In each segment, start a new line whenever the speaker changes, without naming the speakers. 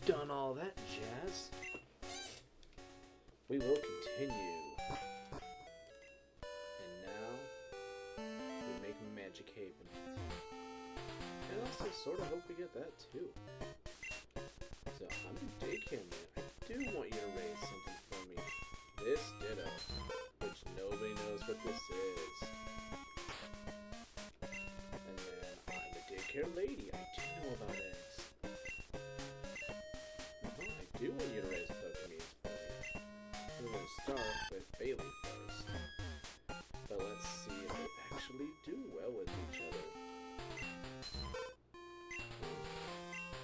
done all that jazz, we will continue. And now, we make magic happen. And also sort of hope we get that too. So, I'm a daycare man. I do want you to raise something for me. This ditto, which nobody knows what this is. And then, I'm a daycare lady. I do know about eggs. I do want you to raise Pokemons for me. We're going to start with Bailey first. But let's see if they actually do well with each other.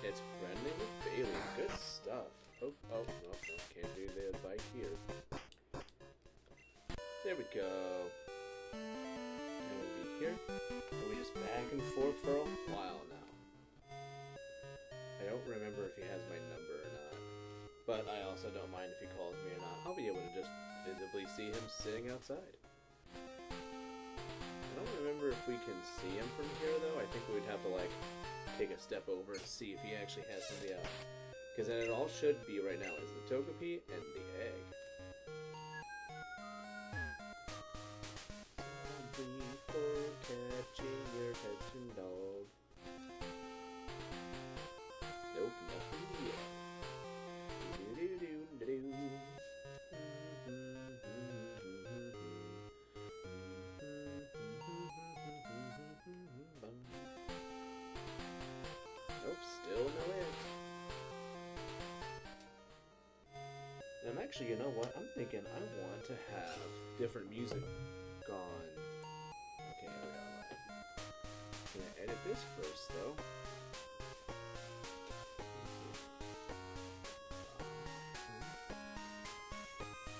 It's friendly with Bailey. Good stuff. Oh, no, can't do the bite here. There we go. And we'll be here. And we just back and forth for a while now. I don't remember if he has my number or not. But I also don't mind if he calls me or not. I'll be able to just visibly see him sitting outside. I don't remember if we can see him from here though. I think we'd have to like take a step over and see if he actually has somebody out. Because then it all should be right now is the Togepi and the egg. For catching your catching dog. Nope, nothing yet. Nope, still no eggs. And I'm actually, you know what? I'm thinking I want to have different music gone. Okay, I'm gonna edit this first, though.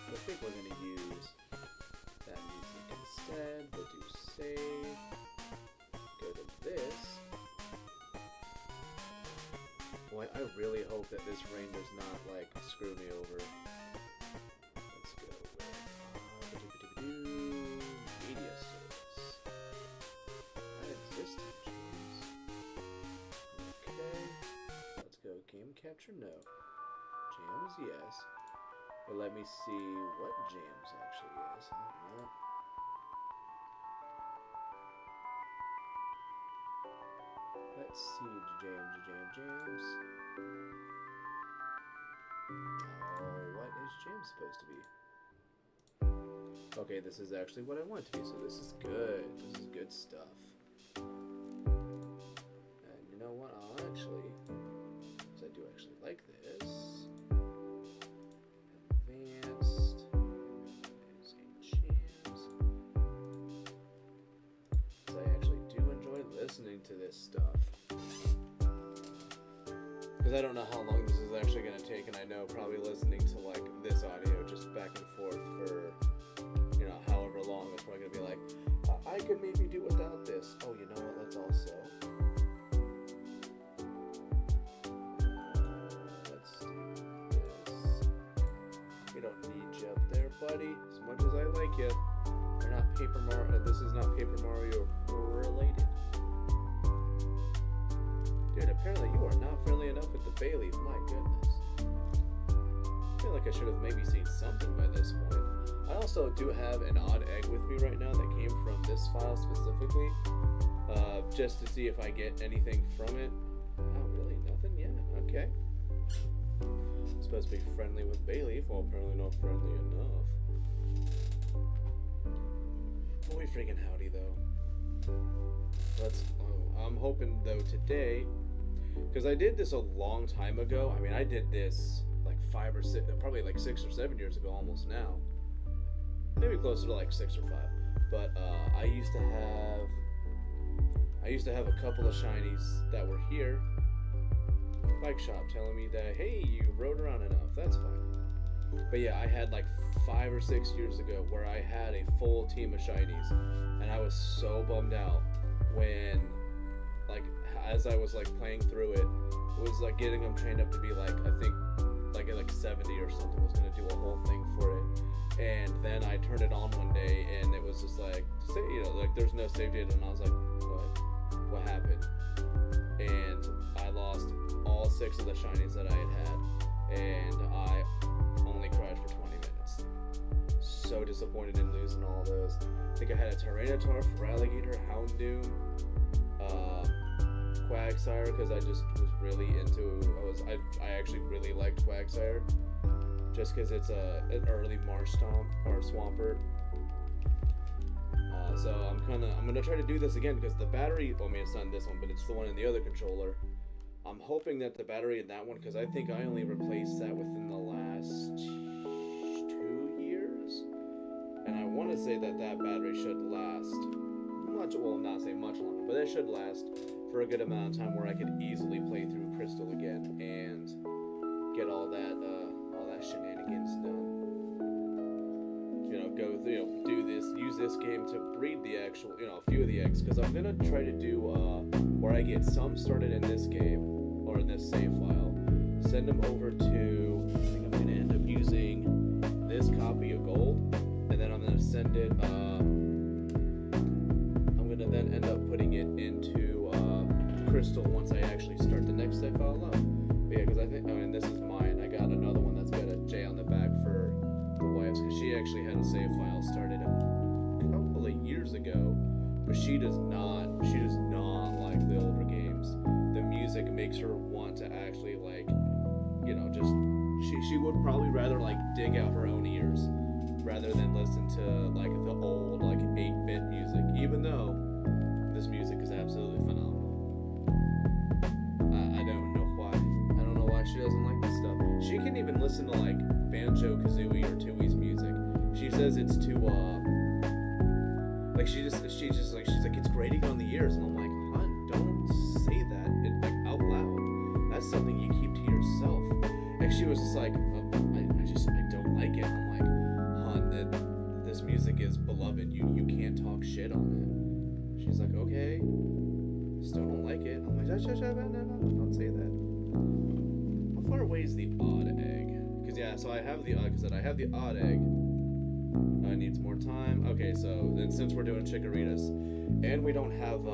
I think we're gonna use that music instead. We'll do save. Go to this. Boy, I really hope that this rain does not, like, screw me over. Let's go with media source. That existed, jeez. Okay. Let's go game capture, no. Jams, yes. But let me see what jams actually is. No. Let's see jams. Oh, what is jam supposed to be? Okay, this is actually what I want it to be, so this is good. This is good stuff. And you know what? I'll actually, because I do actually like this. Advanced. Jams. Because I actually do enjoy listening to this stuff. Because I don't know how long this is actually going to take, and I know probably listening to like this audio just back and forth for, you know, however long, it's probably going to be like, I could maybe do without this. Oh, you know what? Let's also. Let's do this. We don't need you up there, buddy. As much as I like you, you're not Paper Mario. This is not Paper Mario related. Dude, apparently you are not friendly enough with the Bailey. My goodness. I feel like I should have maybe seen something by this point. I also do have an odd egg with me right now that came from this file specifically. Just to see if I get anything from it. Oh, really? Nothing yet? Okay. I'm supposed to be friendly with Bailey. Well, apparently not friendly enough. Boy, freaking howdy, though. I'm hoping, though, today, because I did this a long time ago. I mean, I did this like 5 or 6, probably like 6 or 7 years ago almost now. Maybe closer to like 6 or 5. But I used to have a couple of shinies that were here. Bike shop telling me that, hey, you rode around enough. That's fine. But yeah, I had like 5 or 6 years ago where I had a full team of shinies, and I was so bummed out when, like, as I was like playing through it, was like getting them trained up to be like, I think like at like 70 or something, was gonna do a whole thing for it. And then I turned it on one day, and it was just like, like there's no save data, and I was like, what happened? And I lost all 6 of the shinies that I had. and I only cried for 20 minutes. So disappointed in losing all those. I think I had a Tyranitar, Feraligatr, Houndoom, Quagsire, because I just was really into. I actually really liked Quagsire, just because it's an early Marsh Stomp or Swampert. So I'm gonna try to do this again because the battery. I mean, it's not in this one, but it's the one in the other controller. I'm hoping that the battery in that one, because I think I only replaced that within the last 2 years, and I want to say that battery should last much. Well, not say much longer, but it should last for a good amount of time where I could easily play through Crystal again and get all that shenanigans done. Go through, do this, use this game to breed the actual, a few of the eggs, because I'm gonna try to do where I get some started in this game or in this save file, send them over to. I think I'm gonna end up using this copy of gold, and then I'm gonna send it. I'm gonna then end up putting it into Crystal once I actually start the next save file up. But yeah, because I think, this is mine. I got another one that's got a J on the back for the wife's, because she actually had a save file started a couple of years ago, but she does not like the older games. The music makes her want to actually she would probably rather dig out her own ears rather than listen to the old 8-bit music, even though this music is absolutely phenomenal. I don't know why she doesn't like this stuff. She can even listen to Banjo Kazooie or Tooie's music. She says it's too she's like it's grating on the ears, and I'm like, hon, don't say that out loud. That's something you keep to yourself. And she was just like, I don't like it. I'm like, hon, this music is beloved. You can't talk shit on it. She's like, okay, still don't like it. I'm like, no, don't say that. How far away is the odd egg? So I have the odd egg. It needs more time. Okay, so then since we're doing Chikoritas, and we don't have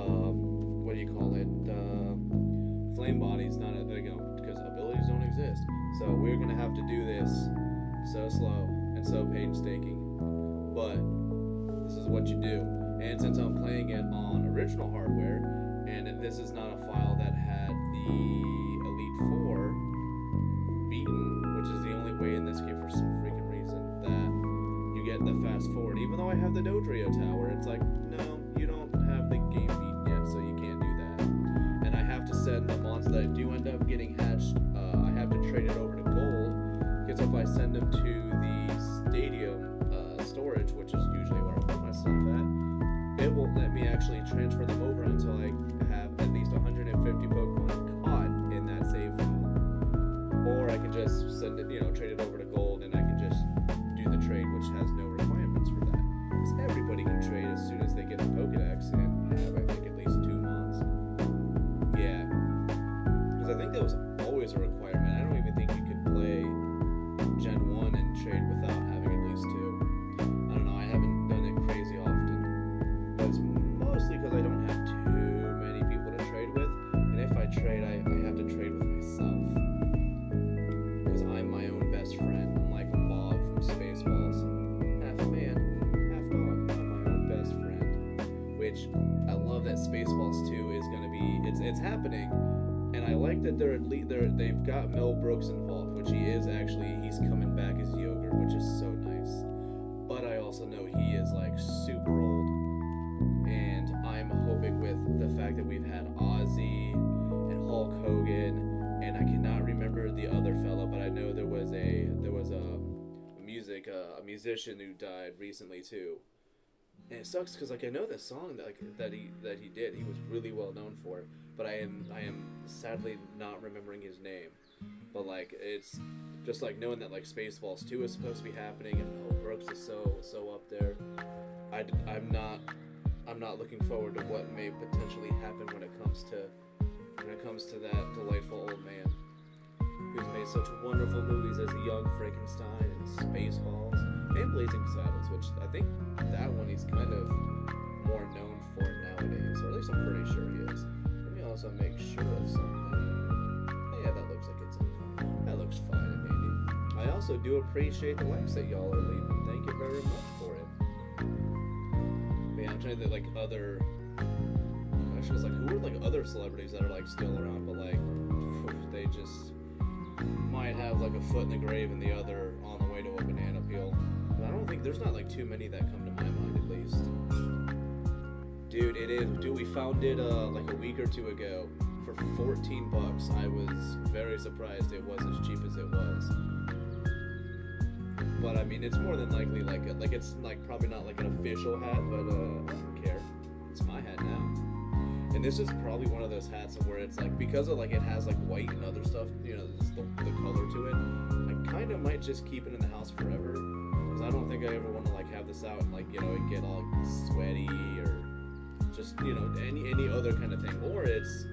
flame bodies, because abilities don't exist. So we're gonna have to do this so slow and so painstaking. But this is what you do. And since I'm playing it on original hardware, and this is not a file that had the Elite Four beaten, which is the only way in this game for some freaking reason that you get the fast forward. Even though I have the Dodrio Tower, it's like, no, you don't have the game beaten yet, so you can't do that. And I have to send the monster that I do end up getting hatched, I have to trade it over to gold, because if I send them to the stadium storage, which is usually where I put my stuff at, it won't let me actually transfer them over until I have at least 150 Pokemon caught in that save file. Or I can just send it, trade it over to gold, and I can just do the trade, which has no requirements for that. Because everybody can trade as soon as they get the Pokedex and have, I think, at least 2 months. Yeah. Because I think that was always a requirement. I don't even think you could play Gen 1 and trade without having at least 2. I don't know, I haven't done it crazy often. But it's mostly because I don't have too many people to trade with. And if I trade, I have to trade with myself. Because I'm my own best friend. I'm like a Mog from Spaceballs. Half man, half dog. I'm my own best friend. Which, I love that Spaceballs 2 is going to be, it's happening. And I like that they've got Mel Brooks involved, which he's coming back as Yogurt, which is so nice. But I also know he is super old. And I'm hoping with the fact that we've had Ozzy and Hulk Hogan, and I cannot remember the other fella, but I know there was a musician who died recently too. And it sucks because I know the song that he did. He was really well known for it, but I am sadly not remembering his name. But it's just knowing that Spaceballs 2 is supposed to be happening and Mel Brooks is so up there. I'm not looking forward to what may potentially happen when it comes to that delightful old man who's made such wonderful movies as Young Frankenstein and Spaceballs and Blazing Saddles, which I think that one he's kind of more known for nowadays, or at least I'm pretty sure he is. Let me also make sure of something. Yeah, that looks like it's fine. That looks fine. I mean, also do appreciate the likes that y'all are leaving. Thank you very much for it. But yeah, I'm trying to think, like, other... Gosh, it's like, who are, like, other celebrities that are, like, still around, but, like, they just might have, like, a foot in the grave and the other on the way to a banana peel. But I don't think... There's not, like, too many that come to my mind, at least. Dude, it is. Dude, we found it, like, a week or two ago. For $14. I was very surprised it was as cheap as it was. But I mean, it's more than likely like it's like probably not like an official hat, but I don't care. It's my hat now. And this is probably one of those hats where it's like, because of like it has like white and other stuff, you know, just the color to it. I kind of might just keep it in the house forever, because I don't think I ever want to like have this out and like, you know, it get all sweaty or just, you know, any other kind of thing. Or it's,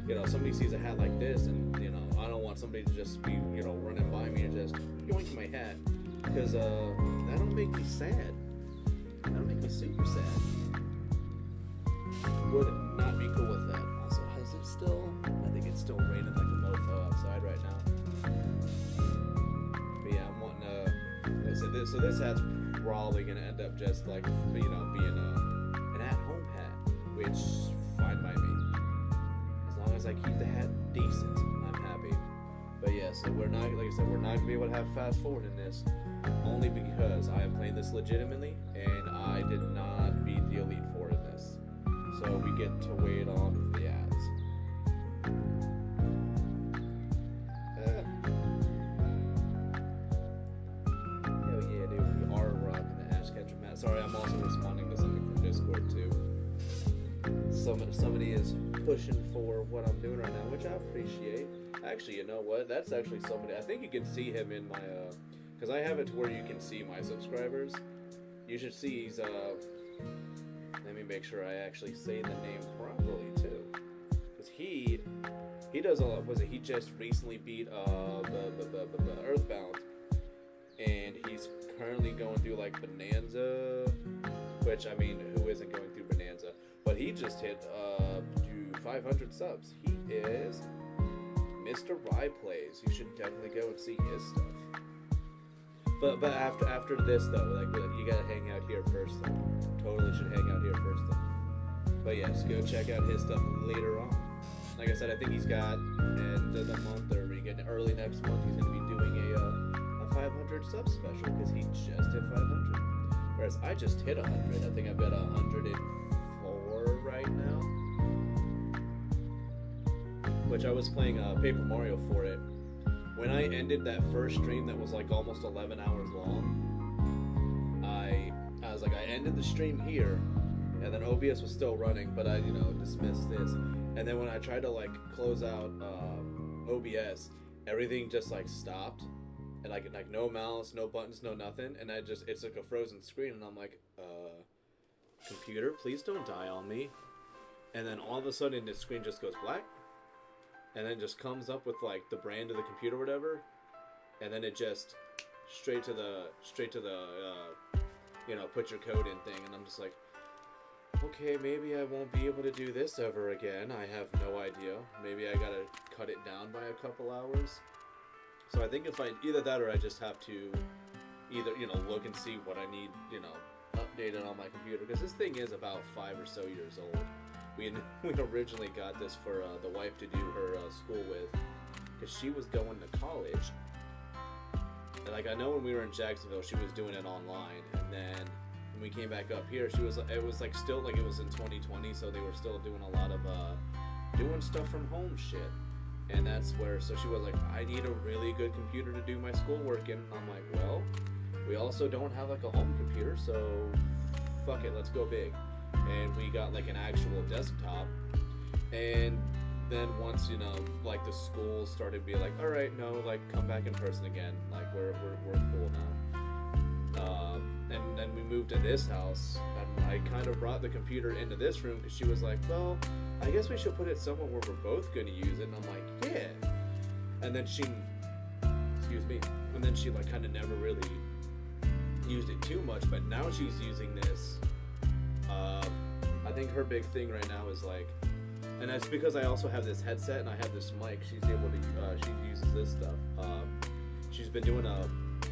you know, somebody sees a hat like this, and, you know, I don't want somebody to just be, you know, running by me and just yoink my hat, because that'll make me sad. That'll make me super sad. Would not be cool with that. Also, has it still? I think it's still raining like a mofo outside right now. But yeah, I'm wanting to. So this hat's probably gonna end up just like, you know, being an at-home hat, which fine by me. As long as I keep the hat decent, I'm happy. But yeah, so we're not, like I said, we're not gonna be able to have fast forward in this, only because I am playing this legitimately, and I did not beat the Elite Four in this. So we get to wait on the ads. Hell yeah, dude, we are rocking the Ash Ketchum hat. Sorry, I'm also responding to something from Discord too. Somebody is pushing for what I'm doing right now, which I appreciate. Actually, you know what? That's actually somebody. I think you can see him in my, because I have it to where you can see my subscribers. You should see he's, let me make sure I actually say the name properly too. Because he does a lot. Was it? He just recently beat the Earthbound, and he's currently going through like Bonanza, which I mean, who isn't going through Bonanza? But he just hit 500 subs. He is Mr. Rye Plays. You should definitely go and see his stuff. But after this though, like you gotta hang out here first though. Totally should hang out here first though. But yes, go check out his stuff later on. Like I said, I think he's got end of the month or early next month. He's gonna be doing a 500 sub special because he just hit 500. Whereas I just hit 100. I think I've got 104 right now. Which I was playing Paper Mario for it. When I ended that first stream that was like almost 11 hours long, I was like, I ended the stream here, and then OBS was still running, but I, you know, dismissed this. And then when I tried to like close out OBS, everything just like stopped, and like no mouse, no buttons, no nothing, and it's like a frozen screen, and I'm like, computer, please don't die on me. And then all of a sudden the screen just goes black. And then just comes up with like the brand of the computer or whatever, and then it just straight to the you know, put your code in thing, and I'm just like, okay, maybe I won't be able to do this ever again. I have no idea. Maybe I gotta cut it down by a couple hours. So I think if I either that or I just have to either, you know, look and see what I need, you know, updated on my computer, because this thing is about 5 or so years old. We originally got this for the wife to do her school with, because she was going to college. And like, I know when we were in Jacksonville, she was doing it online, and then when we came back up here, it was like still like it was in 2020, so they were still doing a lot of doing stuff from home shit. And that's where, so she was like, I need a really good computer to do my schoolwork in. And I'm like, well, we also don't have like a home computer, so fuck it, let's go big. And we got like an actual desktop, and then once, you know, like the schools started to be like, all right, no, like come back in person again, like we're cool now. And then we moved to this house, and I kind of brought the computer into this room because she was like, well, I guess we should put it somewhere where we're both gonna use it. And I'm like, yeah. And then she like kind of never really used it too much, but now she's using this. I think her big thing right now is like, and that's because I also have this headset and I have this mic. She's able to, she uses this stuff. She's been doing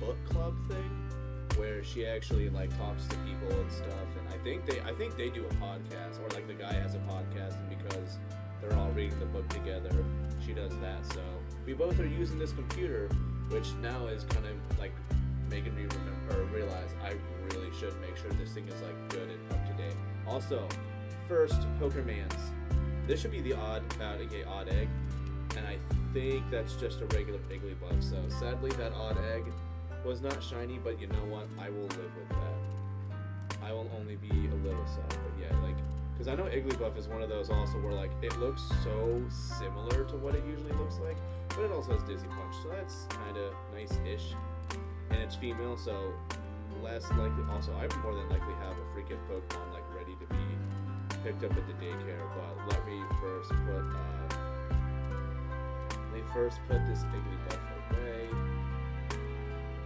book club thing where she actually like talks to people and stuff. And I think they do a podcast, or like the guy has a podcast, and because they're all reading the book together, she does that. So we both are using this computer, which now is kind of like making me realize I really should make sure this thing is like good and up to date. Also, first Pokemon's. This should be the odd egg, and I think that's just a regular Igglybuff. So sadly, that odd egg was not shiny, but you know what? I will live with that. I will only be a little sad, but yeah, like, because I know Igglybuff is one of those also where like it looks so similar to what it usually looks like, but it also has Dizzy Punch, so that's kind of nice-ish. And it's female, so less likely. Also, I would more than likely have a freaking Pokemon like ready to be picked up at the daycare. But let me first put this Igglybuff away.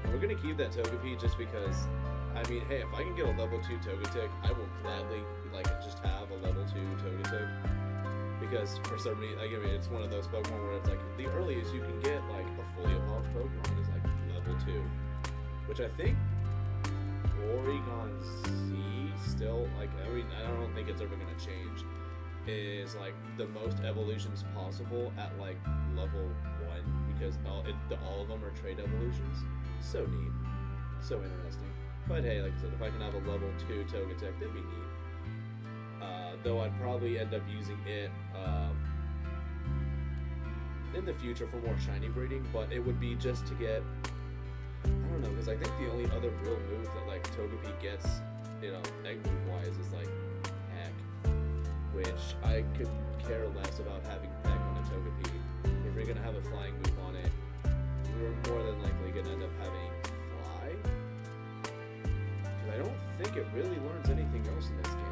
And we're gonna keep that Togepi just because. I mean, hey, if I can get a level 2 Togetic, I will gladly like just have a level 2 Togetic. Because for some reason, like, I mean, it's one of those Pokemon where it's like the earliest you can get like a fully evolved Pokemon is like level 2, which I think Oregon Z still like. I mean, I don't think it's ever gonna change. Is like the most evolutions possible at like level 1 because all of them are trait evolutions. So neat, so interesting. But hey, like I said, if I can have a level 2 Togetic, that'd be neat. Though I'd probably end up using it in the future for more shiny breeding, but it would be just to get, I don't know, because I think the only other real move that like Togepi gets, you know, egg move wise is like Peck, which I could care less about having Peck on a Togepi. If you're gonna have a flying move on it, we're more than likely gonna end up having Fly, because I don't think it really learns anything else in this game.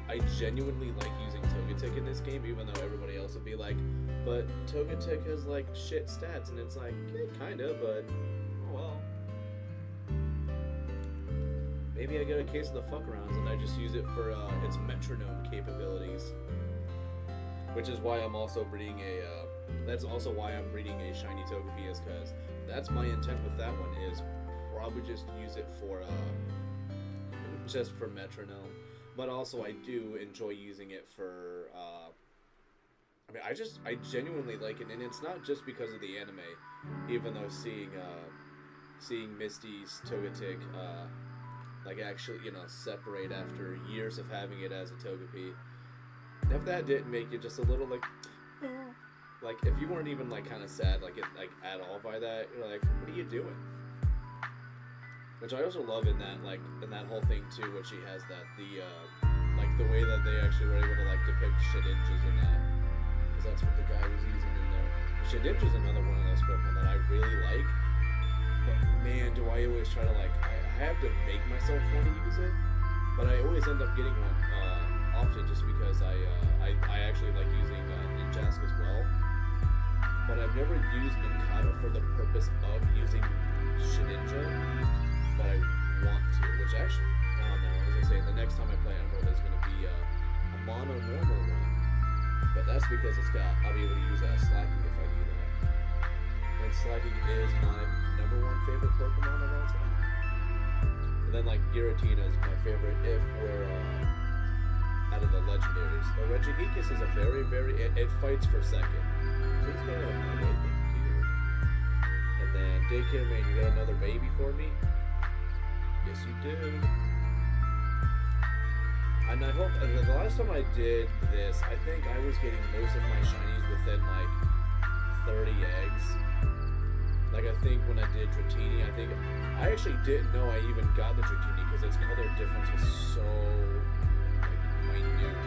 I genuinely like using Togetic in this game, even though everybody else would be like, but Togetic has like shit stats, and it's like, yeah, kinda, but oh well. Maybe I get a case of the fuck arounds and I just use it for its metronome capabilities. Which is why I'm also breeding that's also why I'm breeding a shiny Togepi, is because that's my intent with that one, is probably just use it for just for metronome. But also, I do enjoy using it for, I mean, I genuinely like it, and it's not just because of the anime, even though seeing Misty's Togetic, like, actually, you know, separate after years of having it as a Togepi, if that didn't make you just a little, like, oh, like, if you weren't even, like, kind of sad, like, at all by that, you're like, what are you doing? Which I also love in that whole thing too, where she has that, like the way that they actually were able to like depict Shedinjas in that, because that's what the guy was using in there. Shedinja's another one of those Pokemon that I really like, but man, do I always try to like, I have to make myself want to use it, but I always end up getting one, often just because I actually like using Ninjask as well, but I've never used Nincada for the purpose of using Shedinja. But I want to, which actually, oh no, I was gonna say, the next time I play Emerald is gonna be a mono normal one, but that's because I'll be able to use Slacking if I do that. And Slacking is my #1 favorite Pokemon of all time. And then like Giratina is my favorite if we're out of the legendaries. But Regigigas is a very, it fights for second. Please get out of my way, thank you. And then Daycare Man, you got another baby for me? Yes, you do. And I hope, the last time I did this, I think I was getting most of my shinies within like 30 eggs. Like I think when I did Dratini, I actually didn't know I even got the Dratini because its color difference was so like minute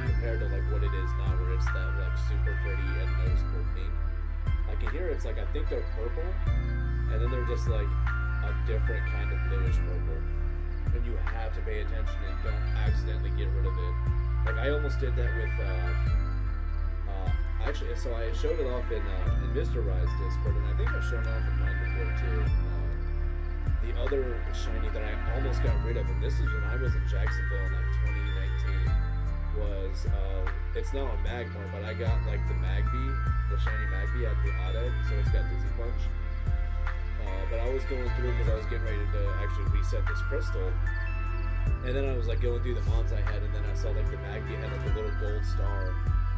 compared to like what it is now, where it's that like super pretty and noticeable pink. Like in here, it's like I think they're purple, and then they're just like a different kind of bluish purple, and you have to pay attention and don't accidentally get rid of it. Like I almost did that with actually, so I showed it off in Mr. Rise Discord, and I think I've shown it off in mine before too. The other shiny that I almost got rid of, and this is when I was in Jacksonville in like 2019, was it's now a Magmar, but I got like the shiny Magby out of the odd egg, so it's got Dizzy Punch. but I was going through because I was getting ready to actually reset this crystal. And then I was like going through the mons I had, and then I saw like the Magby had like a little gold star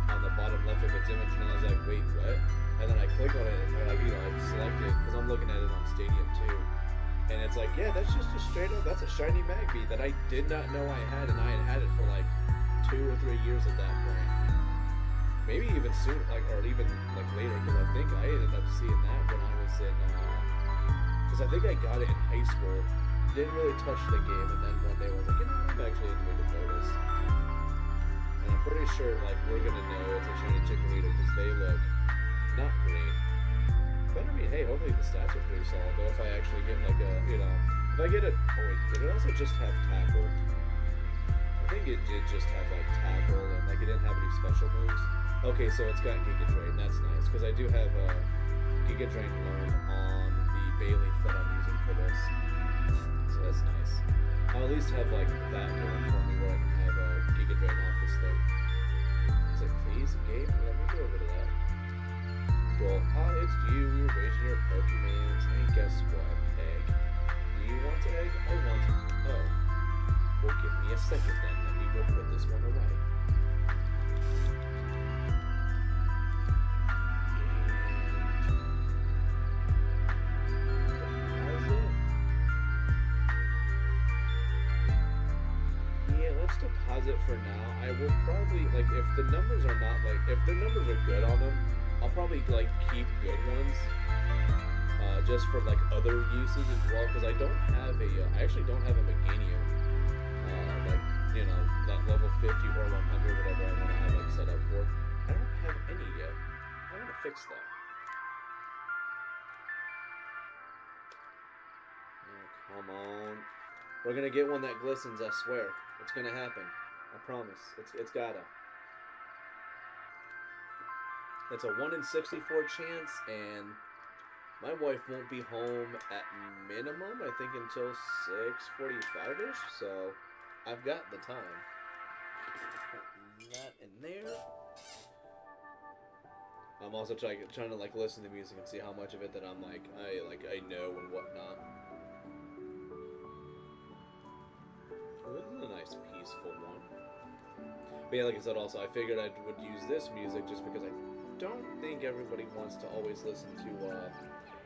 on the bottom left of its image, and I was like, wait, what? And then I click on it, and like, you know, I select it because I'm looking at it on Stadium too, and it's like, yeah, that's just a straight up, that's a shiny Magby that I did not know I had, and I had it for like 2 or 3 years at that point. Maybe even sooner, like, or even like later, because I think I ended up seeing that when I was in, because I think I got it in high school. Didn't really touch the game, and then one day I was like, you know, I'm actually going to play this. And I'm pretty sure, like, we're gonna know it's a shiny Chikorita because they look not green. But I mean, hey, hopefully the stats are pretty solid. Though if I actually get like a, you know, if I get a, oh wait, did it also just have tackle? I think it did just have like tackle, and like it didn't have any special moves. Okay, so it's got Giga Drain. That's nice because I do have Giga Drain learned on the Bayleaf that I'm using for this. So that's nice. I'll at least have like that going for me where I can have a Giga Drain off this thing. It's like, please, game, let me go over to that. Cool. It's you. We were raising your Pokemons. And guess what? Egg. Do you want egg? I want. Oh. Well, give me a second then. Let me go put this one away. Deposit for now. I will probably, like, if the numbers are not, like, if the numbers are good on them, I'll probably, like, keep good ones, just for, like, other uses as well, because I don't have a, I actually don't have a Meganium, like, you know, that level 50 or 100, whatever I want to have, like, set up for. I don't have any yet. I want to fix that. Oh, come on. We're gonna get one that glistens, I swear. It's gonna happen. I promise. It's gotta. It's a 1 in 64 chance, and my wife won't be home at minimum, I think, until 6:45-ish, so I've got the time. Put that in there. I'm also trying to like listen to music and see how much of it that I'm like I know and whatnot. This is a nice peaceful one. But yeah, like I said, also I figured I would use this music just because I don't think everybody wants to always listen to,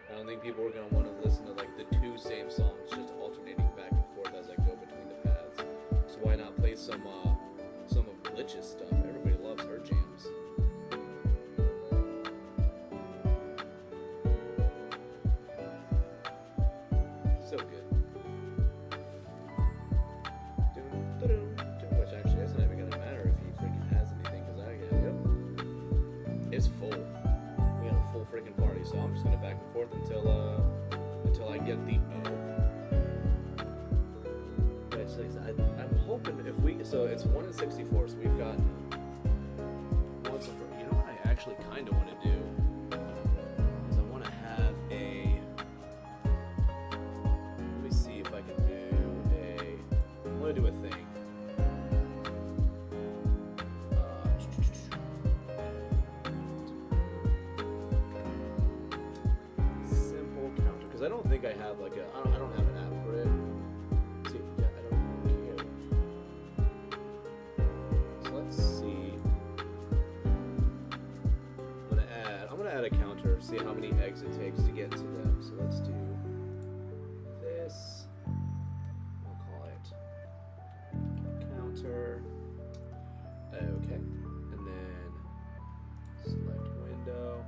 I don't think people are going to want to listen to like the 2 same songs just alternating back and forth as I go between the paths. So why not play some of Glitch's stuff? Everybody loves her jams. So good. Which actually isn't even gonna matter if he freaking has anything, because I got, yep, it's full. We got a full freaking party, so I'm just gonna back and forth until I get the O. But I'm hoping if we, so it's 1 in 64, so we've gotten one so far. You know what I actually kind of want to do is I want to have a. Let me see if I can do a. I want to do a thing. I don't think I have like a, I don't have an app for it. See, yeah, I don't care. So let's see. I'm gonna add a counter, see how many eggs it takes to get to them. So let's do this. We'll call it counter. Okay, and then select window,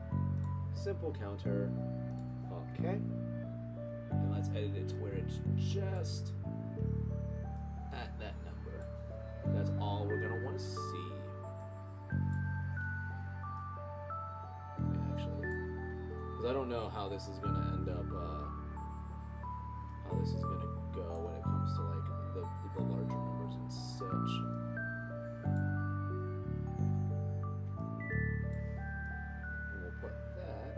simple counter. Okay. And let's edit it to where it's just at that number. That's all we're gonna want to see. Actually, because I don't know how this is gonna end up. How this is gonna go when it comes to like the larger numbers and such. And we'll put that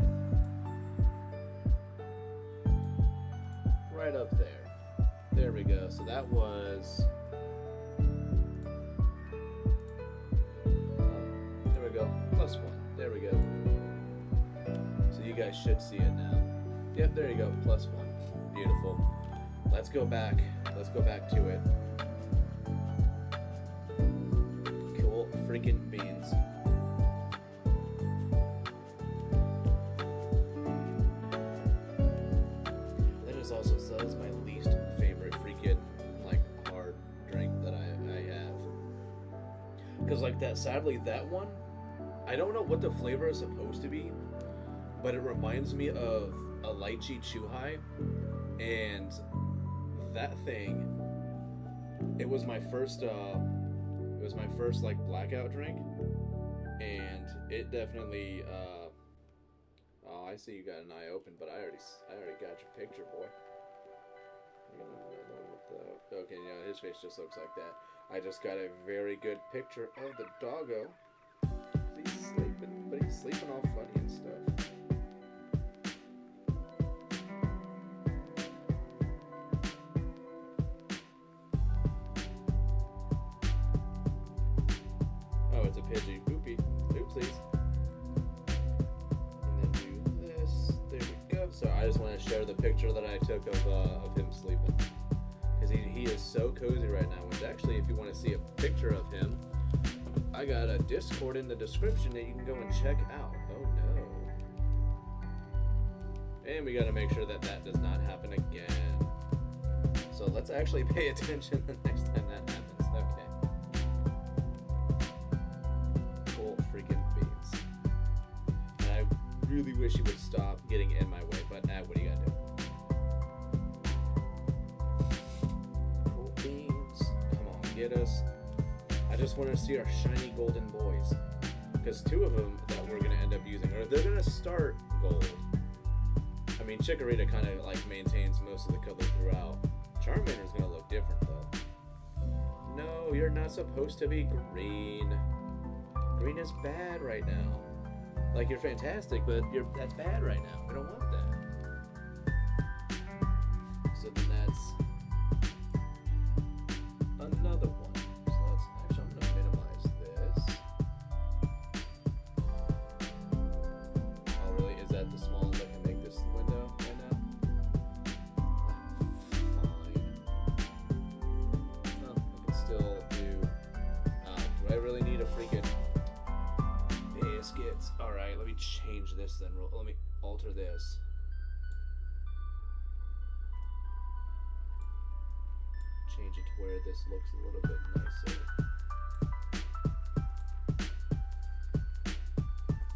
right up there. There we go. So that was. There we go. +1. There we go. So you guys should see it now. Yep, there you go. +1. Beautiful. Let's go back. Let's go back to it. Cool freaking beans. That is also that is my least favorite freaking like hard drink that I have. Because like that, sadly that one, I don't know what the flavor is supposed to be, but it reminds me of a lychee chuhai, and that thing, it was my first like blackout drink, and it definitely oh, I see you got an eye open, but I already got your picture, boy. Okay, yeah, his face just looks like that. I just got a very good picture of the doggo. He's sleeping, but he's sleeping all funny and stuff. Oh, it's a Pidgey. Oopsies. And then do this. There we go. So I just want to share the picture that I took of him sleeping. Because he is so cozy right now. Which actually, if you want to see a picture of him, I got a Discord in the description that you can go and check out. Oh no. And we got to make sure that that does not happen again. So let's actually pay attention the next time that happens. Okay. Cool freaking beans. And I really wish he would stop getting in my way, but what do you gotta do? Cool beans. Come on, get us. I just want to see our shiny golden boys. Because 2 of them that we're going to end up using, or they're going to start gold. I mean, Chikorita kind of like maintains most of the color throughout. Charmander's going to look different though. No, you're not supposed to be green. Green is bad right now. Like, you're fantastic, but that's bad right now. We don't want that. So then that's another one. I'm going to minimize this. Oh, really? Is that the smallest I can make this window right now? Fine. No, I can still do... do I really need a freaking biscuits? Alright, let me change this then. Let me alter this. Change it to where this looks a little bit nicer.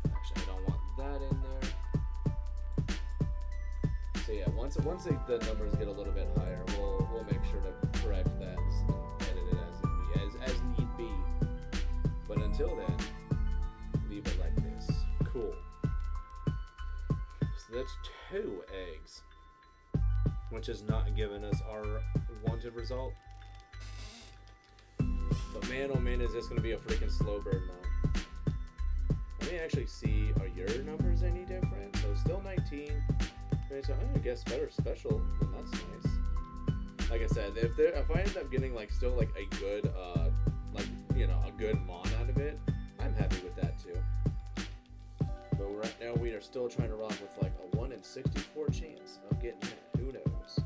Actually, I don't want that in there. So yeah, once the numbers get a little bit higher, we'll make sure to correct that and edit it as need be. But until then, leave it like this. Cool. So that's 2 eggs, which is not giving us our wanted result. But man, oh man, is this going to be a freaking slow burn now. Let me actually see, are your numbers any different? So still 19. Okay, so I guess better special, then that's nice. Like I said, if I end up getting like still like a good like, you know, a good mon out of it, I'm happy with that too. But right now we are still trying to rock with like a 1 in 64 chance of getting that. Who knows?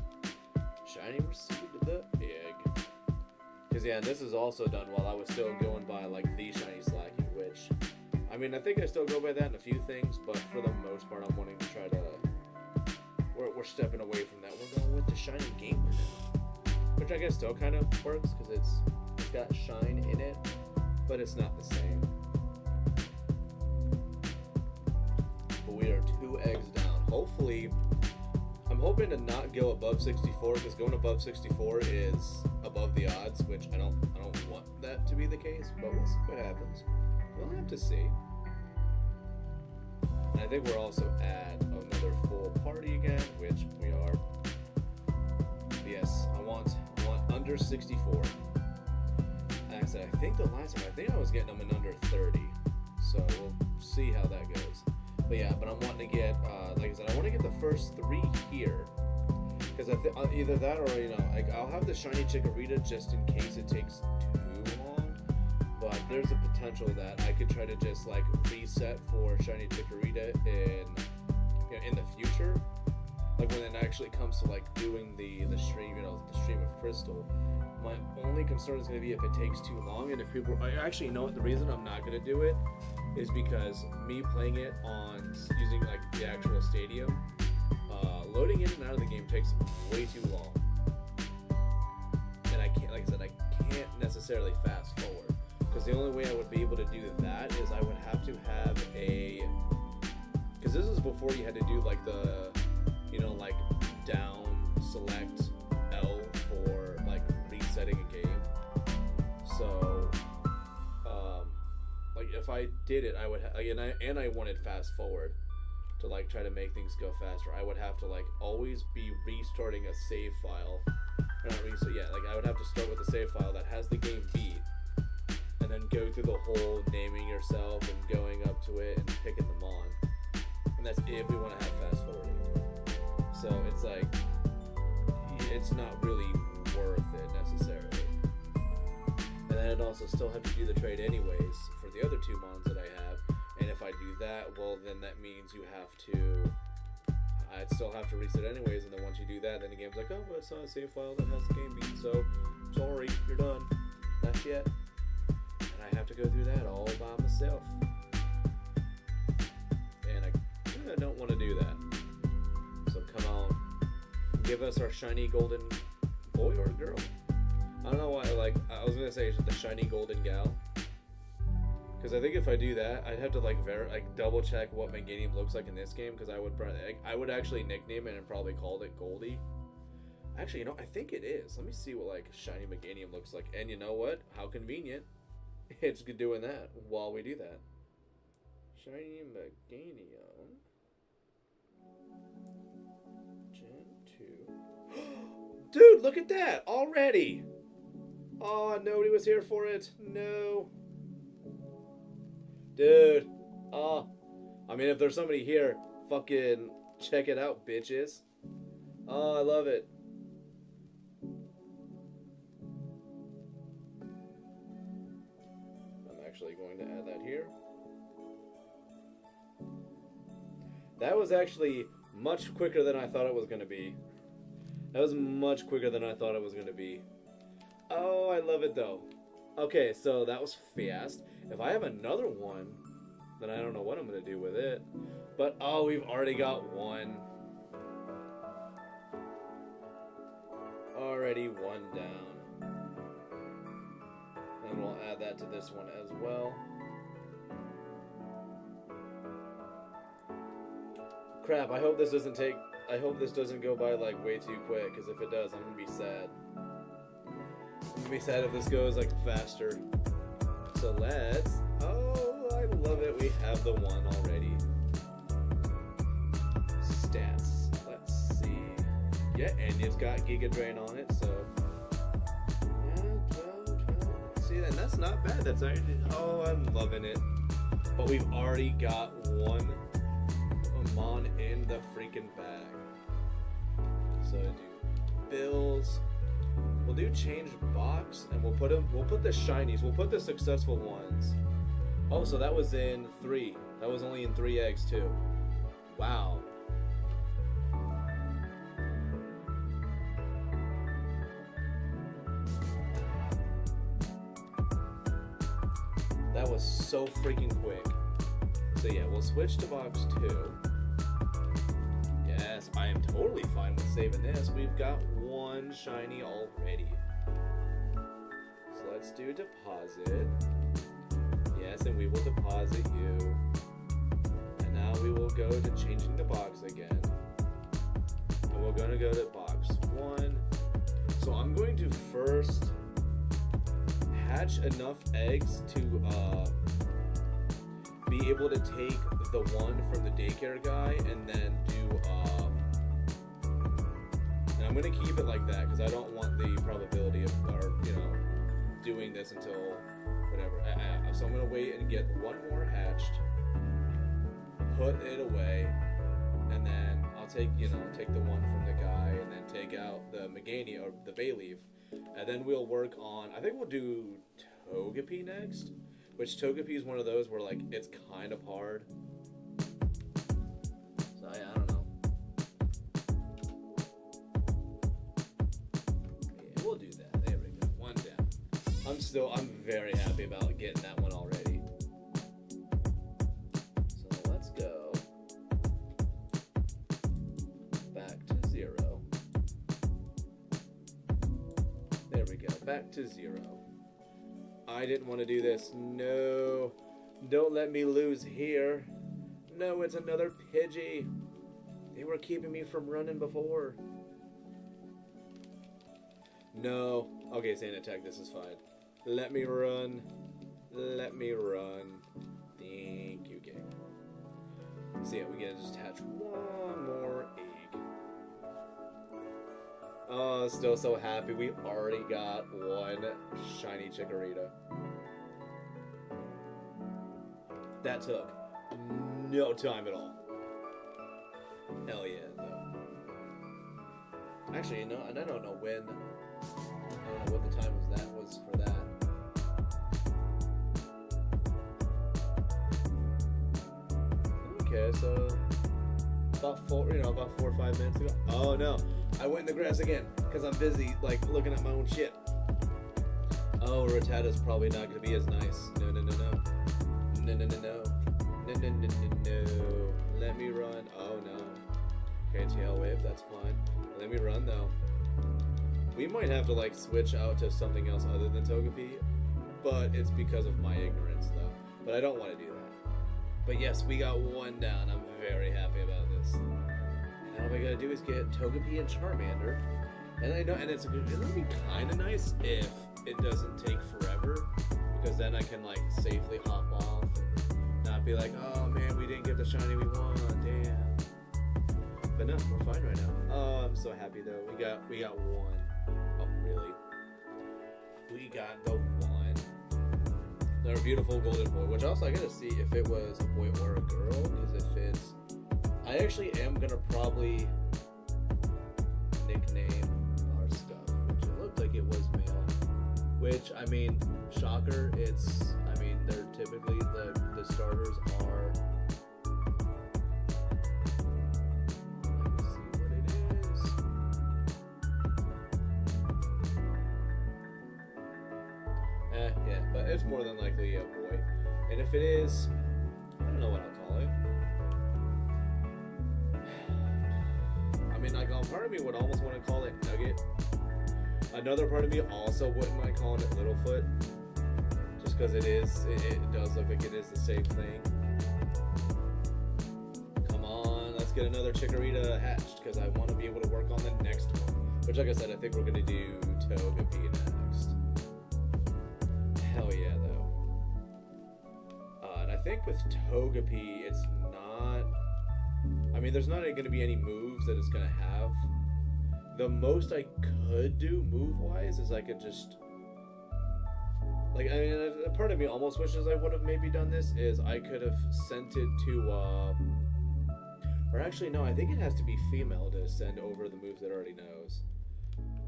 Shiny received the egg. Because yeah, this is also done while I was still going by like the shiny Slacky, which, I mean, I think I still go by that in a few things, but for the most part I'm wanting to try to, we're stepping away from that. We're going with the shiny Gamer now, which I guess still kind of works because it's got shine in it, but it's not the same. But we are 2 eggs down. Hopefully, I'm hoping to not go above 64, because going above 64 is above the odds, which I don't want that to be the case, but we'll see what happens. We'll have to see. And I think we're also at another full party again, which we are. Yes, I want under 64. Like I said, I think the last time, I was getting them in under 30, so we'll see how that goes. But yeah, but I'm wanting to get, like I said, I want to get the first 3 here, because either that or, you know, like I'll have the shiny Chikorita just in case it takes too long. But there's a potential that I could try to just like reset for shiny Chikorita in the future, actually comes to like doing the stream, the stream of Crystal, my only concern is going to be if it takes too long, and if people, I actually know the reason I'm not going to do it is because me playing it on using like the actual stadium, loading in and out of the game takes way too long, and I can't, like I said, I can't necessarily fast forward, because the only way I would be able to do that is I would have to have because this is before you had to do like the, like down select L for like resetting a game. So, like if I did it, I would and I wanted fast forward to like try to make things go faster. I would have to like always be restarting a save file. Like I would have to start with a save file that has the game beat, and then go through the whole naming yourself and going up to it and picking them on. And that's if we want to have fast forwarding. So it's like, it's not really worth it necessarily. And then I'd also still have to do the trade anyways for the other 2 mons that I have. And if I do that, well then that means I'd still have to reset anyways. And then once you do that, then the game's like, oh, well, it's not a save file that has the game beat. So sorry, you're done. Not yet. And I have to go through that all by myself. And I don't want to do that. So come on, give us our shiny golden boy or girl. I don't know why, I was going to say the shiny golden gal. Because I think if I do that, I'd have to double check what Meganium looks like in this game, because I would actually nickname it and probably call it Goldie. Actually, I think it is. Let me see what shiny Meganium looks like. And you know what? How convenient. It's doing that while we do that. Shiny Meganium. Gen 2. Dude, look at that! Already! Oh, nobody was here for it. No. Dude. Oh. I mean, if there's somebody here, fucking check it out, bitches. Oh, I love it. I'm actually going to add that here. That was actually much quicker than I thought it was going to be. That was much quicker than I thought it was going to be. Oh, I love it though. Okay, so that was fast. If I have another one, then I don't know what I'm going to do with it. But, oh, we've already got one. Already one down. And we'll add that to this one as well. Crap, I hope this doesn't go by way too quick, because if it does, I'm gonna be sad. I'm gonna be sad if this goes faster. So let's, oh, I love it, we have the one already. Stats, let's see. Yeah, and it's got Giga Drain on it, so. Yeah, 12. See, and that's not bad, that's already, oh, I'm loving it. But we've already got one Mon in the freaking bag. So do bills. We'll do change box, and we'll put the shinies. We'll put the successful ones. Oh, so that was in 3. That was only in 3 eggs too. Wow. That was so freaking quick. So yeah, we'll switch to box 2. Yes, I am totally fine with saving this. We've got one shiny already. So let's do deposit. Yes, and we will deposit you. And now we will go to changing the box again. And we're going to go to box 1. So I'm going to first hatch enough eggs to be able to take the one from the daycare guy and then do and I'm gonna keep it like that because I don't want the probability of doing this until whatever. So I'm gonna wait and get one more hatched, put it away, and then I'll take take the one from the guy and then take out the Meganium or the Bayleaf, and then we'll work on, I think we'll do Togepi next. Which Togepi is one of those where it's kind of hard. So yeah, I don't know. I'm very happy about getting that one already. So let's go back to 0. There we go, back to 0. I didn't want to do this. No, don't let me lose here. No, it's another Pidgey. They were keeping me from running before. No. Okay, Sand Attack, this is fine. Let me run. Let me run. Thank you, game. So yeah, we gotta just hatch one more egg. Oh, still so happy. We already got one shiny Chikorita. That took no time at all. Hell yeah, though. Actually, no, and I don't know when. I don't know what the time was for that. Okay, so about 4 or 5 minutes ago. Oh no, I went in the grass again because I'm busy like looking at my own shit. Oh, Rattata's probably not gonna be as nice. No. Let me run. Oh no. Okay, tail wave. That's fine. Let me run though. We might have to like switch out to something else other than Togepi, but it's because of my ignorance though. But I don't want to do that. But yes, we got one down. I'm very happy about this. And all we gotta do is get Togepi and Charmander. And I know, and it'll be kind of nice if it doesn't take forever, because then I can like safely hop off and not be like, oh man, we didn't get the shiny we want. Damn. But no, we're fine right now. Oh, I'm so happy though. We got one. Oh, really? We got the one. Our beautiful golden boy, which also I gotta see if it was a boy or a girl, because if it's... I actually am gonna probably nickname our stuff, which it looked like it was male. Which, I mean, shocker, they're typically, the starters are... Yeah, but it's more than likely a boy. And if it is, I don't know what I'll call it. I mean, like, part of me would almost want to call it Nugget. Another part of me also wouldn't mind calling it Littlefoot. Just because it does look like it is the same thing. Come on, let's get another Chikorita hatched, because I want to be able to work on the next one. Which, like I said, I think we're going to do Togepi next. Hell yeah, though. And I think with Togepi, it's not... I mean, there's not going to be any moves that it's going to have. The most I could do move-wise is I could just... Like, I mean, a part of me almost wishes I would have maybe done this, is I could have sent it to, or actually, no, I think it has to be female to send over the moves that it already knows.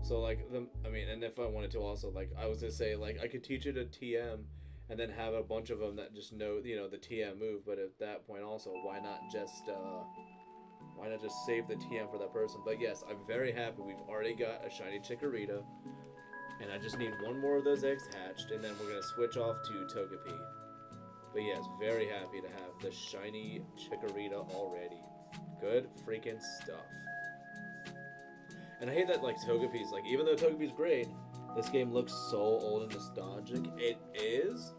So, like, and if I wanted to also, like, I was going to say, like, I could teach it a TM and then have a bunch of them that just know, the TM move, but at that point also, why not just save the TM for that person? But yes, I'm very happy we've already got a shiny Chikorita, and I just need one more of those eggs hatched, and then we're going to switch off to Togepi. But yes, very happy to have the shiny Chikorita already. Good freaking stuff. And I hate that, like, Togepi's, like, even though Togepi's great, this game looks so old and nostalgic. It is,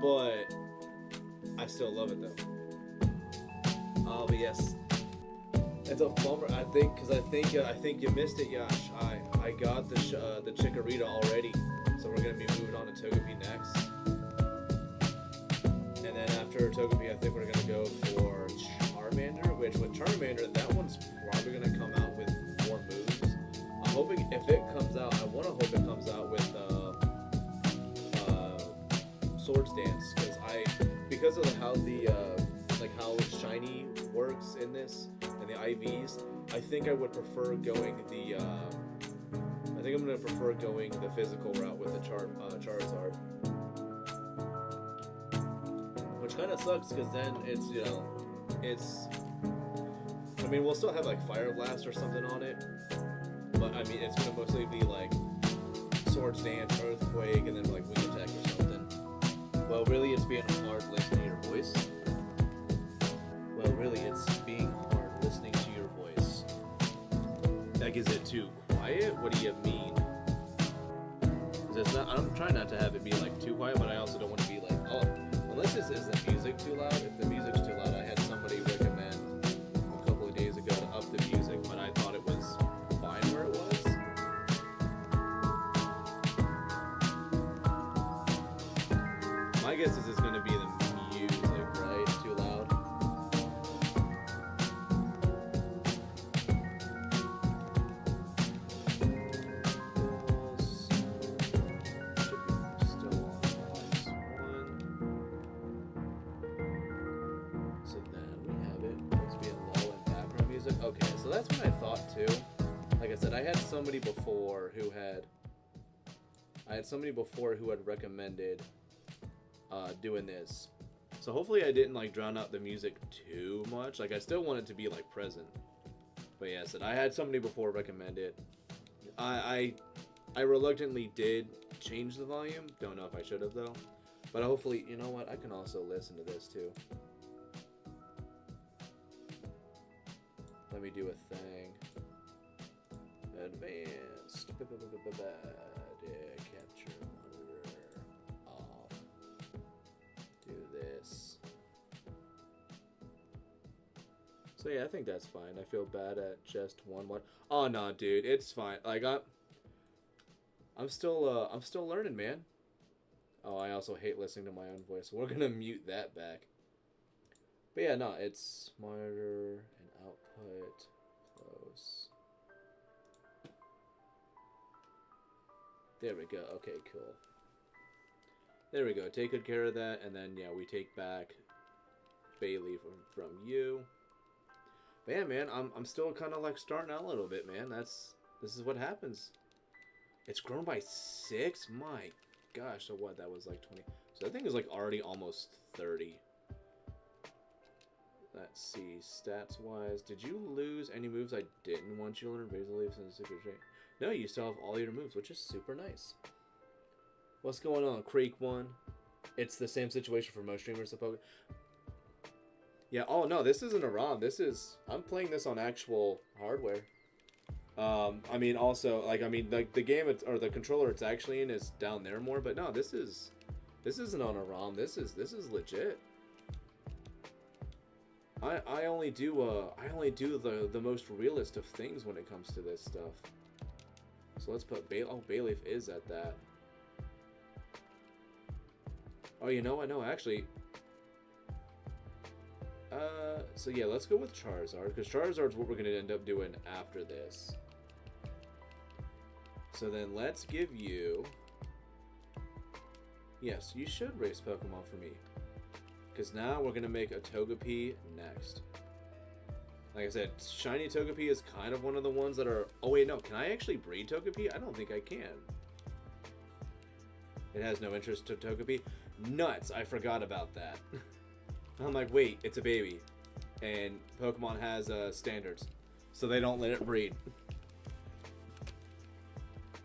but I still love it, though. Oh, but yes. It's a bummer, I think, because I think you missed it, Yash. I got the Chikorita already, so we're going to be moving on to Togepi next. And then after Togepi, I think we're going to go for Charmander, which with Charmander, that one's probably going to come out with more moves. I'm hoping if it comes out, I want to hope it comes out with Swords Dance, because of how how shiny works in this and the IVs. I think I would prefer going I'm gonna prefer going the physical route with the Charizard, which kind of sucks because then we'll still have like Fire Blast or something on it, but I mean it's gonna mostly be like Swords Dance, Earthquake, and then like Wing Attack or something. Well, really, it's being hard listening to your voice. Well, really, it's being hard listening to your voice. Like, is it too quiet? What do you mean? It's not, I'm trying not to have it be like too quiet, but I also don't want to be like, oh, unless this isn't music too loud. If the music's too loud, I had somebody recommend a couple of days ago to up the music, but I thought it was fine where it was. My guess is it's going to be the music, right? Too loud. Okay, so that's what I thought too. Like I said, I had somebody before who had recommended doing this. So hopefully I didn't like drown out the music too much. Like I still want it to be like present. But yeah, I said I had somebody before recommend it. I reluctantly did change the volume. Don't know if I should have though. But hopefully, you know what? I can also listen to this too. Let me do a thing. Advanced. Capture monitor off. Do this. So yeah, I think that's fine. I feel bad at just one. Oh no, dude, it's fine. Like I'm still learning, man. Oh, I also hate listening to my own voice. So we're gonna mute that back. But yeah, no, it's monitor and output close. There we go. Okay, cool. There we go. Take good care of that, and then yeah, we take back Bailey from you. But yeah, man, I'm still kind of like starting out a little bit, man. This is what happens. It's grown by 6. My gosh, so what? That was like 20. So that thing is like already almost 30. Let's see, stats-wise, did you lose any moves I didn't want you to learn? Razor Leaves and Secret Shape. No, you still have all your moves, which is super nice. What's going on, Creek 1? It's the same situation for most streamers of Pokemon. Yeah, oh no, this isn't a ROM. I'm playing this on actual hardware. I mean, also, like, I mean, the game, or the controller it's actually in is down there more, but no, this isn't on a ROM. This is legit. I only do the most realist of things when it comes to this stuff. So let's put Bayleaf is at that. Oh, you know what? No, actually. So yeah, let's go with Charizard, because Charizard's what we're gonna end up doing after this. So then let's give you. Yes, you should race Pokemon for me. Because now we're going to make a Togepi next. Like I said, Shiny Togepi is kind of one of the ones that are... Oh wait, no. Can I actually breed Togepi? I don't think I can. It has no interest to Togepi. Nuts! I forgot about that. I'm like, wait, it's a baby. And Pokemon has standards. So they don't let it breed.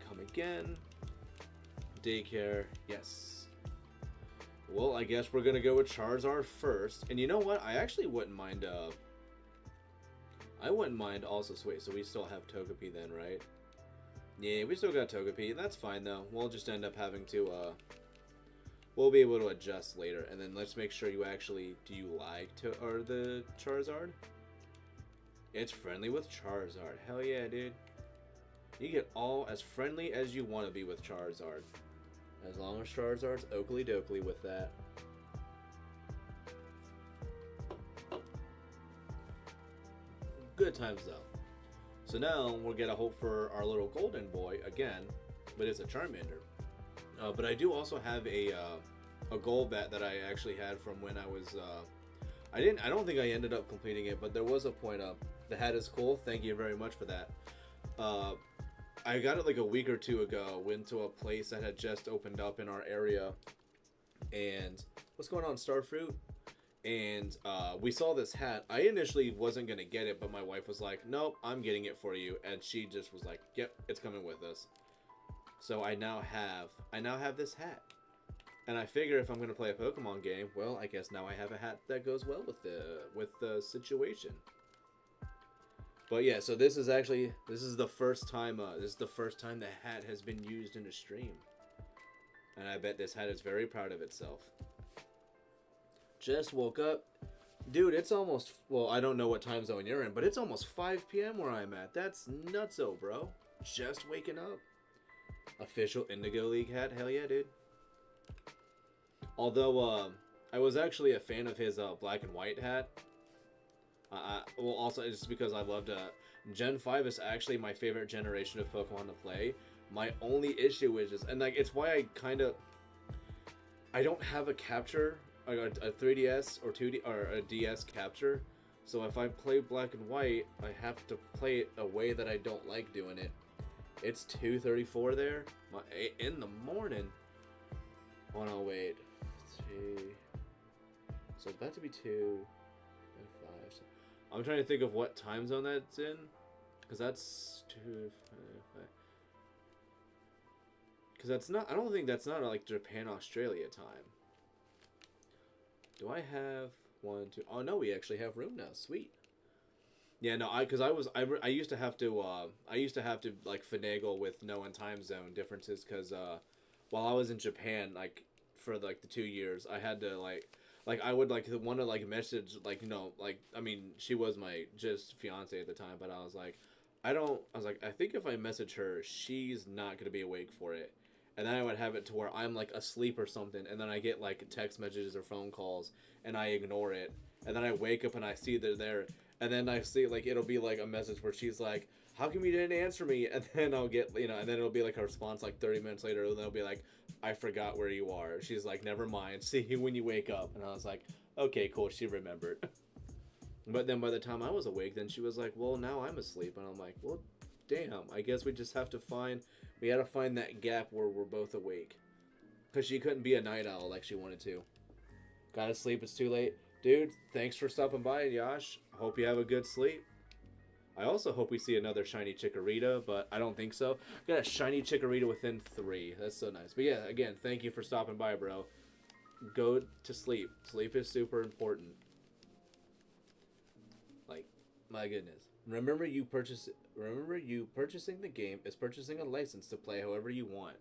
Come again. Daycare. Yes. Well, I guess we're gonna go with Charizard first. And you know what? I actually wouldn't mind, I wouldn't mind also... Wait, so we still have Togepi then, right? Yeah, we still got Togepi. That's fine, though. We'll just end up having to, we'll be able to adjust later. And then let's make sure you actually... Do you like the Charizard? It's friendly with Charizard. Hell yeah, dude. You get all as friendly as you want to be with Charizard. As long as Charizard's oakley dokley with that. Good times though. So now we'll get a hope for our little golden boy again, but it's a Charmander. But I do also have a goal bet that I actually had from when I was. I don't think I ended up completing it, but there was a point up. The hat is cool. Thank you very much for that. I got it like a week or two ago. Went to a place that had just opened up in our area. And what's going on, Starfruit? And we saw this hat. I initially wasn't going to get it, but my wife was like, nope, I'm getting it for you. And she just was like, yep, it's coming with us. So I now have this hat. And I figure if I'm gonna play a Pokemon game, well, I guess now I have a hat that goes well with the situation. But yeah, so this is the first time the hat has been used in a stream, and I bet this hat is very proud of itself. Just woke up, dude. It's almost, well, I don't know what time zone you're in, but it's almost 5 p.m. where I'm at. That's nutso, bro. Just waking up. Official Indigo League hat, hell yeah, dude. Although I was actually a fan of his black and white hat. Well, also just because I loved Gen 5 is actually my favorite generation of Pokemon to play. My only issue is just, and like it's why I don't have a capture, like a 3DS or 2D or a DS capture. So if I play black and white, I have to play it a way that I don't like doing it. It's 2:34 there in the morning. Oh no, wait. So it's about to be 2 and 5. So I'm trying to think of what time zone that's in, because that's 2, 5. Because that's not. I don't think that's not like Japan, Australia time. Do I have 1, 2? Oh no, we actually have room now. Sweet. Yeah, no, I used to have to like finagle with knowing time zone differences because while I was in Japan, like for like the 2 years, I had to like I would like want to like message like, you know, like, I mean, she was my just fiance at the time, but I was like I think if I message her, she's not gonna be awake for it. And then I would have it to where I'm like asleep or something, and then I get like text messages or phone calls, and I ignore it, and then I wake up and I see they're there, and then I see like it'll be like a message where she's like, "How come you didn't answer me?" And then I'll get, you know, and then it'll be like a response like 30 minutes later, and they'll be like, "I forgot where you are." She's like, "Never mind. See you when you wake up." And I was like, "Okay, cool." She remembered. But then by the time I was awake, then she was like, "Well, now I'm asleep," and I'm like, "Well, damn. I guess we just have to find." We had to find that gap where we're both awake. Because she couldn't be a night owl like she wanted to. Gotta sleep, it's too late. Dude, thanks for stopping by, Yash. Hope you have a good sleep. I also hope we see another shiny Chikorita, but I don't think so. Got a shiny Chikorita within 3. That's so nice. But yeah, again, thank you for stopping by, bro. Go to sleep. Sleep is super important. Like, my goodness. Remember you purchasing the game is purchasing a license to play however you want.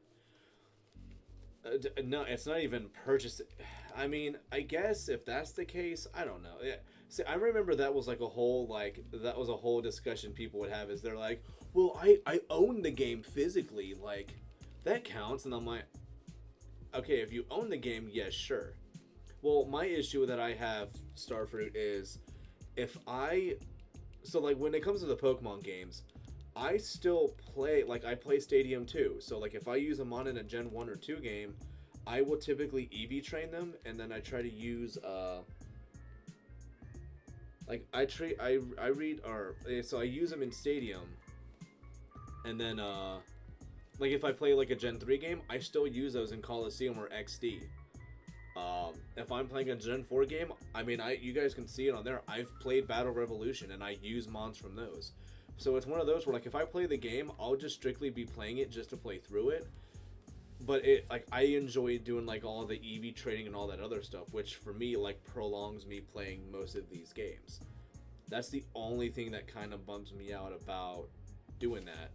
No, it's not even purchasing. I mean, I guess if that's the case, I don't know. Yeah. See, I remember that was a whole discussion people would have. Is they're like, well, I own the game physically, like that counts, and I'm like, okay, if you own the game, yes, sure. Well, my issue that I have, Starfruit, is if so like when it comes to the Pokemon games, I still play, like I play Stadium 2. So like if I use a mon in a Gen 1 or 2 game, I will typically EV train them, and then I try to use like I use them in Stadium, and then like if I play like a Gen 3 game, I still use those in Coliseum or XD. If I'm playing a Gen 4 game, I mean, you guys can see it on there. I've played Battle Revolution, and I use mons from those. So it's one of those where, like, if I play the game, I'll just strictly be playing it just to play through it. But I enjoy doing, like, all the EV trading and all that other stuff, which for me, like, prolongs me playing most of these games. That's the only thing that kind of bums me out about doing that.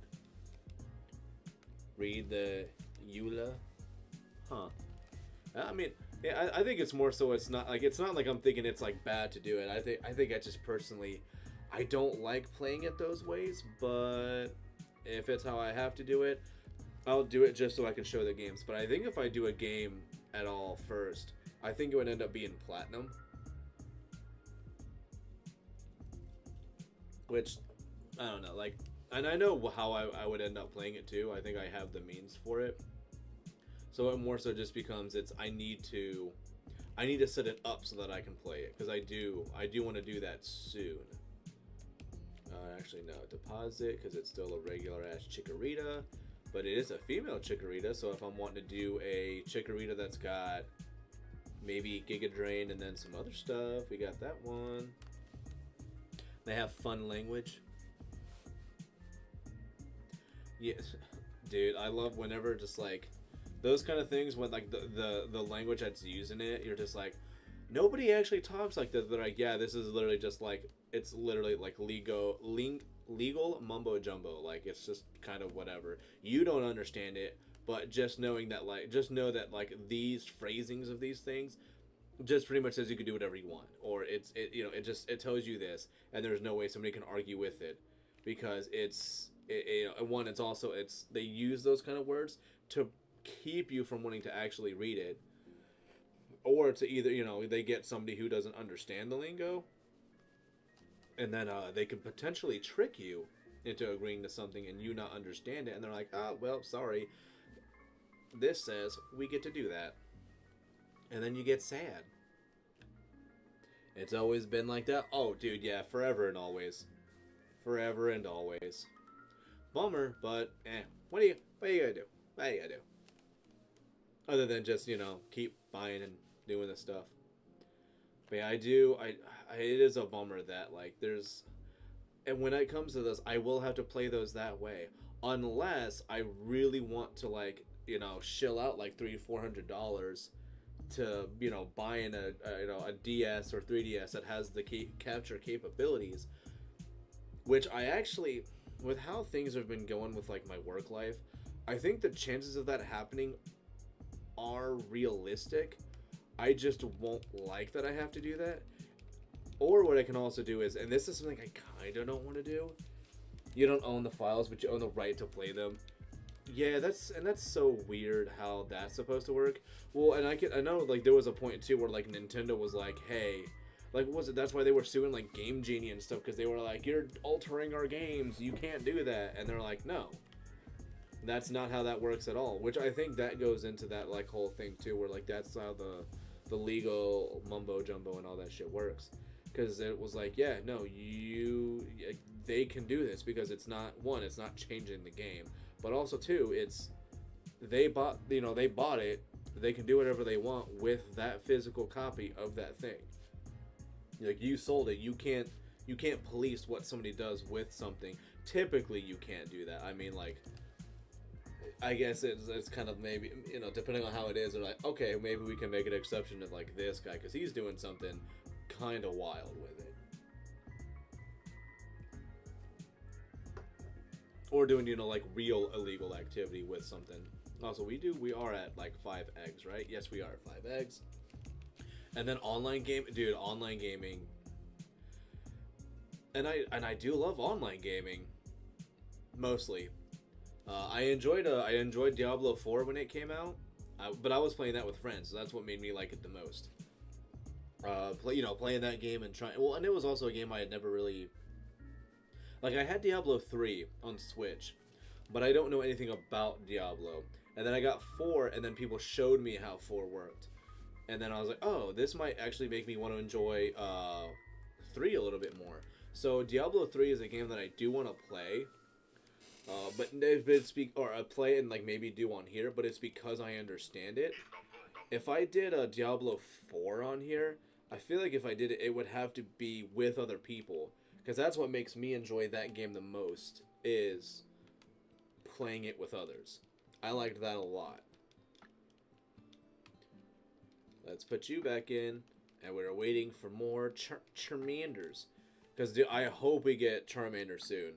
Read the EULA? Huh. I mean, yeah, I think it's more so it's not like I'm thinking it's like bad to do it. I think I just personally, I don't like playing it those ways, but if it's how I have to do it, I'll do it just so I can show the games. But I think if I do a game at all first, I think it would end up being Platinum, which I don't know, like, and I know how I would end up playing it too. I think I have the means for it. So it more so just becomes I need to set it up so that I can play it, because I do want to do that soon. Actually no, deposit, because it's still a regular ass Chikorita, but it is a female Chikorita. So if I'm wanting to do a Chikorita that's got maybe Giga Drain and then some other stuff, we got that one. They have fun language. Yes. dude, I love whenever just like those kind of things when like the language that's used in it, you're just like nobody actually talks like that. They're like, yeah, this is literally just like it's literally like legal mumbo jumbo. Like it's just kind of whatever. You don't understand it, but just knowing that like just know that like these phrasings of these things just pretty much says you can do whatever you want, or it tells you this, and there's no way somebody can argue with it because one, it's also it's they use those kind of words to keep you from wanting to actually read it, or to either they get somebody who doesn't understand the lingo, and then they could potentially trick you into agreeing to something and you not understand it, and they're like, oh well, sorry, this says we get to do that, and then you get sad. It's always been like that. Oh dude, yeah, forever and always. Forever and always. Bummer, but what are you gonna do? What are you gonna do? Other than just, keep buying and doing this stuff. But yeah, it is a bummer that, like, and when it comes to this, I will have to play those that way. Unless I really want to, like, shill out, like, $300-400 to, buying a DS or 3DS that has the capture capabilities. Which I actually, with how things have been going with, like, my work life, I think the chances of that happening are realistic. I just won't like that I have to do that. Or what I can also do is, and this is something I kind of don't want to do, you don't own the files, but you own the right to play them. Yeah, that's so weird how that's supposed to work. Well, and I know, like, there was a point too where, like, Nintendo was like, hey, like, what was it? That's why they were suing, like, Game Genie and stuff, because they were like, you're altering our games, you can't do that. And they're like, no, that's not how that works at all. Which I think that goes into that, like, whole thing too, where, like, that's how the legal mumbo jumbo and all that shit works. Because it was like, yeah, no, they can do this because it's not, one, it's not changing the game, but also two, it's they bought it, they can do whatever they want with that physical copy of that thing. Like, you sold it, you can't police what somebody does with something. Typically you can't do that. I mean, like, I guess it's kind of maybe, depending on how it is, they're like, okay, maybe we can make an exception to, like, this guy because he's doing something kind of wild with it, or doing like real illegal activity with something. Also, we are at like 5 eggs, right? Yes, we are at 5 eggs. And then online gaming, and I do love online gaming mostly. I enjoyed Diablo 4 when it came out, but I was playing that with friends, so that's what made me like it the most. Playing that game and trying. Well, and it was also a game I had never really. Like, I had Diablo 3 on Switch, but I don't know anything about Diablo. And then I got 4, and then people showed me how 4 worked. And then I was like, oh, this might actually make me want to enjoy 3 a little bit more. So Diablo 3 is a game that I do want to play. Play and like maybe do on here, but it's because I understand it. If I did a Diablo 4 on here, I feel like if I did it, it would have to be with other people. Because that's what makes me enjoy that game the most, is playing it with others. I liked that a lot. Let's put you back in, and we're waiting for more Charmanders. Because I hope we get Charmander soon.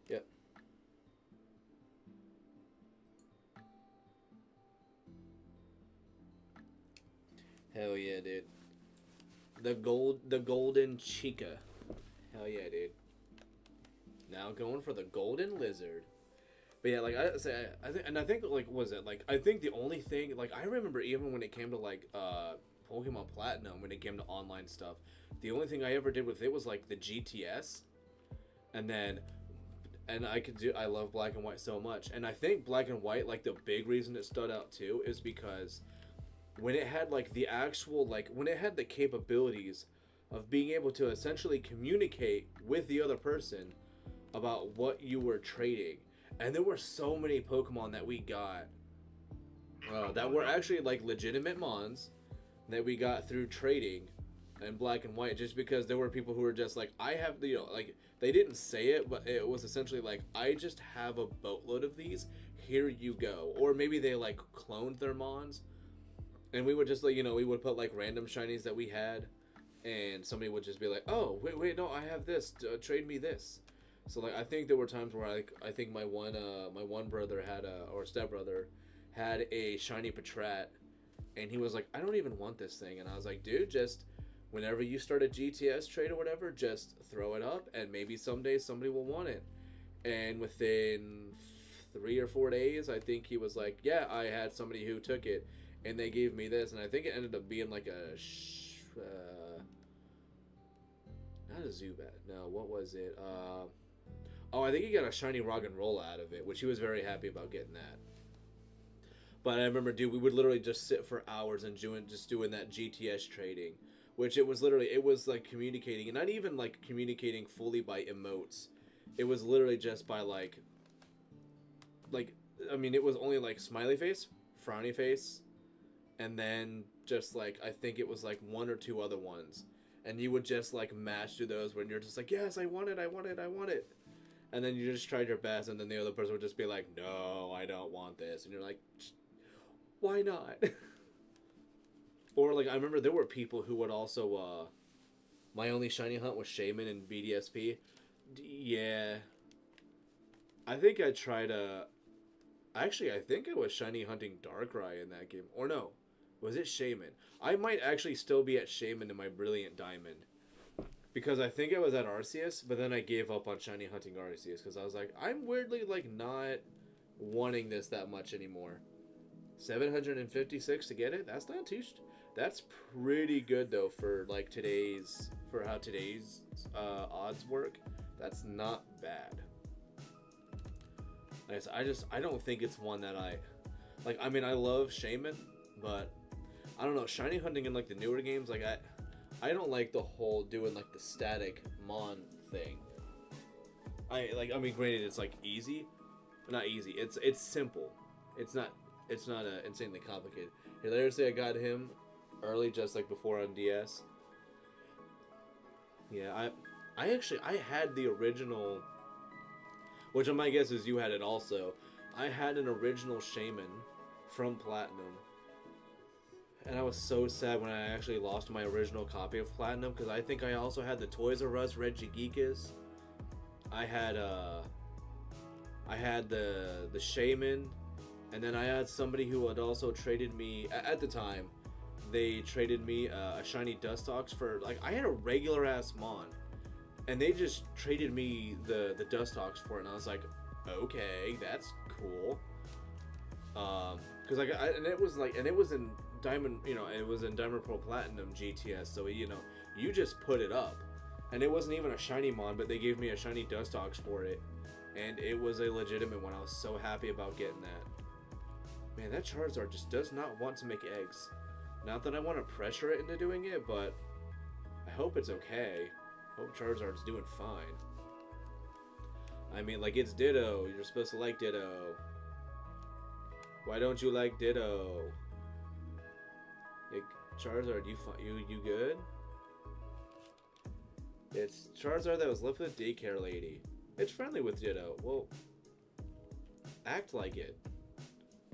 Yep. Hell yeah, dude. The golden Chica. Hell yeah, dude. Now going for the golden lizard. But yeah, like I say, I think like, was it like, I think the only thing, like, I remember even when it came to like Pokemon Platinum, when it came to online stuff, the only thing I ever did with it was like the GTS, and I love Black and White so much, and I think Black and White, like, the big reason it stood out too is because when it had like the actual, like, when it had the capabilities of being able to essentially communicate with the other person about what you were trading. And there were so many Pokemon that we got that were actually like legitimate mons that we got through trading and black and white, just because there were people who were just like, I have, you know, like, they didn't say it, but it was essentially like, I just have a boatload of these, here you go. Or maybe they like cloned their mons, and we would just like, you know, we would put like random shinies that we had, and somebody would just be like, oh wait no, I have this, trade me this. So like, I think there were times where I think my one brother had or stepbrother had a shiny Patrat, and he was like, I don't even want this thing. And I was like, dude, just whenever you start a GTS trade or whatever, just throw it up, and maybe someday somebody will want it. And within 3 or 4 days, I think he was like, yeah, I had somebody who took it, and they gave me this. And I think it ended up being like a not a Zubat, no, what was it? Oh, I think he got a shiny Rock and Roll out of it, which he was very happy about getting that. But I remember, dude, we would literally just sit for hours and doing that GTS trading, which it was like communicating, and not even like communicating fully by emotes. It was literally just by like, I mean, it was only like smiley face, frowny face, and then just like, I think it was like 1 or 2 other ones. And you would just like mash through those when you're just like, yes, I want it, I want it, I want it. And then you just tried your best, and then the other person would just be like, no, I don't want this. And you're like, why not? Or like, I remember there were people who would also, my only shiny hunt was Shaman and BDSP. Yeah. I think I tried actually, I think I was shiny hunting Darkrai in that game. Or no, was it Shaman? I might actually still be at Shaman in my Brilliant Diamond. Because I think I was at Arceus, but then I gave up on shiny hunting Arceus because I was like, I'm weirdly like not wanting this that much anymore. 756 to get it? That's not too... That's pretty good though for like for how today's odds work. That's not bad. I don't think it's one that I like. I mean, I love Shaman, but I don't know, shiny hunting in like the newer games, like I don't like the whole doing like the static mon thing. I mean, granted, it's like easy, not easy. It's simple. It's not insanely complicated. Here, let's say I got him early, just like before on DS. Yeah, I actually had the original, which my guess is you had it also. I had an original Shaman from Platinum. And I was so sad when I actually lost my original copy of Platinum, because I think I also had the Toys R Us Regigigas. I had the Shaman, and then I had somebody who had also traded me at the time. They traded me a shiny Dustox for, like, I had a regular ass Mon, and they just traded me the Dustox for it, and I was like, okay, that's cool. Because like it was in Diamond, you know, it was in Diamond Pearl Platinum GTS, so you know, you just put it up, and it wasn't even a shiny Mon, but they gave me a shiny Dustox for it, and it was a legitimate one. I was so happy about getting that. Man, that Charizard just does not want to make eggs. Not that I want to pressure it into doing it, but I hope it's okay. I hope Charizard's doing fine. I mean, like, it's Ditto. You're supposed to like Ditto. Why don't you like Ditto? Charizard, you good? It's Charizard that was left with daycare lady. It's friendly with Ditto. Well, act like it.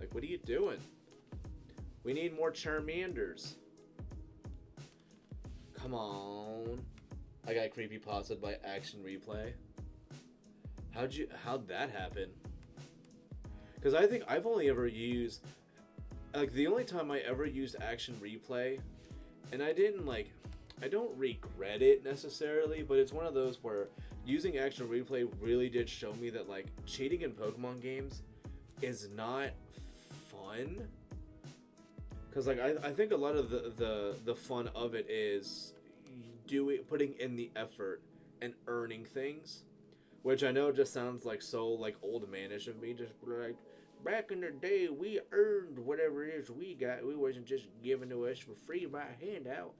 Like, what are you doing? We need more Charmanders. Come on. I got creepypasta'd by Action Replay. How'd that happen? Because I think I've only ever used, like, the only time I ever used Action Replay, and I don't regret it necessarily, but it's one of those where using Action Replay really did show me that, like, cheating in Pokemon games is not fun. Because, like, I think a lot of the fun of it is putting in the effort and earning things. Which I know just sounds like so, like, old manish of me. Just like, back in the day, we earned whatever it is we got. We wasn't just given to us for free by handout.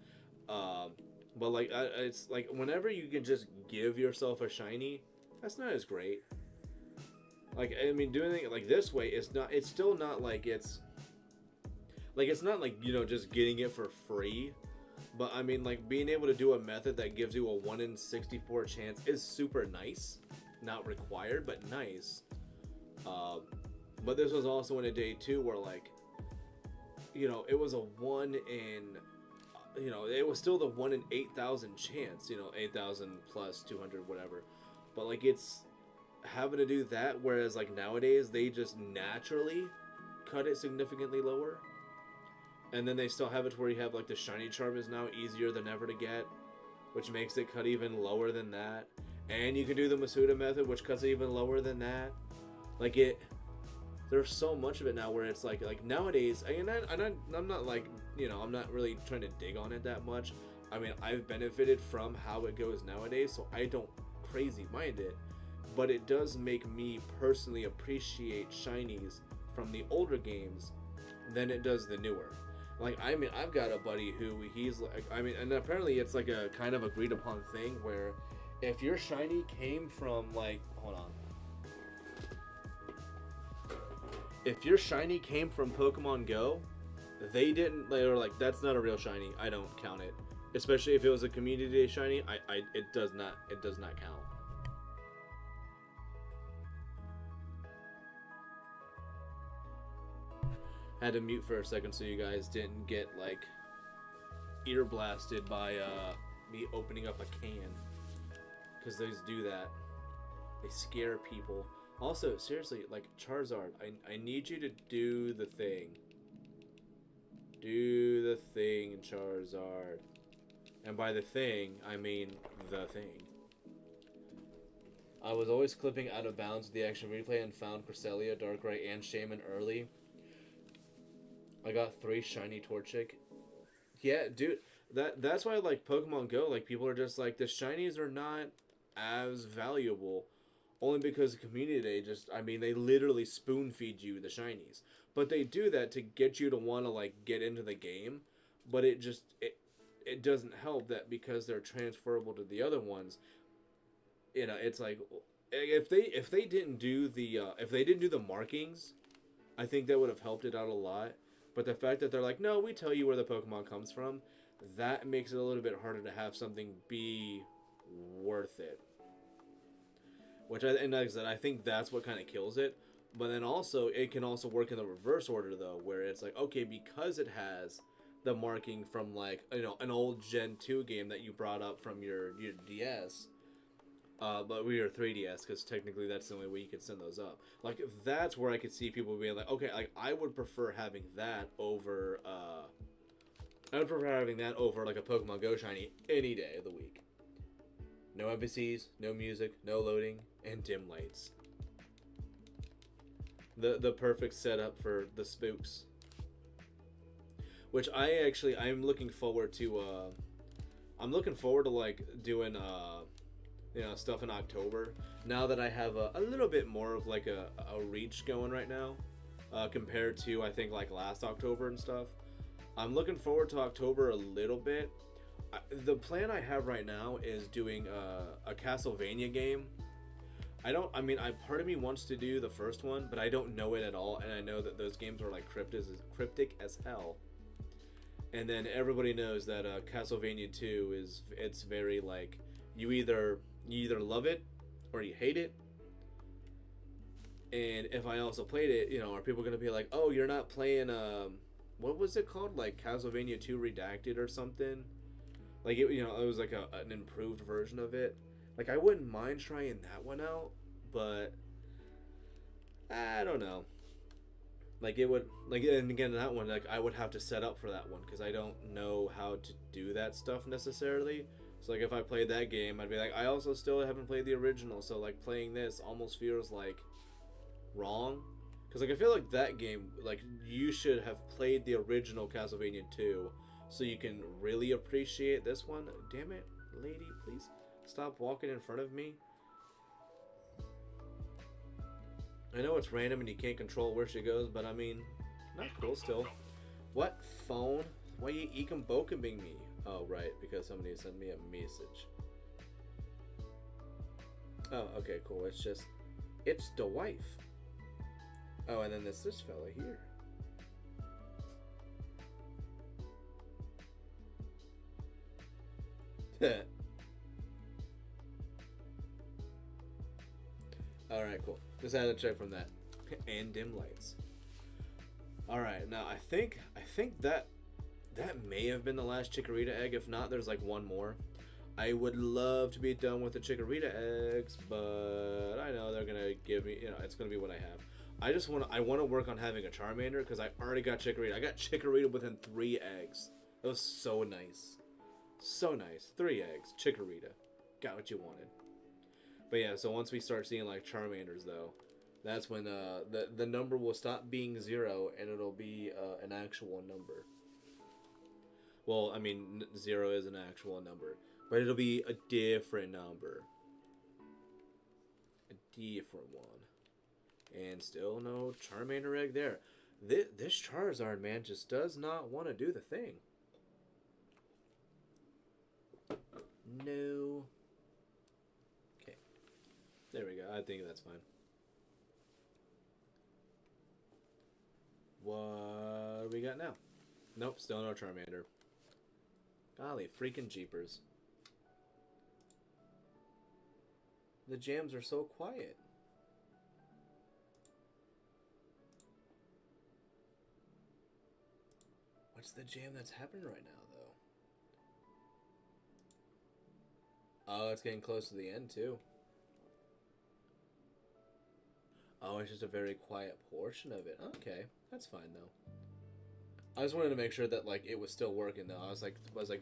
But, like, it's like, whenever you can just give yourself a shiny, that's not as great. Like, I mean, doing it like this way, it's still not like it's not like, you know, just getting it for free. But I mean, like, being able to do a method that gives you a 1 in 64 chance is super nice. Not required, but nice. But this was also in a day too where, like, you know, it was a 1 in, you know, it was still the 1 in 8,000 chance, you know, 8,000 plus 200, whatever. But, like, it's having to do that, whereas, like, nowadays they just naturally cut it significantly lower. And then they still have it to where you have, like, the shiny charm is now easier than ever to get, which makes it cut even lower than that. And you can do the Masuda method, which cuts it even lower than that. Like, there's so much of it now where it's like nowadays, I'm not like, you know, I'm not really trying to dig on it that much. I mean, I've benefited from how it goes nowadays, so I don't crazy mind it. But it does make me personally appreciate shinies from the older games than it does the newer. Like, I mean, I've got a buddy who he's like, I mean, and apparently it's like a kind of agreed upon thing where if your shiny came from, like, hold on. If your shiny came from Pokemon Go, they were like, that's not a real shiny. I don't count it. Especially if it was a community day shiny, it does not count. Had to mute for a second so you guys didn't get, like, ear blasted by me opening up a can, because those do that. They scare people. Also, seriously, like, Charizard, I need you to do the thing. Do the thing, Charizard. And by the thing, I mean the thing. I was always clipping out of bounds with the action replay and found Cresselia, Darkrai, and Shaman early. I got 3 shiny Torchic. Yeah, dude, that's why, like, Pokemon Go, like, people are just like, the shinies are not as valuable. Only because the community day just, I mean, they literally spoon feed you the shinies. But they do that to get you to want to, like, get into the game. But it doesn't help that because they're transferable to the other ones. You know, it's like, if they didn't do the markings, I think that would have helped it out a lot. But the fact that they're like, no, we tell you where the Pokemon comes from, that makes it a little bit harder to have something be worth it. Which, and like I said, I think that's what kind of kills it. But then also, it can also work in the reverse order, though, where it's like, okay, because it has the marking from, like, you know, an old Gen 2 game that you brought up from your DS, but we are 3DS, because technically that's the only way you could send those up. Like, that's where I could see people being like, okay, like, I would prefer having that over, like, a Pokemon Go shiny any day of the week. No NPCs, no music, no loading, and dim lights. The perfect setup for the spooks. Which I'm looking forward to, like, doing, you know, stuff in October. Now that I have a little bit more of, like, a reach going right now, compared to, I think, like, last October and stuff. I'm looking forward to October a little bit. The plan I have right now is doing a Castlevania game. Part of me wants to do the first one, but I don't know it at all, and I know that those games are, like, cryptic as hell. And then everybody knows that Castlevania 2 it's very, like, you either love it or you hate it. And if I also played it, you know, are people gonna be like, oh, you're not playing what was it called, like Castlevania 2 Redacted or something? Like, it, you know, it was like an improved version of it. Like, I wouldn't mind trying that one out, but I don't know. Like, it would, like, and again, that one, like, I would have to set up for that one because I don't know how to do that stuff necessarily. So, like, if I played that game, I'd be like, I also still haven't played the original, so, like, playing this almost feels like wrong. Because, like, I feel like that game, like, you should have played the original Castlevania 2 so you can really appreciate this one. Damn it, lady, please stop walking in front of me. I know it's random and you can't control where she goes, but I mean, not cool still. What phone? Why you ekom-bokoming me? Oh, right, because somebody sent me a message. Oh, okay, cool. It's the wife. Oh, and then this fella here. Alright, cool. Just had to check from that. And dim lights. Alright, now I think that may have been the last Chikorita egg. If not, there's like one more. I would love to be done with the Chikorita eggs, but I know they're gonna give me, it's gonna be what I have. I want to work on having a Charmander because I already got Chikorita. I got Chikorita within 3 eggs. That was so nice. So nice. 3 eggs. Chikorita. Got what you wanted. But yeah, so once we start seeing like Charmanders though, that's when the number will stop being 0 and it'll be an actual number. Well, I mean, 0 is an actual number, but it'll be a different number. A different one. And still no Charmander egg there. This Charizard, man, just does not want to do the thing. No. Okay. There we go. I think that's fine. What do we got now? Nope, still no Charmander. Golly, freaking jeepers. The jams are so quiet. What's the jam that's happening right now, though? Oh, it's getting close to the end, too. Oh, it's just a very quiet portion of it. Okay, that's fine, though. I just wanted to make sure that, like, it was still working, though. I was like,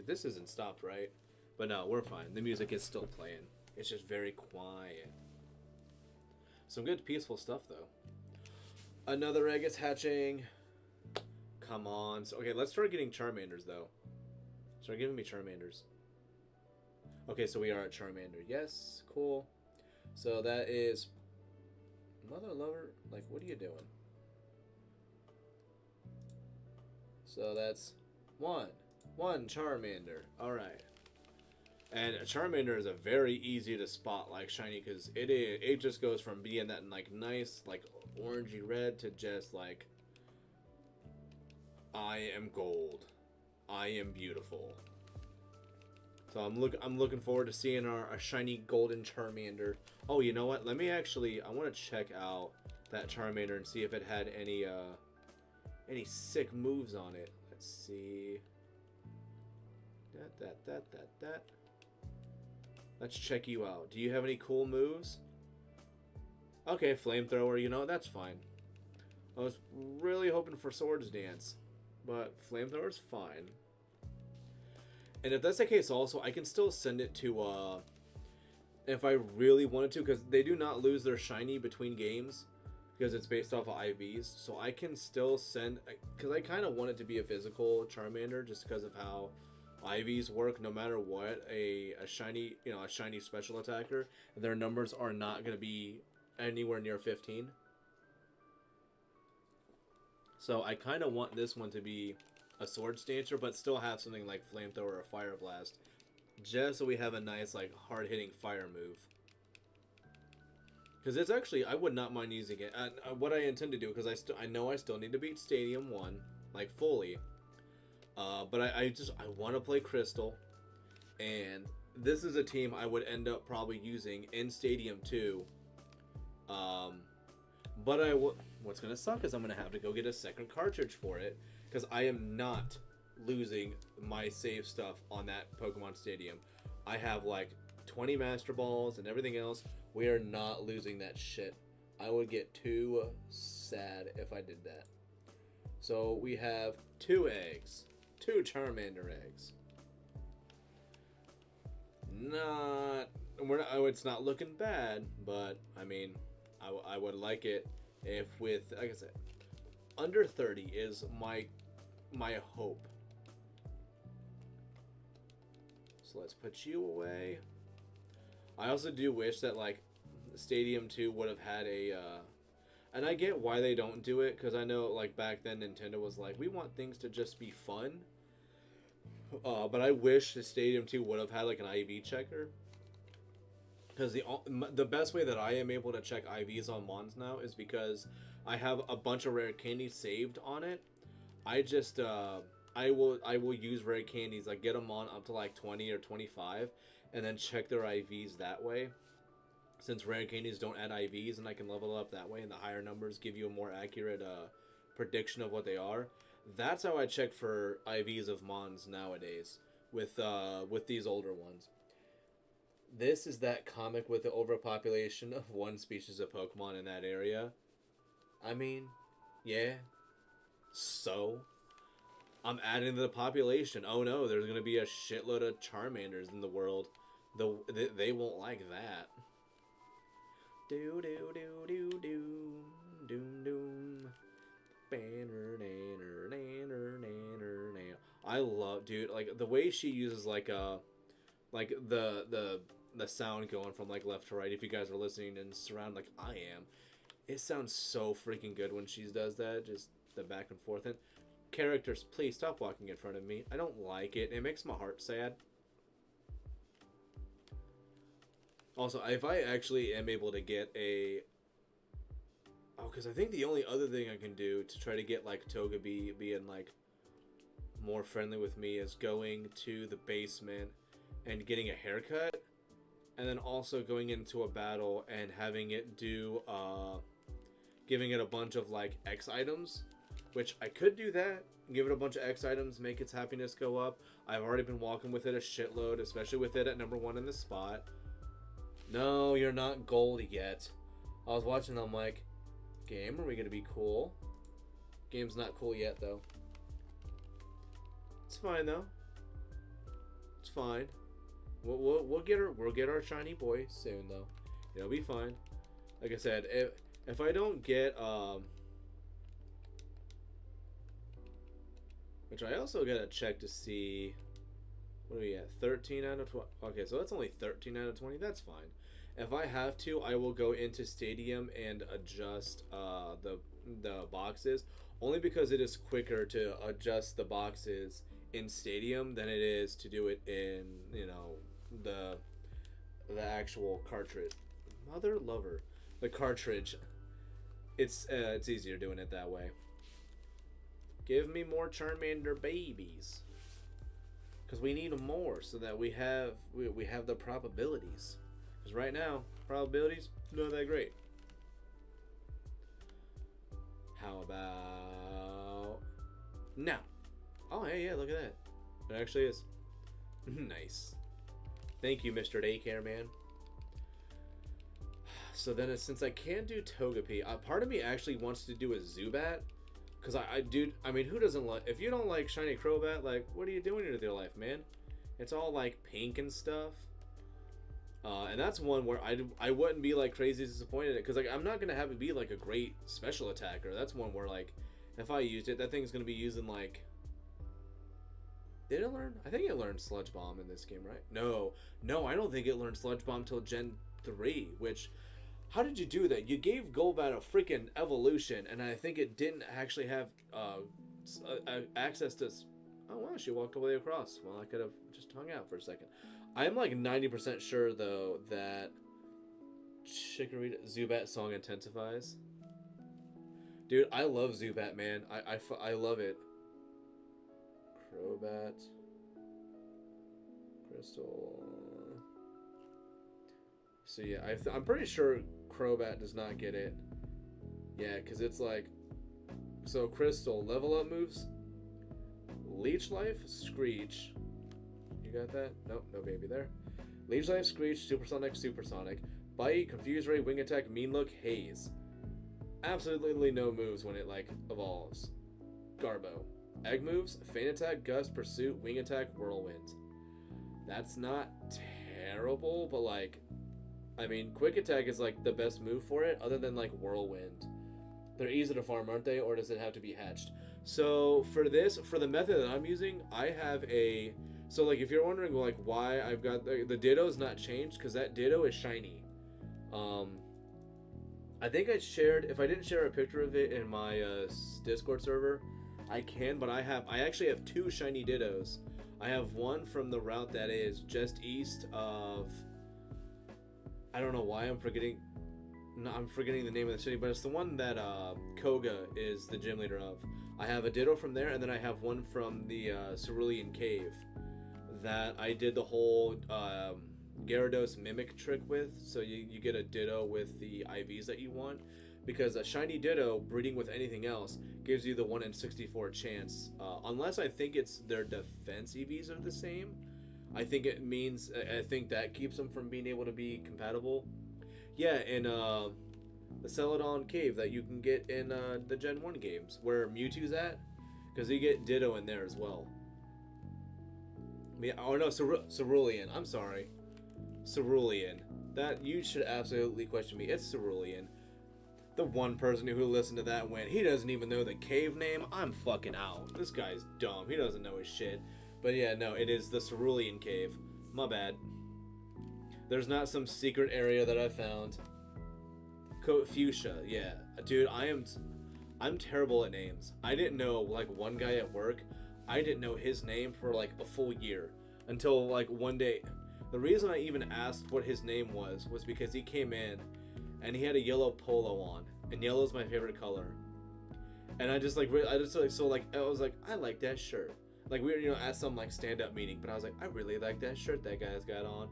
this isn't stopped, right? But no, we're fine. The music is still playing. It's just very quiet. Some good, peaceful stuff, though. Another egg is hatching. Come on. So, okay, let's start getting Charmanders, though. Start giving me Charmanders. Okay, so we are at Charmander. Yes, cool. So that is... Mother lover, like, what are you doing? So that's one Charmander. Alright. And a Charmander is a very easy to spot, like, shiny, because it just goes from being that, like, nice, like, orangey red to just, like... I am gold. I am beautiful. So I'm looking forward to seeing a shiny golden Charmander. Oh, you know what? Let me actually, I want to check out that Charmander and see if it had any sick moves on it. Let's see. That. Let's check you out. Do you have any cool moves? Okay, flamethrower. You know, that's fine. I was really hoping for Swords Dance. But flamethrower's fine. And if that's the case also, I can still send it to, if I really wanted to, because they do not lose their shiny between games, because it's based off of IVs, so I can still send, because I kind of want it to be a physical Charmander, just because of how IVs work, no matter what, a shiny, a shiny special attacker, their numbers are not going to be anywhere near 15. So I kind of want this one to be a Sword Stancer, but still have something like Flamethrower or Fire Blast, just so we have a nice, like, hard-hitting fire move. Because it's actually, I would not mind using it. What I intend to do, because I know I still need to beat Stadium 1, like, fully. But I want to play Crystal, and this is a team I would end up probably using in Stadium 2. But what's going to suck is I'm going to have to go get a second cartridge for it, because I am not losing my save stuff on that Pokemon Stadium. I have like 20 Master Balls and everything else. We are not losing that shit. I would get too sad if I did that. So we have 2 eggs. 2 Charmander eggs. It's not looking bad, but I mean, I would like it if with, like I said, under 30 is my hope. So let's put you away. I also do wish that, like, Stadium 2 would have had a, and I get why they don't do it, because I know, like, back then Nintendo was like, we want things to just be fun. But I wish the Stadium 2 would have had, like, an IV checker. Because the best way that I am able to check IVs on Mons now is because I have a bunch of rare candies saved on it. I just, I will use rare candies, like get them on up to like 20 or 25, and then check their IVs that way. Since rare candies don't add IVs, and I can level up that way, and the higher numbers give you a more accurate prediction of what they are. That's how I check for IVs of Mons nowadays with these older ones. This is that comic with the overpopulation of one species of Pokemon in that area. I mean, yeah. So, I'm adding to the population. Oh no, there's gonna be a shitload of Charmanders in the world. They won't like that. Do do do do do doom doom. Banner nanner nanner nanner nanner. I love, dude, like the way she uses like the sound going from like left to right. If you guys are listening and surround like I am, it sounds so freaking good when she does that. Just the back and forth. And characters, please stop walking in front of me. I don't like it. It makes my heart sad. Also, if I actually am able to get a... Oh, because I think the only other thing I can do to try to get, like, Togepi being, like, more friendly with me is going to the basement and getting a haircut. And then also going into a battle and having it do, giving it a bunch of, like, X items. Which I could do that. Give it a bunch of X items, make its happiness go up. I've already been walking with it a shitload, especially with it at number 1 in the spot. No, you're not gold yet. I was watching, I'm like, game, are we gonna be cool? Game's not cool yet, though. It's fine, though. It's fine. We'll get our shiny boy soon, though. It'll be fine. Like I said, if I don't get which I also gotta check to see. What are we at? 13 out of 20. Okay, so that's only 13 out of 20. That's fine. If I have to, I will go into Stadium and adjust the boxes. Only because it is quicker to adjust the boxes in Stadium than it is to do it in, you know, the actual cartridge. Mother lover. The cartridge. It's easier doing it that way. Give me more Charmander babies. Because we need them more so that we have the probabilities. Because right now, probabilities, not that great. How about now? Oh, hey, yeah, look at that. It actually is. Nice. Thank you, Mr. Daycare Man. So then, since I can't do Togepi, part of me actually wants to do a Zubat. Because I mean, who doesn't like, if you don't like Shiny Crobat, like, what are you doing with your life, man? It's all, like, pink and stuff. And that's one where I wouldn't be, like, crazy disappointed in it. Because, like, I'm not going to have it be, like, a great special attacker. That's one where, like, if I used it, that thing's going to be using, like... Did it learn? I think it learned Sludge Bomb in this game, right? No, I don't think it learned Sludge Bomb till Gen 3, which... How did you do that? You gave Golbat a freaking evolution, and I think it didn't actually have access to... Oh, wow, she walked all the way across. Well, I could have just hung out for a second. I'm like 90% sure, though, that Chikorita Zubat song intensifies. Dude, I love Zubat, man. I love it. Crobat. Crystal... So yeah, I'm pretty sure Crobat does not get it. Yeah, because it's like... So Crystal, level up moves. Leech Life, Screech. You got that? Nope, no baby there. Leech Life, Screech, Supersonic, Supersonic. Bite, Confuse Ray, Wing Attack, Mean Look, Haze. Absolutely no moves when it like evolves. Garbo. Egg moves, Feint Attack, Gust, Pursuit, Wing Attack, Whirlwind. That's not terrible, but like... I mean, Quick Attack is, like, the best move for it, other than, like, Whirlwind. They're easy to farm, aren't they? Or does it have to be hatched? So, for the method that I'm using, I have a... So, like, if you're wondering, like, why I've got... The Ditto's not changed, because that Ditto is shiny. I think I shared... If I didn't share a picture of it in my Discord server, I can, but I actually have 2 shiny Dittos. I have one from the route that is just east of... I don't know why I'm forgetting the name of the city, but it's the one that Koga is the gym leader of. I have a Ditto from there, and then I have one from the Cerulean Cave that I did the whole Gyarados mimic trick with. So you get a Ditto with the IVs that you want, because a shiny Ditto breeding with anything else gives you the 1 in 64 chance, unless I think it's their defense EVs are the same. I think it means, I think that keeps them from being able to be compatible. Yeah, in the Celadon Cave that you can get in the Gen 1 games, where Mewtwo's at, because you get Ditto in there as well. I mean, oh no, Cerulean, I'm sorry. Cerulean. That, you should absolutely question me. It's Cerulean. The one person who listened to that went, he doesn't even know the cave name? I'm fucking out. This guy's dumb. He doesn't know his shit. But yeah, no, it is the Cerulean Cave. My bad. There's not some secret area that I found. Fuchsia, yeah. Dude, I'm terrible at names. I didn't know, like, one guy at work, I didn't know his name for, like, a full year. Until, like, one day. The reason I even asked what his name was because he came in and he had a yellow polo on, and yellow is my favorite color. And I was like, I like that shirt. Like, we were, you know, at some, like, stand-up meeting, but I was like, I really like that shirt that guy's got on.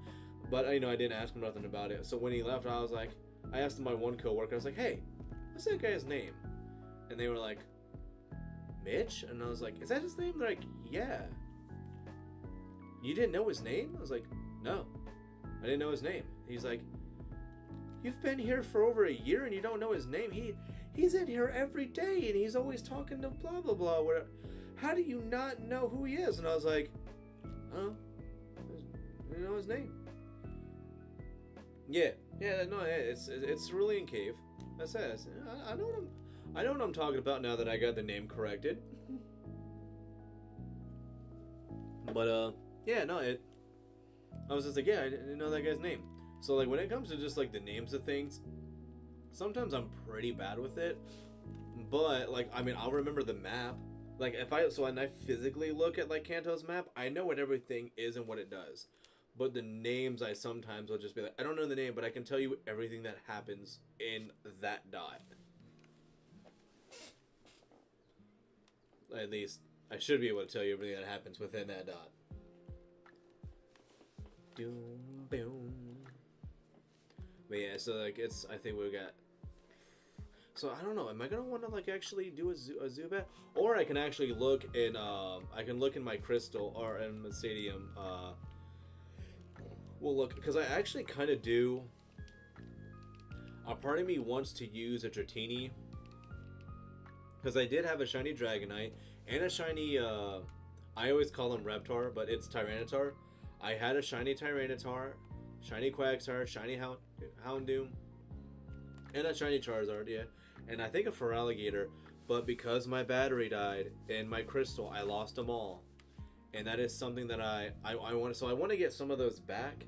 But, you know, I didn't ask him nothing about it. So when he left, I asked my one coworker, I was like, hey, what's that guy's name? And they were like, Mitch? And I was like, is that his name? They're like, yeah. You didn't know his name? I was like, no, I didn't know his name. He's like, you've been here for over a year and you don't know his name? He's in here every day and he's always talking to blah, blah, blah. Whatever. How do you not know who he is? And I was like, oh, I didn't know his name. Yeah, no, it's Cerulean Cave. That's it. I know what I'm talking about now that I got the name corrected. But yeah, no, I was just like, yeah, I didn't know that guy's name. So like when it comes to just like the names of things, sometimes I'm pretty bad with it. But like, I mean, I'll remember the map. Like when I physically look at like Kanto's map, I know what everything is and what it does. But the names, I sometimes will just be like, I don't know the name, but I can tell you everything that happens in that dot. At least, I should be able to tell you everything that happens within that dot. Doom, boom. But yeah, so like I think we got. So I don't know. Am I gonna want to like actually do a Zubat, or I can actually look in my crystal or in the stadium. Well, look, because I actually kind of do. A part of me wants to use a Dratini, because I did have a shiny Dragonite and a shiny. I always call him Reptar, but it's Tyranitar. I had a shiny Tyranitar, shiny Quagsire, shiny Houndoom, and a shiny Charizard, yeah, and I think a Feraligatr. But because my battery died in my crystal, I lost them all. And that is something that I want. So I want to get some of those back.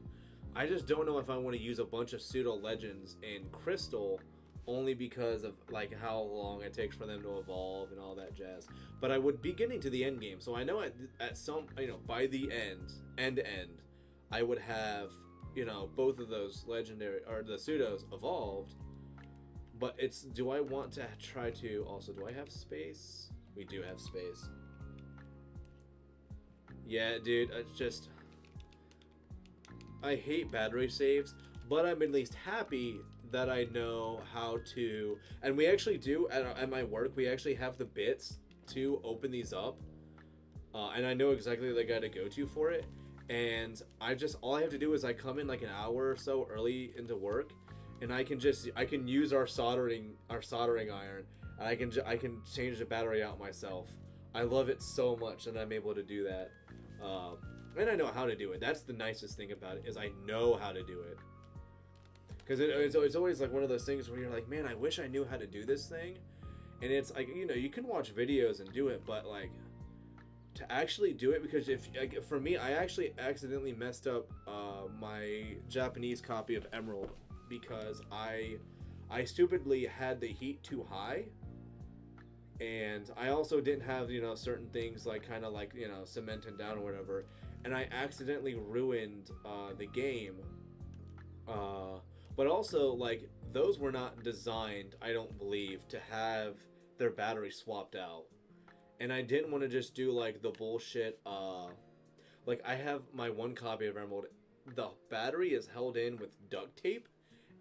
I just don't know if I want to use a bunch of pseudo legends in Crystal, only because of like how long it takes for them to evolve and all that jazz. But I would be getting to the end game, so I know at some, you know, by the end to end, I would have, you know, both of those legendary or the pseudos evolved. But it's, do I want to try to also, do I have space? We do have space. Yeah, dude, it's just, I hate battery saves, but I'm at least happy that I know how to, and we actually do, at my work, we actually have the bits to open these up, and I know exactly the guy to go to for it, and all I have to do is I come in like an hour or so early into work, and I can use our soldering iron, and I can change the battery out myself. I love it so much that I'm able to do that. And I know how to do it. That's the nicest thing about it, is I know how to do it. Because it's always like one of those things where you're like, man, I wish I knew how to do this thing. And it's like, you know, you can watch videos and do it, but like to actually do it, because for me, I actually accidentally messed up my Japanese copy of Emerald, because I stupidly had the heat too high. And I also didn't have, you know, certain things like kind of like, you know, cementing down or whatever. And I accidentally ruined the game. But also, like, those were not designed, I don't believe, to have their battery swapped out. and I didn't want to just do like the bullshit. Like I have my one copy of Emerald. The battery is held in with duct tape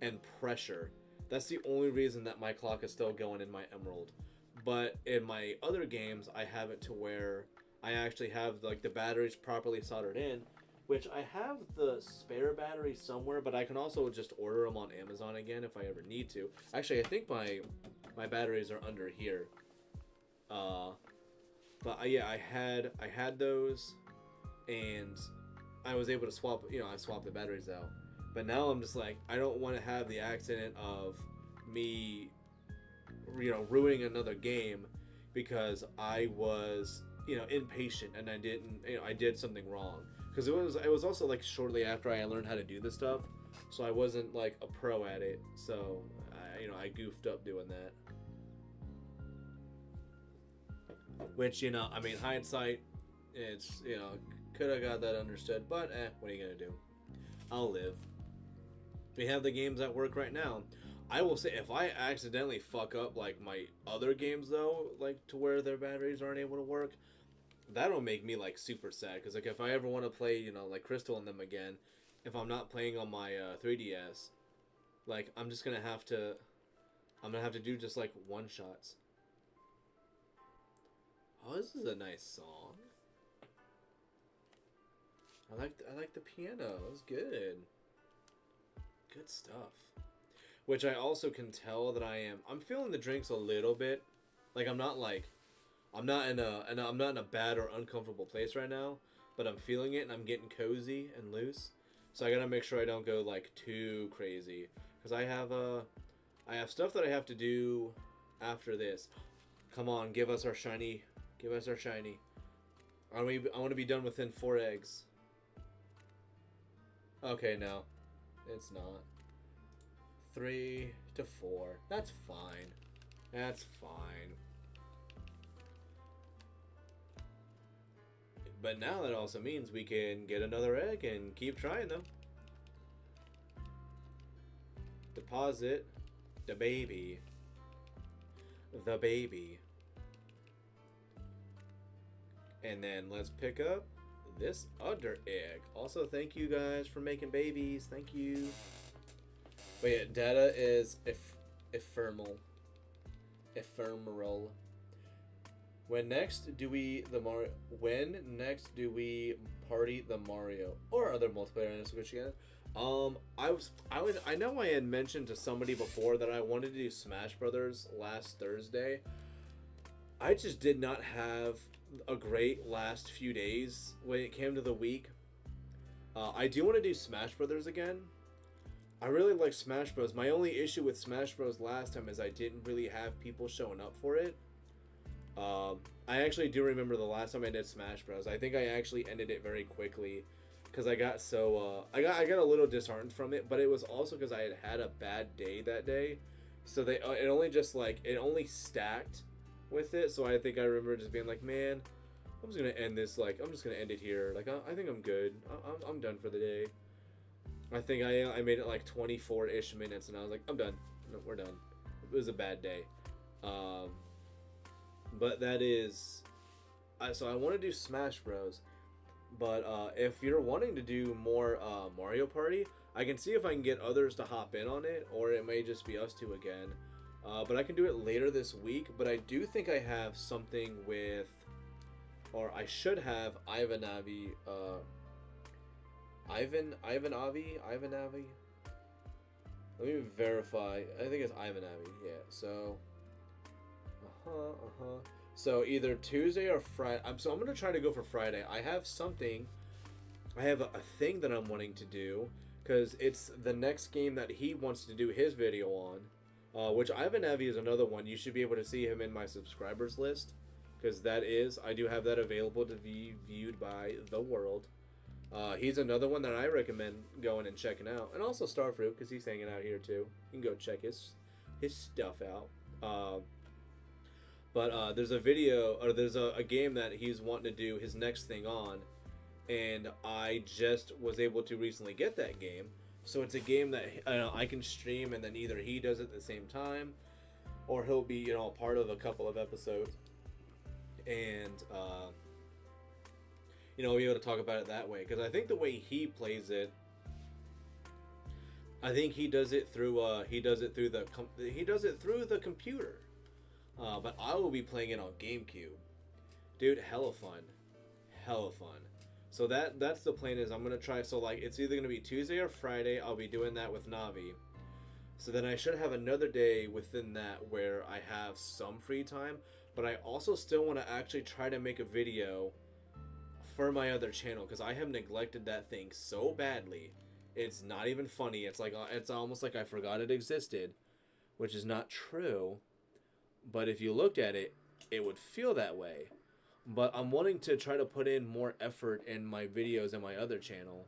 and pressure. That's the only reason that my clock is still going in my Emerald. But in my other games, I have it to where I actually have like the batteries properly soldered in, which I have the spare battery somewhere, but I can also just order them on Amazon again if I ever need to. Actually, I think my batteries are under here. But yeah, I had those, and I was able to swap. I swapped the batteries out. But now I'm just like, I don't want to have the accident of me, ruining another game because I was, impatient and I didn't, I did something wrong. Because it was also like shortly after I learned how to do this stuff, so I wasn't like a pro at it. So I goofed up doing that. Which hindsight, it's could have got that understood, but what are you gonna do? I'll live. We have the games at work right now. I will say, if I accidentally fuck up like my other games though, like to where their batteries aren't able to work, that'll make me like super sad. Because like if I ever want to play, like Crystal and them again, if I'm not playing on my 3DS, like I'm gonna have to do just like one shots. Oh, this is a nice song. I like the piano. It's good. Good stuff. Which I also can tell that I'm feeling the drinks a little bit. Like I'm not in a bad or uncomfortable place right now, but I'm feeling it and I'm getting cozy and loose. So I gotta make sure I don't go like too crazy, because I have stuff that I have to do after this. Come on, give us our shiny. Give us our shiny. I want to be done within 4 eggs. Okay, no, it's not. 3 to 4. That's fine. That's fine. But now that also means we can get another egg and keep trying them. Deposit the baby. The baby. And then let's pick up this other egg. Also, thank you guys for making babies. Thank you. But yeah, data is ephemeral. Ephemeral. When next do we party the Mario or other multiplayer in Switch again? I know I had mentioned to somebody before that I wanted to do Smash Brothers last Thursday. I just did not have a great last few days when it came to the week. I do want to do Smash Brothers again. I really like Smash Bros. My only issue with Smash Bros. Last time is I didn't really have people showing up for it. I actually do remember the last time I did Smash Bros. I think I actually ended it very quickly because I got so I got a little disheartened from it, but it was also because I had a bad day that day. So it only stacked with it. So I think I remember just being like, man, I'm just gonna end this. Like I'm just gonna end it here. Like I think I'm good. I'm done for the day. I think I made it like 24-ish minutes, and I was like, I'm done. No, we're done. It was a bad day. But that is... so I want to do Smash Bros. But if you're wanting to do more Mario Party, I can see if I can get others to hop in on it, or it may just be us two again. But I can do it later this week. But I do think I have something with... Or I should have Ivanavi... Ivanavi? Let me verify. I think it's Ivanavi. Yeah, so... So either Tuesday or Friday. I'm going to try to go for Friday. I have a thing that I'm wanting to do, because it's the next game that he wants to do his video on, which Ivanavi is another one. You should be able to see him in my subscribers list, because I do have that available to be viewed by the world. He's another one that I recommend going and checking out, and also Starfruit, because he's hanging out here too. You can go check his stuff out. But there's a video, or there's a game that he's wanting to do his next thing on, and I just was able to recently get that game. So it's a game that I can stream, and then either he does it at the same time, or he'll be a part of a couple of episodes. and be able to talk about it that way. Because I think the way he plays it, I think he does it through the computer. But I will be playing it on GameCube, dude. Hella fun, hella fun. So that's the plan. Is I'm gonna try. So like it's either gonna be Tuesday or Friday. I'll be doing that with Navi. So then I should have another day within that where I have some free time. But I also still want to actually try to make a video for my other channel, because I have neglected that thing so badly. It's not even funny. It's like it's almost like I forgot it existed, which is not true. But if you looked at it, it would feel that way. But I'm wanting to try to put in more effort in my videos in my other channel.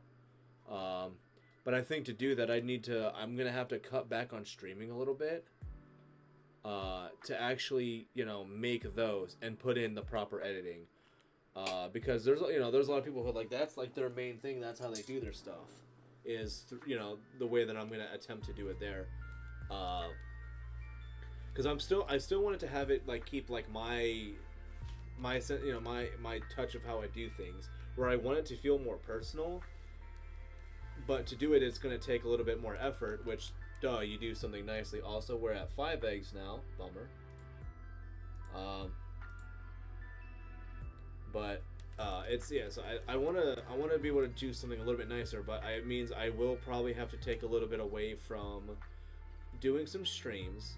But I think to do that, I'm going to have to cut back on streaming a little bit. To actually, make those and put in the proper editing. Because there's a lot of people who are like, that's like their main thing. That's how they do their stuff. Is, the way that I'm going to attempt to do it there. Because I still wanted to have it like keep like my touch of how I do things, where I want it to feel more personal. But to do it, it's going to take a little bit more effort, which, you do something nicely. Also, we're at 5 eggs now. Bummer. So I want to be able to do something a little bit nicer, but it means I will probably have to take a little bit away from doing some streams,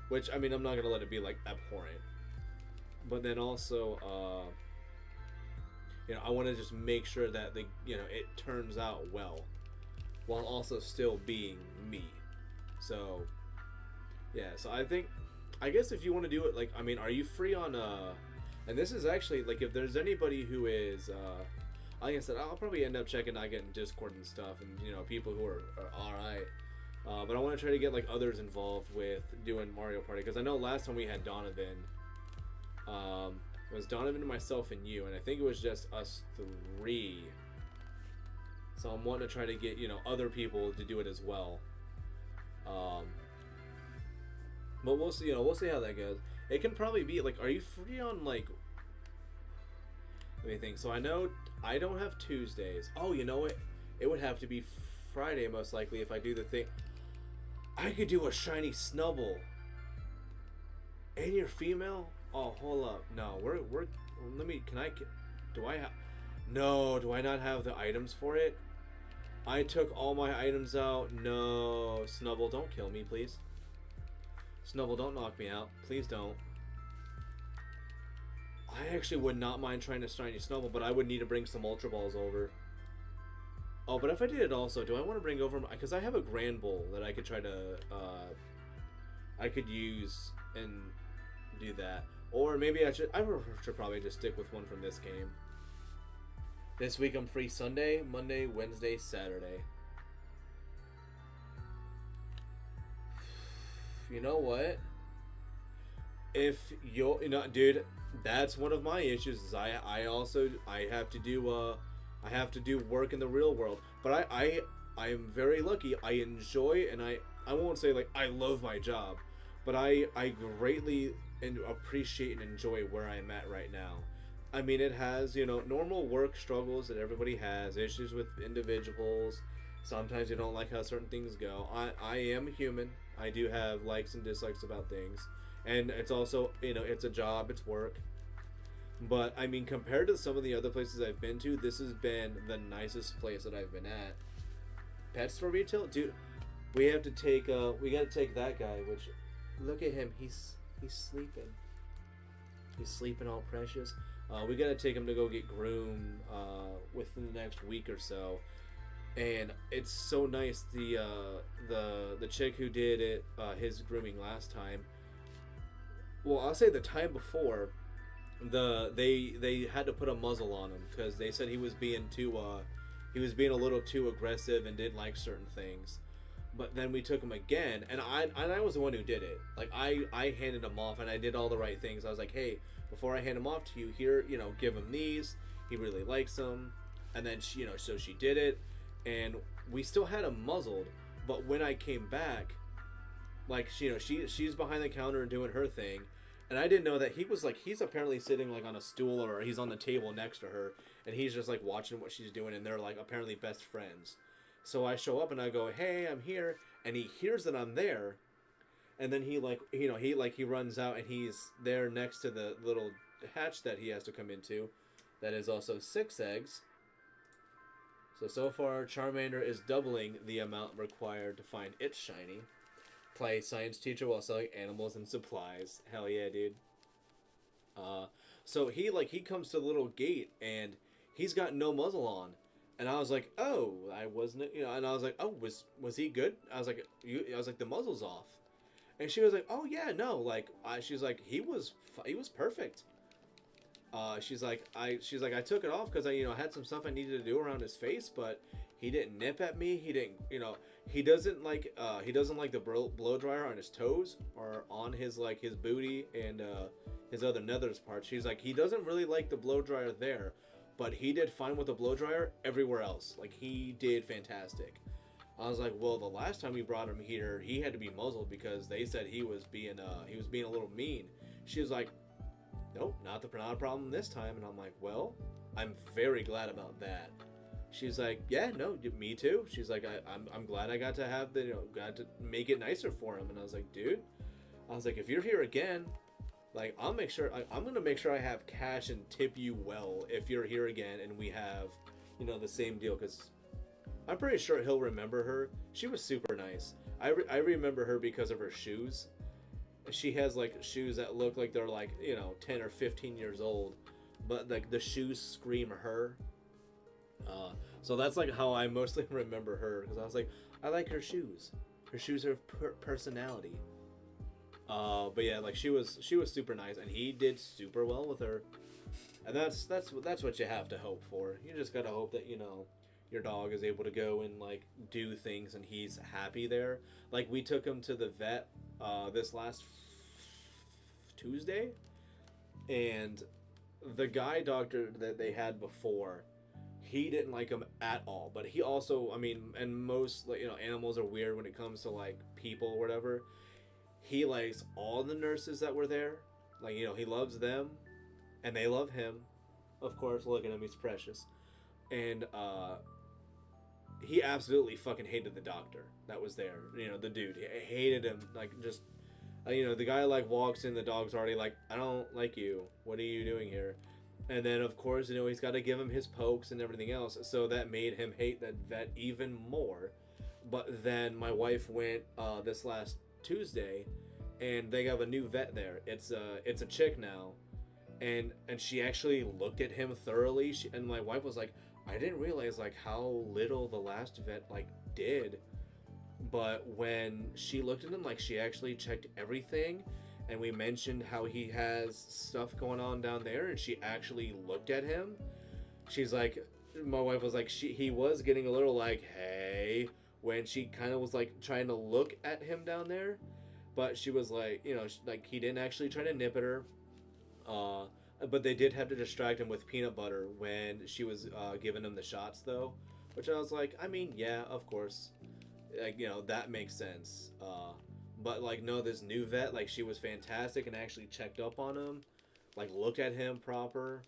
which, I mean, I'm not going to let it be like abhorrent, but then also I want to just make sure that it turns out well while also still being me. So so I guess if you want to do it, like, I mean, are you free on and this is actually, like, if there's anybody who is, like I said, I'll probably end up checking out getting Discord and stuff, and, people who are alright. But I want to try to get, like, others involved with doing Mario Party, because I know last time we had Donovan, it was Donovan, myself, and you, and I think it was just us 3. So I'm wanting to try to get, other people to do it as well. But we'll see, we'll see how that goes. It can probably be, like, are you free on, like, let me think. So I know I don't have Tuesdays. Oh, you know what? It would have to be Friday, most likely, if I do the thing. I could do a shiny Snubble. And you're female? Oh, hold up. No, we're, let me, do I not have the items for it? I took all my items out. No, Snubble, don't kill me, please. Snubble, don't knock me out. Please don't. I actually would not mind trying to shiny Snubble, but I would need to bring some Ultra Balls over. Oh, but if I did it also, do I want to bring over... Because I have a Grand Bowl that I could try to... I could use and do that. Or maybe I should probably just stick with one from this game. This week I'm free Sunday, Monday, Wednesday, Saturday. You know what? If you're, dude, that's one of my issues. Is I have to do work in the real world. But I am very lucky. I enjoy, and I won't say like I love my job, but I greatly appreciate and enjoy where I'm at right now. I mean, it has, normal work struggles that everybody has, issues with individuals. Sometimes you don't like how certain things go. I am human. I do have likes and dislikes about things. And it's also, it's a job, it's work. But, I mean, compared to some of the other places I've been to, this has been the nicest place that I've been at. Pet store retail? Dude, we gotta take that guy, which, look at him, he's sleeping. He's sleeping all precious. We gotta take him to go get groomed within the next week or so. And it's so nice. The chick who did it, his grooming last time. Well, I'll say the time before, they had to put a muzzle on him because they said he was being a little too aggressive and didn't like certain things. But then we took him again, and I was the one who did it. Like I handed him off, and I did all the right things. I was like, hey, before I hand him off to you, here, give him these. He really likes them. And then so she did it. And we still had him muzzled, but when I came back, like she's behind the counter and doing her thing, And I didn't know that he's apparently sitting like on a stool or he's on the table next to her, and he's just like watching what she's doing, and they're like apparently best friends. So I show up and I go, "Hey, I'm here," and he hears that I'm there, and then he like he runs out and he's there next to the little hatch that he has to come into, that is also 6 eggs. So far Charmander is doubling the amount required to find its shiny. Play science teacher while selling animals and supplies. Hell yeah, dude. So he comes to the little gate and he's got no muzzle on, and I was like, oh, I wasn't, and I was like, oh, was he good? I was like, the muzzle's off, and she was like, oh yeah, no, like she's like he was perfect. She's like I took it off because I had some stuff I needed to do around his face, but he didn't nip at me. He didn't he doesn't like the blow dryer on his toes or on his his booty and his other nethers parts. She's like he doesn't really like the blow dryer there, but he did fine with the blow dryer everywhere else. Like he did fantastic. I was like, well, the last time we brought him here, he had to be muzzled because they said he was being a little mean. She was like, nope, not a problem this time. And I'm like, well, I'm very glad about that. She's like, yeah, no, me too. She's like, I'm glad I got to have got to make it nicer for him. And I was like, dude, if you're here again, like I'm gonna make sure I have cash and tip you well if you're here again and we have the same deal, because I'm pretty sure he'll remember her. She was super nice. I remember her because of her shoes. She has like shoes that look like they're 10 or 15 years old, but like the shoes scream her. So that's like how I mostly remember her, because I was like, I like her shoes. Her shoes have personality. But yeah, like she was super nice, and he did super well with her. And that's what you have to hope for. You just gotta hope that your dog is able to go and like do things, and he's happy there. Like we took him to the vet this last Tuesday, and the guy doctor that they had before, he didn't like him at all. But he also, and most animals are weird when it comes to like people or whatever. He likes all the nurses that were there. Like he loves them, and they love him. Of course, look at him, he's precious. And he absolutely fucking hated the doctor that was there. The dude, he hated him. Like just the guy like walks in, the dog's already like, I don't like you. What are you doing here? And then of course he's got to give him his pokes and everything else. So that made him hate that vet even more. But then my wife went this last Tuesday, and they have a new vet there. It's a chick now, and she actually looked at him thoroughly. And my wife was like, I didn't realize like how little the last vet like did. But when she looked at him, like she actually checked everything, and we mentioned how he has stuff going on down there, and she actually looked at him. She's like, my wife was like, he was getting a little like, hey, when she kind of was like trying to look at him down there, but she was like, like he didn't actually try to nip at her. But they did have to distract him with peanut butter when she was giving him the shots, though, which I was like, yeah, of course, like that makes sense. But like no, this new vet, like she was fantastic and actually checked up on him, like looked at him proper,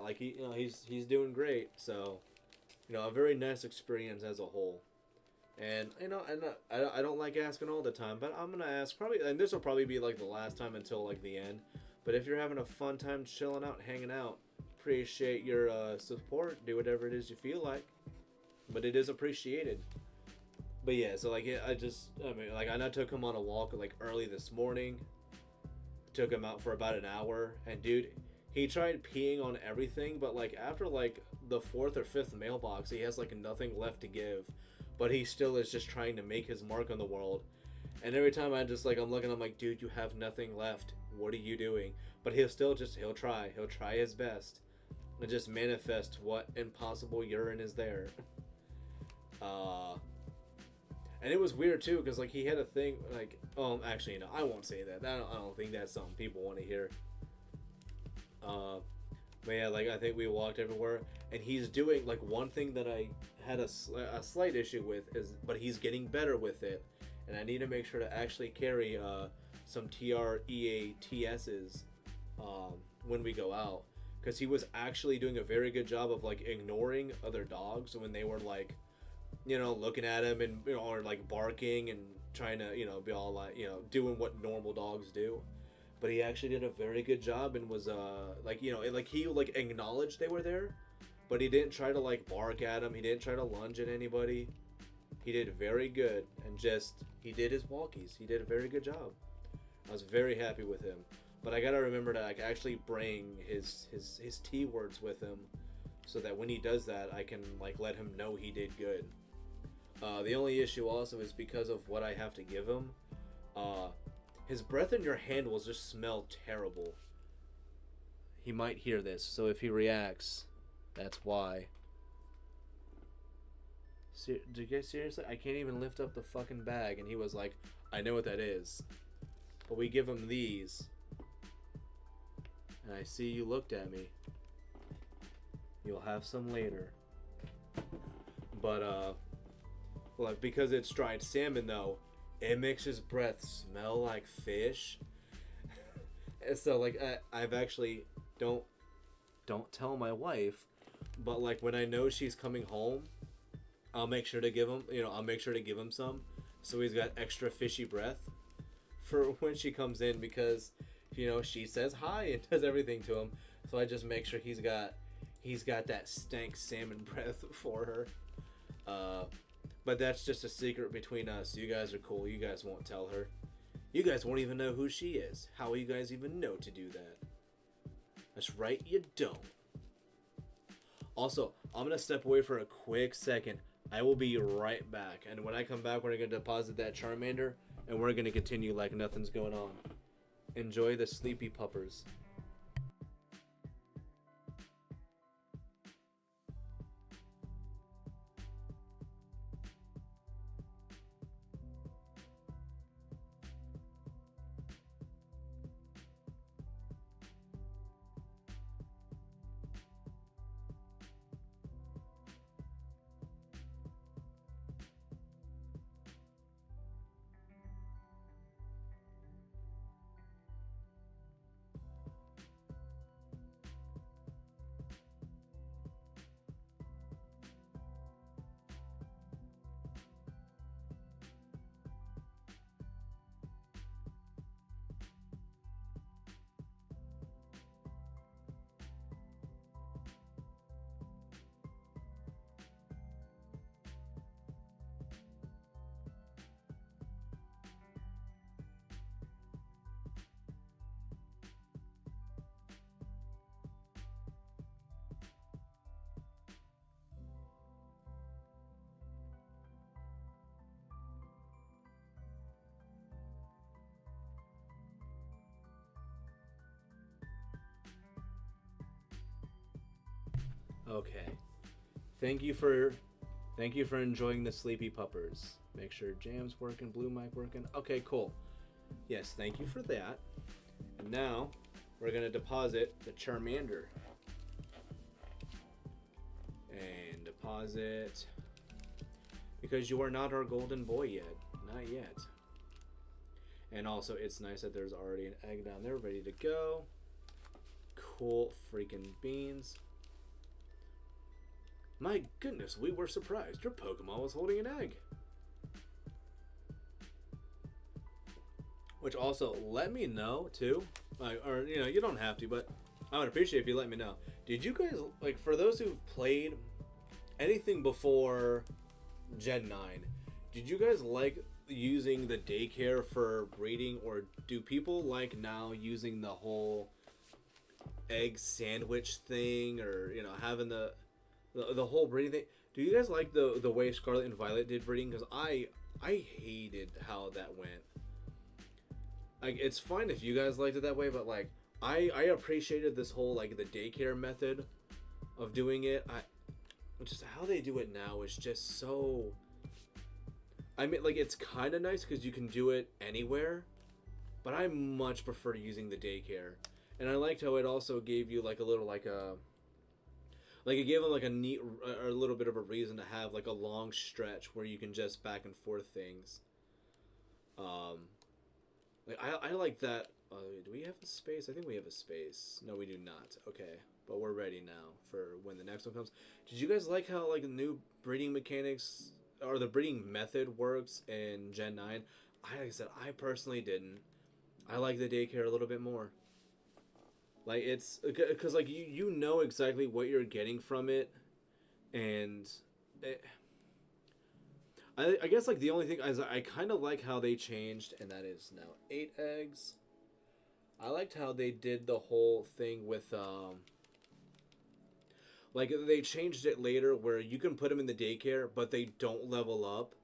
like he's doing great. So a very nice experience as a whole. And I don't like asking all the time, but I'm gonna ask probably, and this will probably be like the last time until like the end. But if you're having a fun time chilling out, hanging out, appreciate your support. Do whatever it is you feel like, but it is appreciated. But yeah, so like I took him on a walk like early this morning. Took him out for about an hour, and dude, he tried peeing on everything, but like after like the 4th or 5th mailbox, he has like nothing left to give. But he still is just trying to make his mark on the world. And every time I'm looking, I'm like, dude, you have nothing left. What are you doing? But he'll try his best and just manifest what impossible urine is there. And it was weird too, because like he had a thing like, actually no, I won't say that. I don't think that's something people want to hear. But yeah, like I think we walked everywhere, and he's doing like one thing that I had a slight issue with is, but he's getting better with it, and I need to make sure to actually carry some TREATSs when we go out, because he was actually doing a very good job of like ignoring other dogs when they were like, you know, looking at him and, you know, or like barking and trying to, you know, be all like, you know, doing what normal dogs do. But he actually did a very good job and was like, you know, like he like acknowledged they were there, but he didn't try to like bark at him. He didn't try to lunge at anybody. He did very good, and just he did his walkies. He did a very good job. I was very happy with him. But I gotta remember to like actually bring his T words with him, so that when he does that, I can like let him know he did good. The only issue also is because of what I have to give him. His breath in your hand will just smell terrible. He might hear this, so if he reacts, that's why. Do you guys seriously? I can't even lift up the fucking bag, and he was like, I know what that is. But we give him these. And I see you looked at me. You'll have some later. But, like, because it's dried salmon, though, it makes his breath smell like fish. And so, like, I've actually, don't tell my wife, but, like, when I know she's coming home, I'll make sure to give him, you know, I'll make sure to give him some, so he's got extra fishy breath for when she comes in, because, you know, she says hi and does everything to him, so I just make sure he's got that stank salmon breath for her. But that's just a secret between us. You guys are cool. You guys won't tell her. You guys won't even know who she is. How will you guys even know to do that? That's right, you don't. Also, I'm gonna step away for a quick second. I will be right back, and when I come back, we're gonna deposit that Charmander, and we're gonna continue like nothing's going on. Enjoy the sleepy puppers. Okay. Thank you for enjoying the sleepy puppers. Make sure jam's working, blue mic working. Okay, cool. Yes, thank you for that. And now we're gonna deposit the Charmander. And deposit, because you are not our golden boy yet. Not yet. And also, it's nice that there's already an egg down there ready to go. Cool freaking beans. My goodness, we were surprised. Your Pokemon was holding an egg. Which also, let me know, too. Or, you know, you don't have to, but I would appreciate if you let me know. Did you guys, like, for those who've played anything before Gen 9, did you guys like using the daycare for breeding, or do people like now using the whole egg sandwich thing, or, you know, having the whole breeding thing? Do you guys like the way Scarlet and Violet did breeding? Because I hated how that went. Like, it's fine if you guys liked it that way, but like I appreciated this whole like the daycare method of doing it. Just how they do it now is just so. I mean, like, it's kind of nice because you can do it anywhere, but I much prefer using the daycare. And I liked how it also gave you like a little like it gave them like a neat, or a little bit of a reason to have like a long stretch where you can just back and forth things. Like I like that. Do we have a space? I think we have a space. No, we do not. Okay, but we're ready now for when the next one comes. Did you guys like how like the new breeding mechanics or the breeding method works in Gen 9? Like I said, I personally didn't. I like the daycare a little bit more. Like it's because like you know exactly what you're getting from it, and it, I guess like the only thing is I kind of like how they changed, and that is now 8 eggs. I liked how they did the whole thing with like they changed it later where you can put them in the daycare, but they don't level up.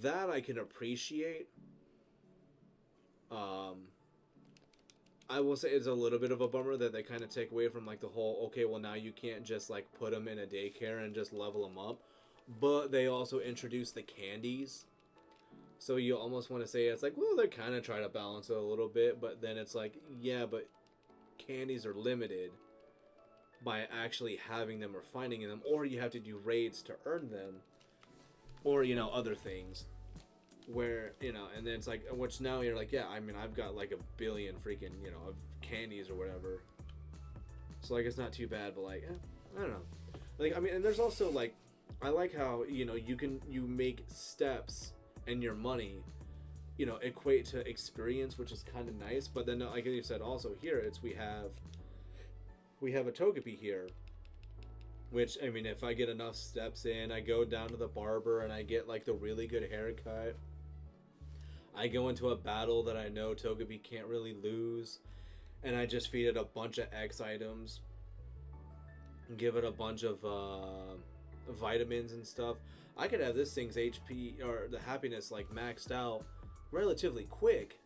That I can appreciate. Um, I will say it's a little bit of a bummer that they kind of take away from like the whole okay, well now you can't just like put them in a daycare and just level them up, but they also introduced the candies. So you almost want to say it's like, well, they kind of try to balance it a little bit, but then it's like, yeah, but candies are limited by actually having them or finding them, or you have to do raids to earn them, or you know other things. Where you know, and then it's like, which now you're like, yeah, I mean, I've got like a billion freaking of candies or whatever. So like, it's not too bad, but like, I don't know. Like, I mean, and there's also like, I like how you make steps and your money, equate to experience, which is kind of nice. But then, like you said, also here we have a Togepi here, which I mean, if I get enough steps in, I go down to the barber and I get like the really good haircut. I go into a battle that I know Togepi can't really lose, and I just feed it a bunch of X items, give it a bunch of vitamins and stuff. I could have this thing's HP or the happiness like maxed out relatively quick,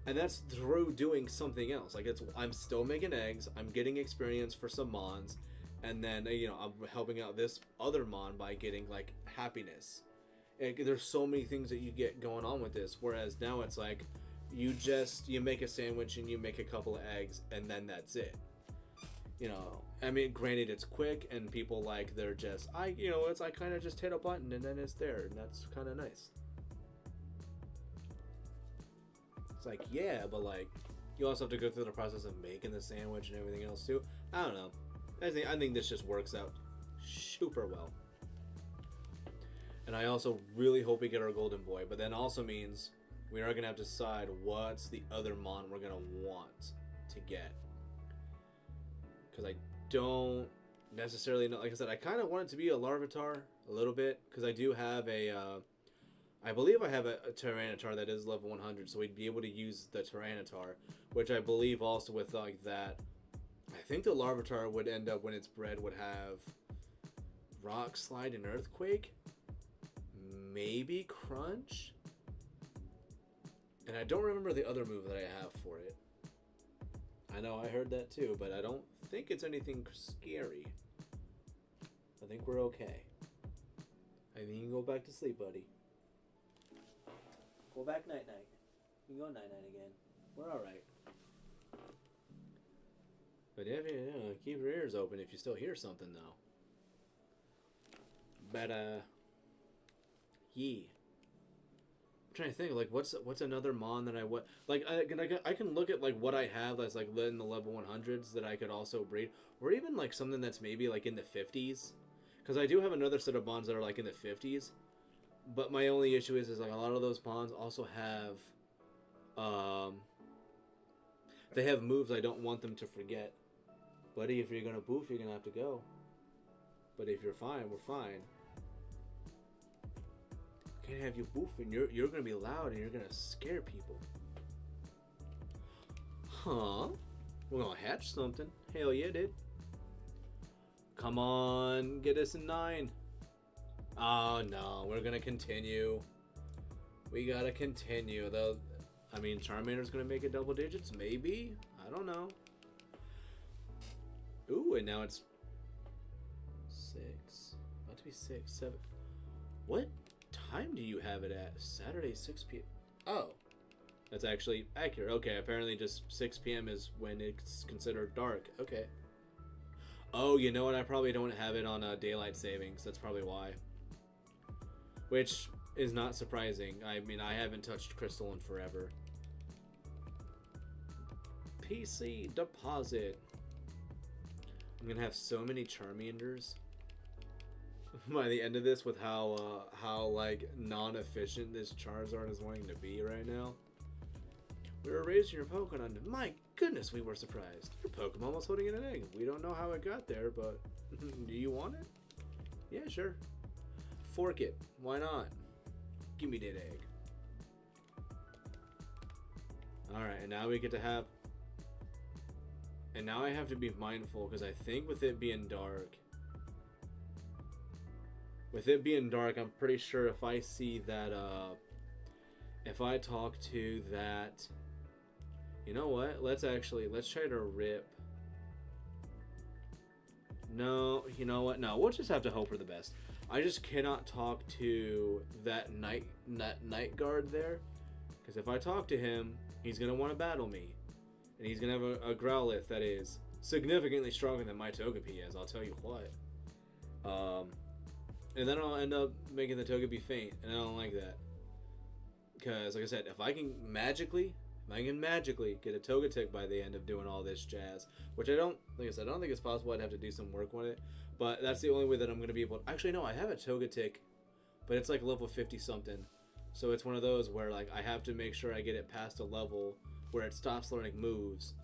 and that's through doing something else. Like I'm still making eggs, I'm getting experience for some mons, and then I'm helping out this other mon by getting like happiness. There's so many things that you get going on with this, whereas now it's like you make a sandwich and you make a couple of eggs and then that's it. I mean, granted it's quick and people like they're just I kind of just hit a button and then it's there, and that's kind of nice. It's like, yeah, but like you also have to go through the process of making the sandwich and everything else too. I don't know. I think this just works out super well. And I also really hope we get our golden boy, but then also means we are gonna have to decide what's the other mon we're gonna want to get. Because I don't necessarily know. Like I said, I kind of want it to be a Larvitar a little bit, because I do have I believe I have a Tyranitar that is level 100, so we'd be able to use the Tyranitar, which I believe also with like that, I think the Larvitar would end up when it's bred would have Rock Slide and Earthquake, maybe Crunch, and I don't remember the other move that I have for it. I know I heard that too, but I don't think it's anything scary. I think we're okay. I think you can go back to sleep, buddy. Go back night-night. You can go night-night again. We're alright. But if keep your ears open if you still hear something, though. But, yeah. I'm trying to think, like, what's another mon that I can look at, like, what I have that's, like, in the level 100s that I could also breed. Or even, like, something that's maybe, like, in the 50s. Because I do have another set of mons that are, like, in the 50s. But my only issue is like, a lot of those mons also have, they have moves I don't want them to forget. Buddy, if you're going to boof, you're going to have to go. But if you're fine, we're fine. Can't have you boofing. You're going to be loud and you're going to scare people. Huh? We're going to hatch something. Hell yeah, dude. Come on, get us a 9. Oh no, we're going to continue. We got to continue. Though, I mean, Charmander's going to make it double digits? Maybe? I don't know. Ooh, and now it's 6. About to be 6, 7. What time do you have it at? Saturday, 6 p.m. Oh, that's actually accurate. Okay, apparently just 6 p.m. is when it's considered dark. Okay. Oh, you know what? I probably don't have it on daylight savings. That's probably why. Which is not surprising. I mean, I haven't touched Crystal in forever. PC deposit. I'm gonna have so many Charmanders by the end of this with how like non-efficient this Charizard is wanting to be right now. We were raising your Pokemon. My goodness, we were surprised. Your Pokemon was holding an egg. We don't know how it got there, but do you want it? Yeah, sure. Fork it. Why not? Give me that egg. Alright, and now we get to have... And now I have to be mindful, because I think with it being dark... With it being dark, I'm pretty sure if I see that, if I talk to that... You know what? Let's try to rip... No, you know what? No, we'll just have to hope for the best. I just cannot talk to that night guard there, because if I talk to him, he's gonna want to battle me, and he's gonna have a Growlithe that is significantly stronger than my Togepi is. I'll tell you what. And then I'll end up making the Togepi faint, and I don't like that, because like I said, if I can magically get a Togetic by the end of doing all this jazz, which I don't, like I said, I don't think it's possible. I'd have to do some work on it, but that's the only way that I'm going to be able to, actually, no, I have a Togetic, but it's like level 50 something, so it's one of those where, like, I have to make sure I get it past a level where it stops learning moves,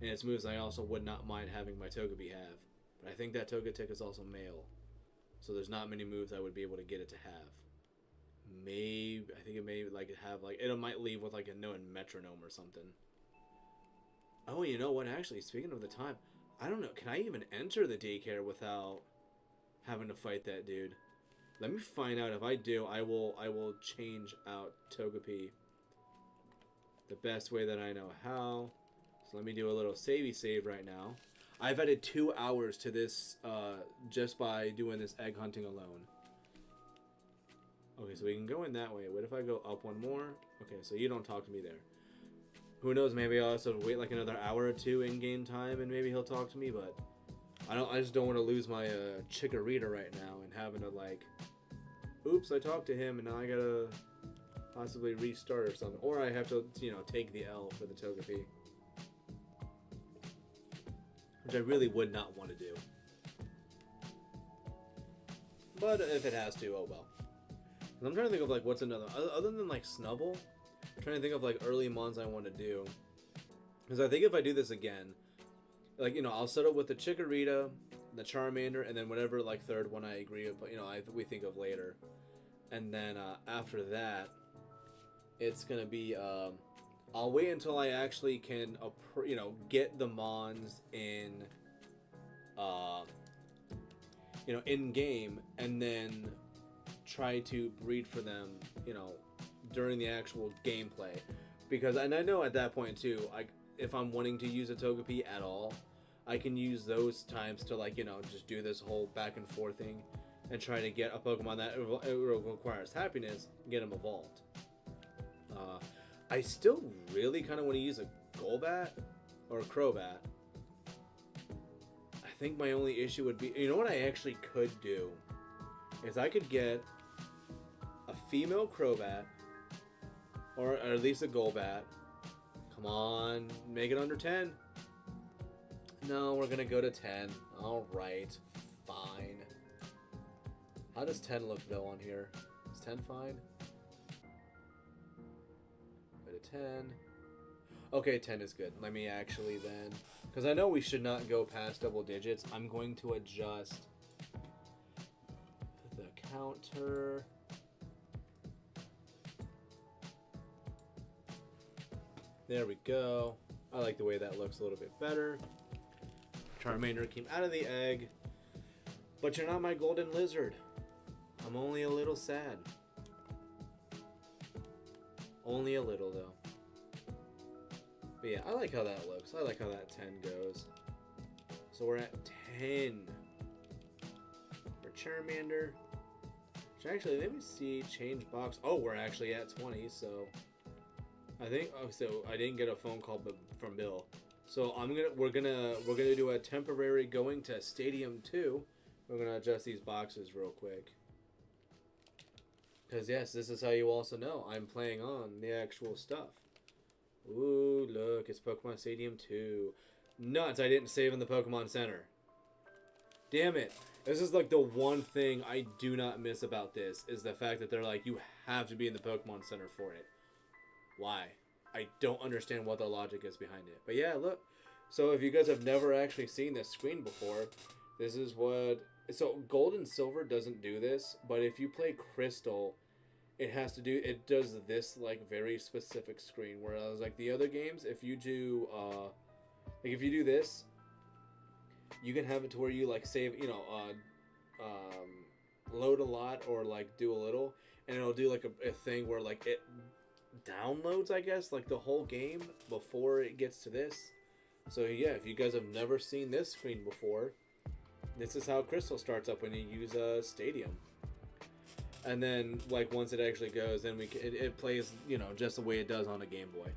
and it's moves I also would not mind having my Togepi have, but I think that Togetic is also male, so there's not many moves I would be able to get it to have. Maybe, I think it may like have like, it might leave with like a known metronome or something. Oh, you know what, actually, speaking of the time, I don't know, can I even enter the daycare without having to fight that dude? Let me find out. If I do, I will change out Togepi the best way that I know how. So let me do a little save right now. I've added 2 hours to this just by doing this egg hunting alone. Okay, so we can go in that way. What if I go up one more? Okay, so you don't talk to me there. Who knows, maybe I'll also wait like another hour or two in game time and maybe he'll talk to me, but I just don't want to lose my Chikorita right now and having to like, oops, I talked to him and now I gotta possibly restart or something. Or I have to, you know, take the L for the Togepi, which I really would not want to do. But if it has to, oh well. I'm trying to think of like what's another, other than like Snubble, I'm trying to think of like early mons I want to do, because I think if I do this again, like, you know, I'll settle with the Chikorita, the Charmander, and then whatever like third one I agree with, you know, we think of later, and then after that, it's gonna be I'll wait until I actually can you know, get the mons in you know, in game, and then try to breed for them, you know, during the actual gameplay, because, and I know at that point too, if I'm wanting to use a Togepi at all, I can use those times to, like, you know, just do this whole back and forth thing and try to get a Pokemon that requires happiness and get them evolved. I still really kind of want to use a Golbat or a Crobat. I think my only issue would be, you know what I actually could do is I could get a female Crobat, or at least a Golbat. Come on, make it under 10. No, we're gonna go to 10. Alright, fine. How does 10 look though on here? Is 10 fine? Go to 10. Okay, 10 is good. Let me actually then, because I know we should not go past double digits, I'm going to adjust the counter. There we go. I like the way that looks a little bit better. Charmander came out of the egg, but you're not my golden lizard. I'm only a little sad. Only a little though. But yeah, I like how that looks. I like how that 10 goes. So we're at 10 for Charmander. Actually, let me see, change box. Oh, we're actually at 20, so I think, oh, so I didn't get a phone call from Bill. So we're gonna do a temporary going to Stadium 2. We're gonna adjust these boxes real quick. Because, yes, this is how you also know I'm playing on the actual stuff. Ooh, look, it's Pokemon Stadium 2. Nuts, I didn't save in the Pokemon Center. Damn it. This is like the one thing I do not miss about this, is the fact that they're like, you have to be in the Pokemon Center for it. Why? I don't understand what the logic is behind it. But yeah, look. So if you guys have never actually seen this screen before, this is what... So Gold and Silver doesn't do this, but if you play Crystal, it does this like very specific screen. Whereas like the other games, if you do this, you can have it to where you like save, load a lot or like do a little, and it'll do like a thing where like it downloads, I guess, like the whole game before it gets to this. So yeah, if you guys have never seen this screen before, this is how Crystal starts up when you use a Stadium. And then like once it actually goes, then it plays, just the way it does on a Game Boy.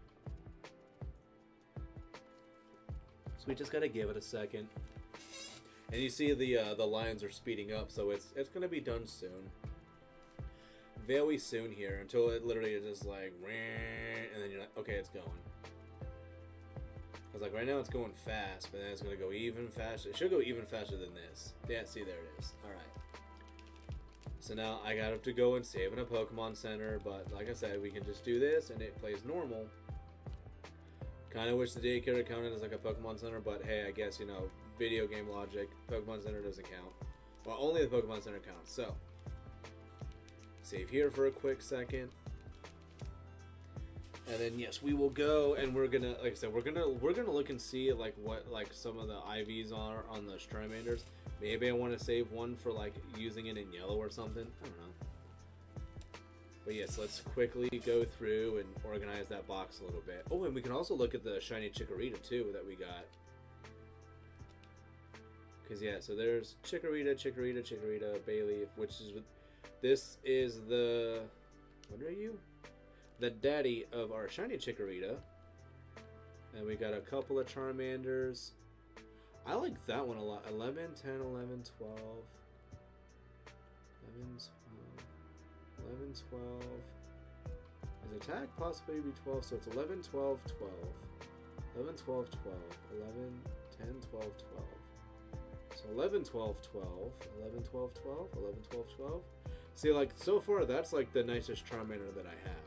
So we just gotta give it a second. And you see the lines are speeding up, so it's gonna be done soon. Very soon here, until it literally is just like, and then you're like, okay, it's going. Because like right now it's going fast, but then it's gonna go even faster. It should go even faster than this. Yeah, see, there it is. All right. So now I got to go and save in a Pokemon Center, but like I said, we can just do this and it plays normal. Kind of wish the daycare counted as like a Pokemon Center, but hey, I guess, video game logic, Pokemon Center doesn't count. Well, only the Pokemon Center counts. So, save here for a quick second. And then yes, we will go and we're gonna, like I said, we're gonna look and see like what like some of the IVs are on the Charmanders. Maybe I want to save one for like using it in yellow or something. I don't know. But yes, let's quickly go through and organize that box a little bit. Oh, and we can also look at the shiny Chikorita too that we got. Because yeah, so there's Chikorita, Bayleaf, which is, this is the, what are you? The daddy of our shiny Chikorita. And we got a couple of Charmanders. I like that one a lot. 11, 10, 11, 12. 11, 12. His attack possibly be 12, so it's 11, 12, 12. 11, 12, 12. 11, 10, 12, 12. So 11, 12, 12. 11, 12, 12. 11, 12, 12. See, like, so far, that's like the nicest Charmander that I have.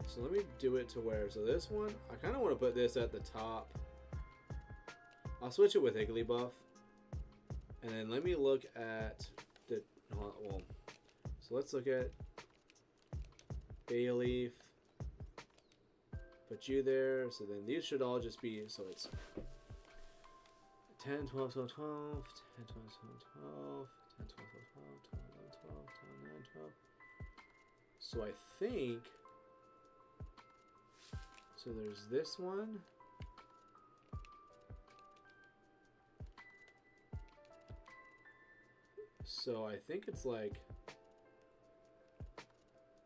So let me do it to where, so this one, I kind of want to put this at the top. I'll switch it with Igglybuff. And then let me look at the, well, so let's look at Bayleaf. Put you there, so then these should all just be, so it's 10, 12, 12, 12, 10, 12, 12, 12, 10, 12, 12, 12, 12, 12, 9, 12. So I think, so there's this one. So I think it's like,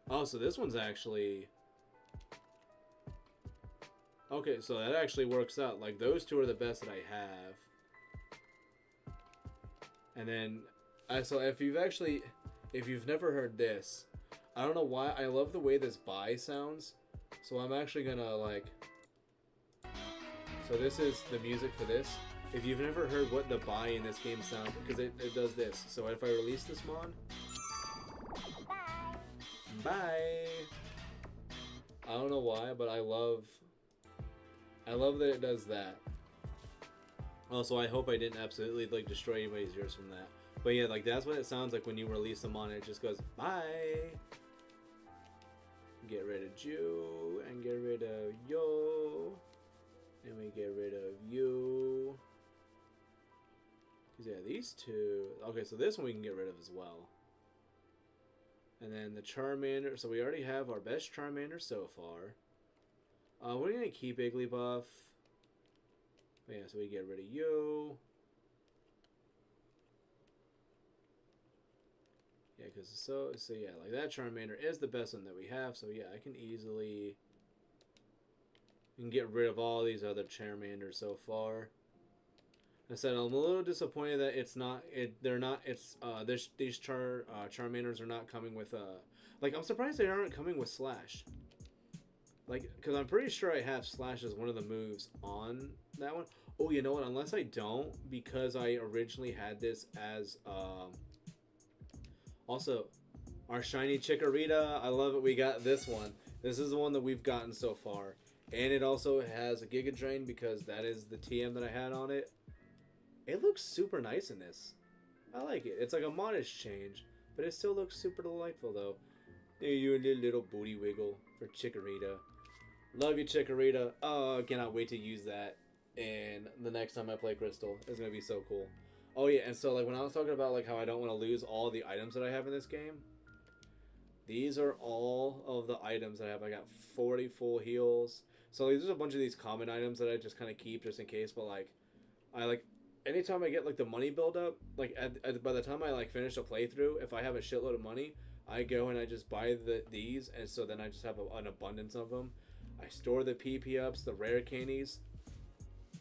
oh, so this one's actually, okay, so that actually works out. Like, those two are the best that I have. And then, so if you've never heard this, I don't know why, I love the way this bye sounds. So I'm actually gonna, like, so this is the music for this. If you've never heard what the bye in this game sounds, because it does this. So if I release this mon, bye. I don't know why, but I love that it does that. Also, I hope I didn't absolutely like destroy anybody's ears from that. But yeah, like that's what it sounds like when you release them on it. It just goes bye. Get rid of Jew and get rid of yo, and we get rid of you. Cause yeah, these two. Okay, so this one we can get rid of as well. And then the Charmander. So we already have our best Charmander so far. We're gonna keep Igglybuff. But yeah, so we get rid of you. Yeah, because so yeah, like that Charmander is the best one that we have. So yeah, I can easily, we can get rid of all these other Charmanders so far. I said I'm a little disappointed that it's not. They're not. It's these Charmanders are not coming with like I'm surprised they aren't coming with Slash. Like, because I'm pretty sure I have Slash as one of the moves on that one. Oh, you know what? Unless I don't, because I originally had this as also our shiny Chikorita. I love it. We got this one. This is the one that we've gotten so far, and it also has a Giga Drain because that is the TM that I had on it. It looks super nice in this. I like it. It's like a modest change, but it still looks super delightful though. There you little booty wiggle for Chikorita. Love you, Chikorita. Oh, I cannot wait to use that. And the next time I play Crystal, it's gonna be so cool. Oh yeah, and so like when I was talking about like how I don't want to lose all the items that I have in this game, these are all of the items that I have. I got 40 full heals. So like, there's a bunch of these common items that I just kind of keep just in case. But like, I like anytime I get like the money build up, like by the time I like finish a playthrough, if I have a shitload of money, I go and I just buy these, and so then I just have an abundance of them. I store the PP ups, the rare candies.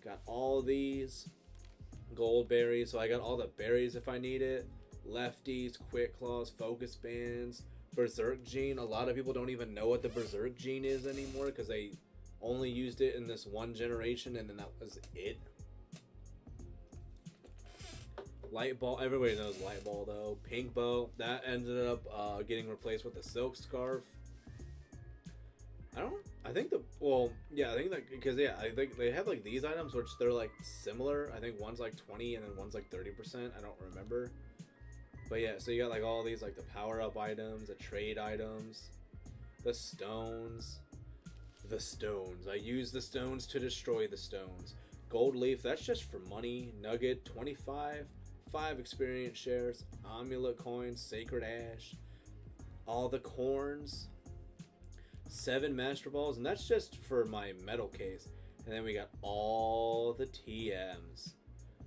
Got all these gold berries, so I got all the berries if I need it. Lefties, quick claws, focus bands, berserk gene. A lot of people don't even know what the berserk gene is anymore because they only used it in this one generation, and then that was it. Light ball, everybody knows light ball though. Pink bow, that ended up getting replaced with the silk scarf. I think they have like these items which they're like similar. I think one's like 20 and then one's like 30%. I don't remember. But yeah, so you got like all these like the power up items, the trade items, the stones. The stones. I use the stones to destroy the stones. Gold leaf, that's just for money. Nugget, 25. 5 experience shares. Amulet coins, sacred ash. All the corns. 7 master balls, and that's just for my metal case. And then we got all the TMs.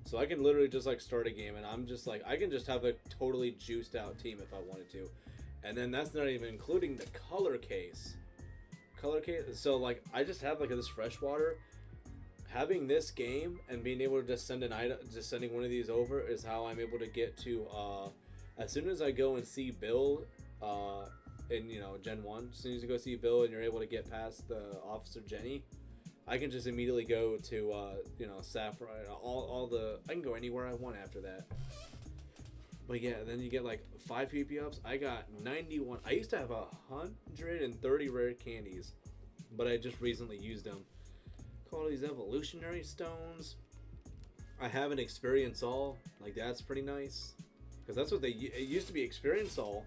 So I can literally just like start a game and I'm just like, I can just have a totally juiced out team if I wanted to. And then that's not even including the color case. So like I just have like this freshwater. Having this game and being able to just send an item, just sending one of these over is how I'm able to get to as soon as I go and see Bill in Gen 1, as soon as you go see Bill and you're able to get past the Officer Jenny, I can just immediately go to Saffron, I can go anywhere I want after that. But yeah, then you get like 5 PP ups. I got 91. I used to have 130 rare candies, but I just recently used them. All these evolutionary stones. I have an experience all. Like that's pretty nice, because that's what it used to be, experience all,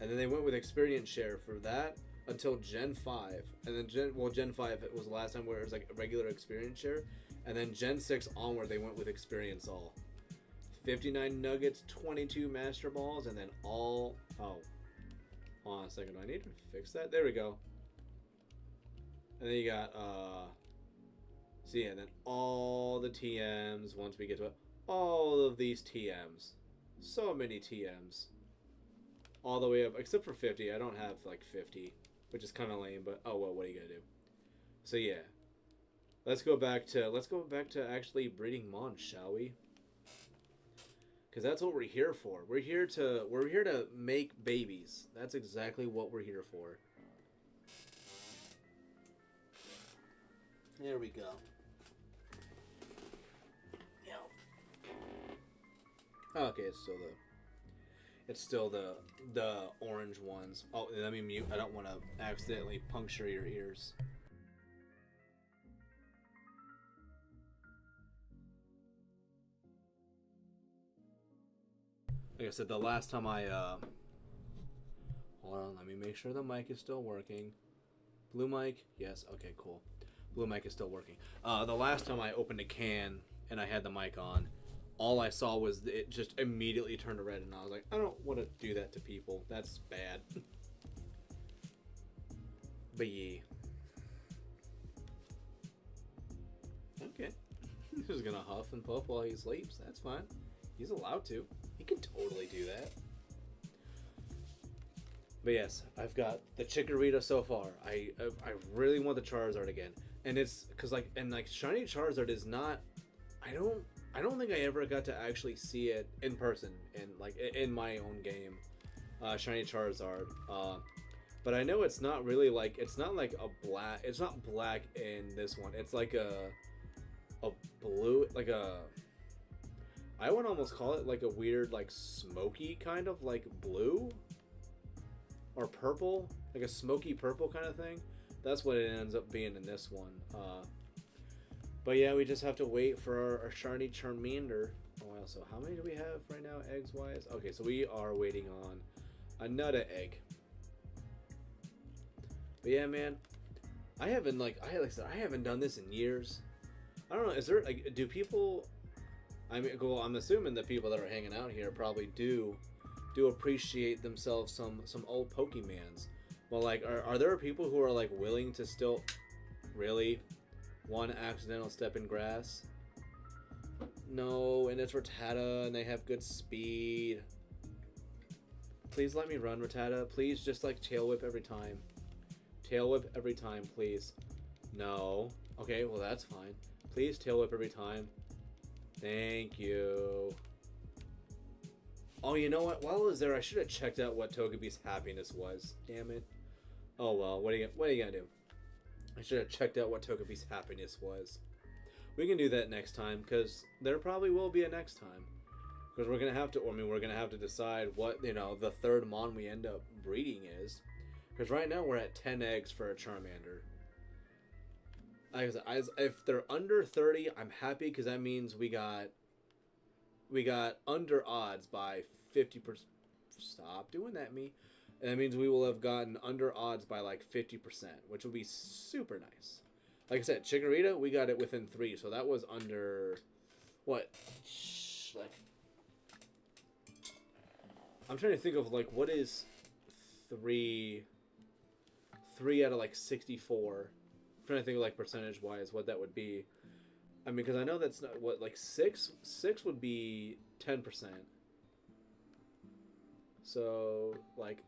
and then they went with experience share for that until Gen 5, and then Gen 5 it was the last time where it was like a regular experience share, and then Gen 6 onward they went with experience all. 59 nuggets, 22 master balls, and then all. Oh, hold on a second. Do I need to fix that? There we go. And then you got so yeah, then all the TMs once we get to it. All of these TMs. So many TMs. All the way up, except for 50. I don't have like 50, which is kind of lame, but oh well, what are you gonna do? So yeah. Let's go back to actually breeding Mons, shall we? Because that's what we're here for. We're here to make babies. That's exactly what we're here for. There we go. Okay, it's still the orange ones. Oh, let me mute. I don't want to accidentally puncture your ears. Like I said, the last time I hold on, let me make sure the mic is still working. Blue mic, yes. Okay, cool. Blue mic is still working. The last time I opened a can and I had the mic on, all I saw was it just immediately turned red, and I was like, I don't want to do that to people. That's bad. But yeah. Okay. He's just gonna huff and puff while he sleeps. That's fine. He's allowed to. He can totally do that. But yes, I've got the Chikorita so far. I really want the Charizard again. And it's because like shiny Charizard is not, I don't think I ever got to actually see it in person in my own game, Shiny Charizard. But I know it's not really like it's not like a black. It's not black in this one. It's like a blue, like a. I would almost call it like a weird, like smoky kind of like blue or purple, like a smoky purple kind of thing. That's what it ends up being in this one. But yeah, we just have to wait for our shiny Charmander. Oh, wow. So how many do we have right now, eggs wise? Okay, so we are waiting on another egg. But yeah, man, I haven't like I said I haven't done this in years. I don't know. Is there like do people? I mean, well, I'm assuming the people that are hanging out here probably do appreciate themselves some old Pokemans. Well, like, are there people who are like willing to still really one accidental step in grass? No, and it's Rattata, and they have good speed. Please let me run, Rattata. Please just like tail whip every time. Tail whip every time, please. No. Okay, well that's fine. Please tail whip every time. Thank you. Oh, you know what? While I was there, I should have checked out what Togepi's happiness was. Damn it. Oh well. What are you gonna do? I should have checked out what Togepi's happiness was. We can do that next time, because there probably will be a next time. Because we're gonna have to. I mean, we're gonna have to decide what the third Mon we end up breeding is. Because right now we're at 10 eggs for a Charmander. Like I said, if they're under 30, I'm happy because that means we got under odds by 50%. Stop doing that, me. And that means we will have gotten under odds by like 50%, which will be super nice. Like I said, Chikorita, we got it within 3, so that was under what? Like, I'm trying to think of like what is 3 out of like 64. I'm trying to think of like percentage wise what that would be. I mean, because I know that's not what like six would be 10%. So like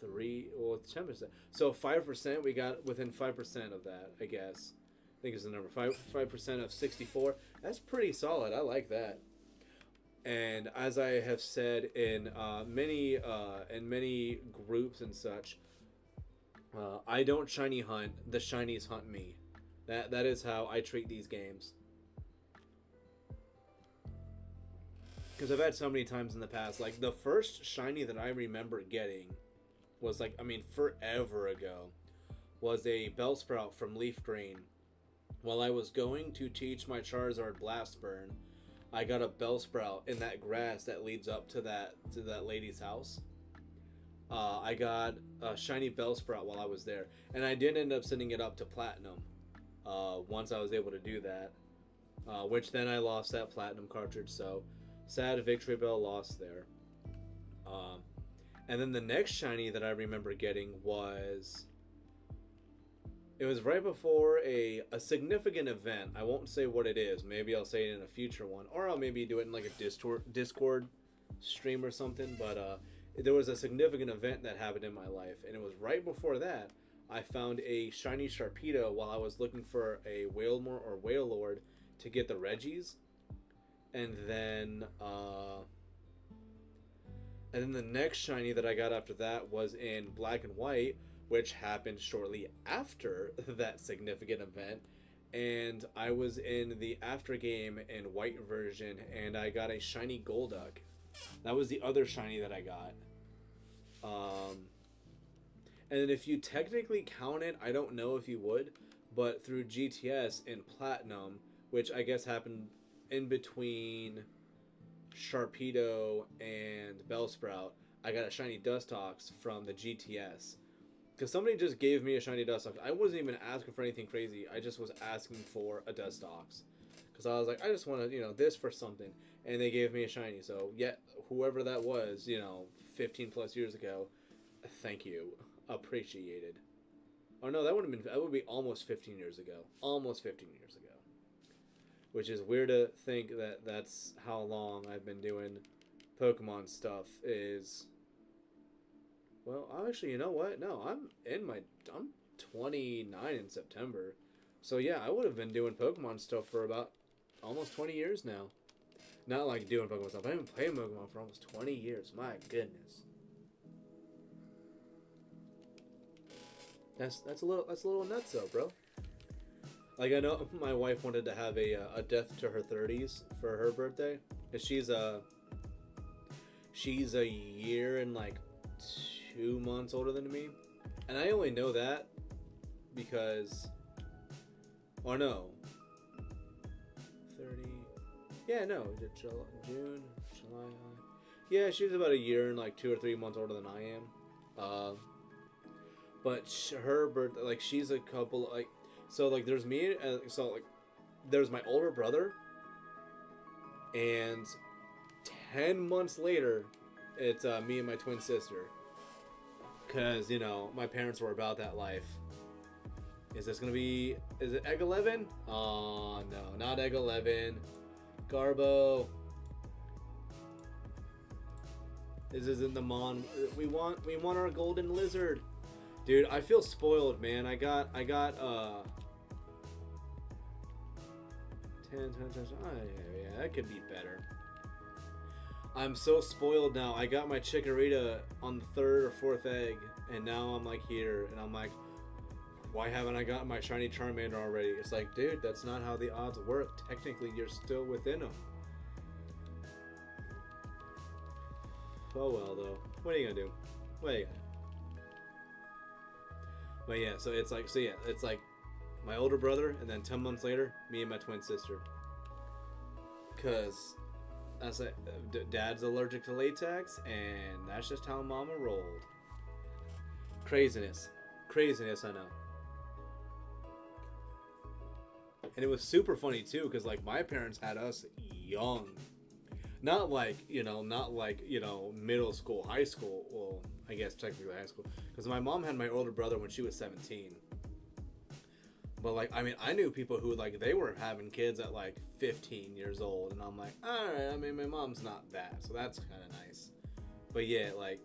10%. So 5% we got within 5% of that. I guess I think is the number 5% of 64. That's pretty solid. I like that. And as I have said in many groups and such, I don't shiny hunt. The shinies hunt me. That is how I treat these games. Because I've had so many times in the past, like the first shiny that I remember getting was like, I mean, forever ago, was a Bellsprout from Leaf Green. While I was going to teach my Charizard Blast Burn, I got a Bellsprout in that grass that leads up to that lady's house. I got a shiny Bellsprout while I was there, and I did end up sending it up to Platinum. Once I was able to do that, which then I lost that Platinum cartridge, so sad Victory Bell lost there. And then the next shiny that I remember getting was, it was right before a significant event. I won't say what it is. Maybe I'll say it in a future one, or I'll maybe do it in like a Discord stream or something. But there was a significant event that happened in my life, and it was right before that. I found a shiny Sharpedo while I was looking for a Wailmer or Wailord to get the Reggies, and then the next shiny that I got after that was in Black and White, which happened shortly after that significant event, and I was in the after game in White version, and I got a shiny Golduck. That was the other shiny that I got. And then if you technically count it, I don't know if you would, but through GTS and Platinum, which I guess happened in between Sharpedo and Bellsprout, I got a shiny Dustox from the GTS. Because somebody just gave me a shiny Dustox. I wasn't even asking for anything crazy. I just was asking for a Dustox. Because I was like, I just want to, this for something. And they gave me a shiny. So, yeah, whoever that was, 15 plus years ago, thank you. Appreciated. Oh no, that would be almost 15 years ago. Almost 15 years ago. Which is weird to think that that's how long I've been doing Pokemon stuff is. Well, actually, you know what? No, I'm 29 in September. So yeah, I would have been doing Pokemon stuff for about almost 20 years now. Not like doing Pokemon stuff. I've been playing Pokemon for almost 20 years. My goodness. That's a little nuts though, bro. Like I know my wife wanted to have a death to her 30s for her birthday, and she's a year and like 2 months older than me, and I only know that because, or no, 30. Yeah, no, June, July. Yeah, she's about a year and like 2 or 3 months older than I am. But her birthday, like she's a couple, like, so like there's me, so like there's my older brother, and 10 months later, it's me and my twin sister. Cause you know my parents were about that life. Is it Egg 11? Oh no, not Egg 11. Garbo. This isn't the Mon. We want our golden lizard. Dude, I feel spoiled, man. I got 10. Oh, yeah, that could be better. I'm so spoiled now. I got my Chikorita on the 3rd or 4th egg, and now I'm like here, and I'm like, why haven't I gotten my shiny Charmander already? It's like, dude, that's not how the odds work. Technically, you're still within them. Oh well, though. What are you gonna do? What are you gonna do? But yeah, so it's like my older brother, and then 10 months later, me and my twin sister. Cause that's like, Dad's allergic to latex, and that's just how Mama rolled. Craziness, I know. And it was super funny too, cause like my parents had us young, not like middle school, high school. Well, I guess technically high school, because my mom had my older brother when she was 17. But like, I mean, I knew people who like they were having kids at like 15 years old, and I'm like, all right. I mean, my mom's not that, so that's kind of nice. But yeah, like,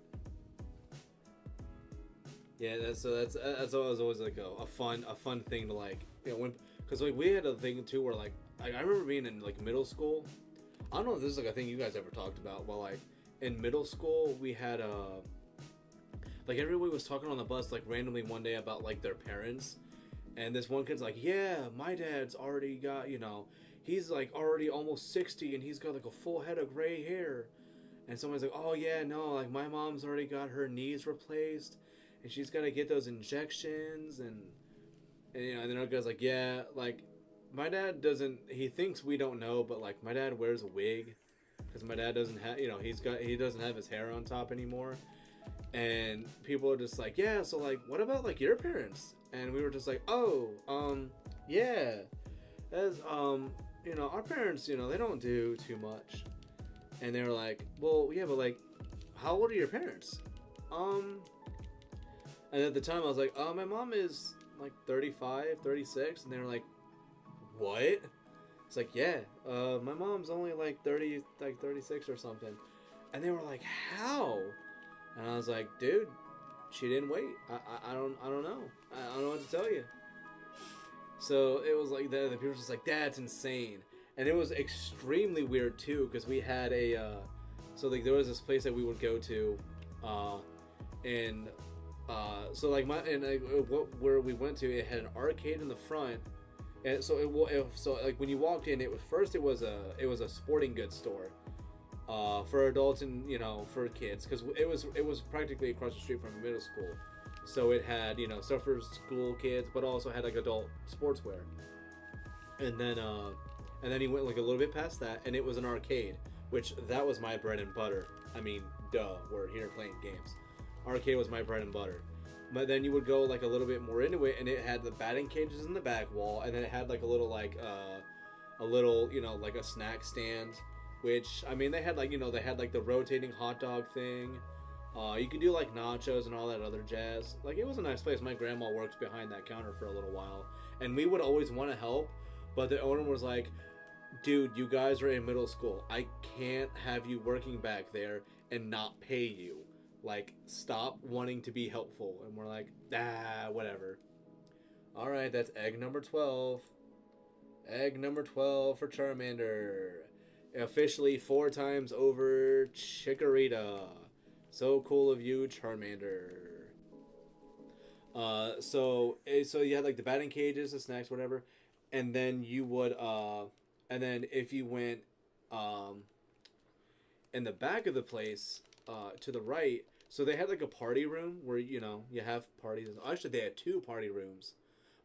yeah, that's always like a fun thing to like, when, because like we had a thing too where like I remember being in like middle school. I don't know if this is like a thing you guys ever talked about, but like in middle school we had like everybody was talking on the bus like randomly one day about like their parents, and this one kid's like, yeah, my dad's already got, he's like already almost 60 and he's got like a full head of gray hair, and someone's like, oh yeah, no, like my mom's already got her knees replaced and she's got to get those injections, and and then another guy's like, yeah, like my dad doesn't, he thinks we don't know, but like my dad wears a wig because my dad doesn't have, he doesn't have his hair on top anymore. And people are just like, yeah, so like what about like your parents? And we were just like, oh, yeah, as our parents, they don't do too much. And they were like, well, yeah, but like how old are your parents? And at the time I was like, my mom is like 35, 36, and they were like, what? It's like, yeah, my mom's only like 30, like 36 or something. And they were like, how? And I was like, dude, she didn't wait. I don't know. I don't know what to tell you. So it was like the people were just like, that's insane. And it was extremely weird too, because we had so like there was this place that we would go to, and so like where we went to, it had an arcade in the front, and so so like when you walked in, it was a sporting goods store, for adults and for kids, because it was practically across the street from a middle school, so it had stuff for school kids, but also had like adult sportswear, and then he went like a little bit past that, and it was an arcade, which that was my bread and butter. I mean, duh, we're here playing games. Arcade was my bread and butter. But then you would go like a little bit more into it, and it had the batting cages in the back wall, and then it had like a little like like a snack stand, which I mean they had like the rotating hot dog thing. You could do like nachos and all that other jazz. Like it was a nice place. My grandma worked behind that counter for a little while, and we would always want to help, but the owner was like, dude, you guys are in middle school. I can't have you working back there and not pay you. Like, stop wanting to be helpful. And we're like, whatever. Alright, that's egg number 12. Egg number 12 for Charmander. Officially 4 times over Chikorita. So cool of you, Charmander. So you had like the batting cages, the snacks, whatever, and then you would and then if you went um in the back of the place to the right, so they had like a party room where you have parties. Actually, they had two party rooms,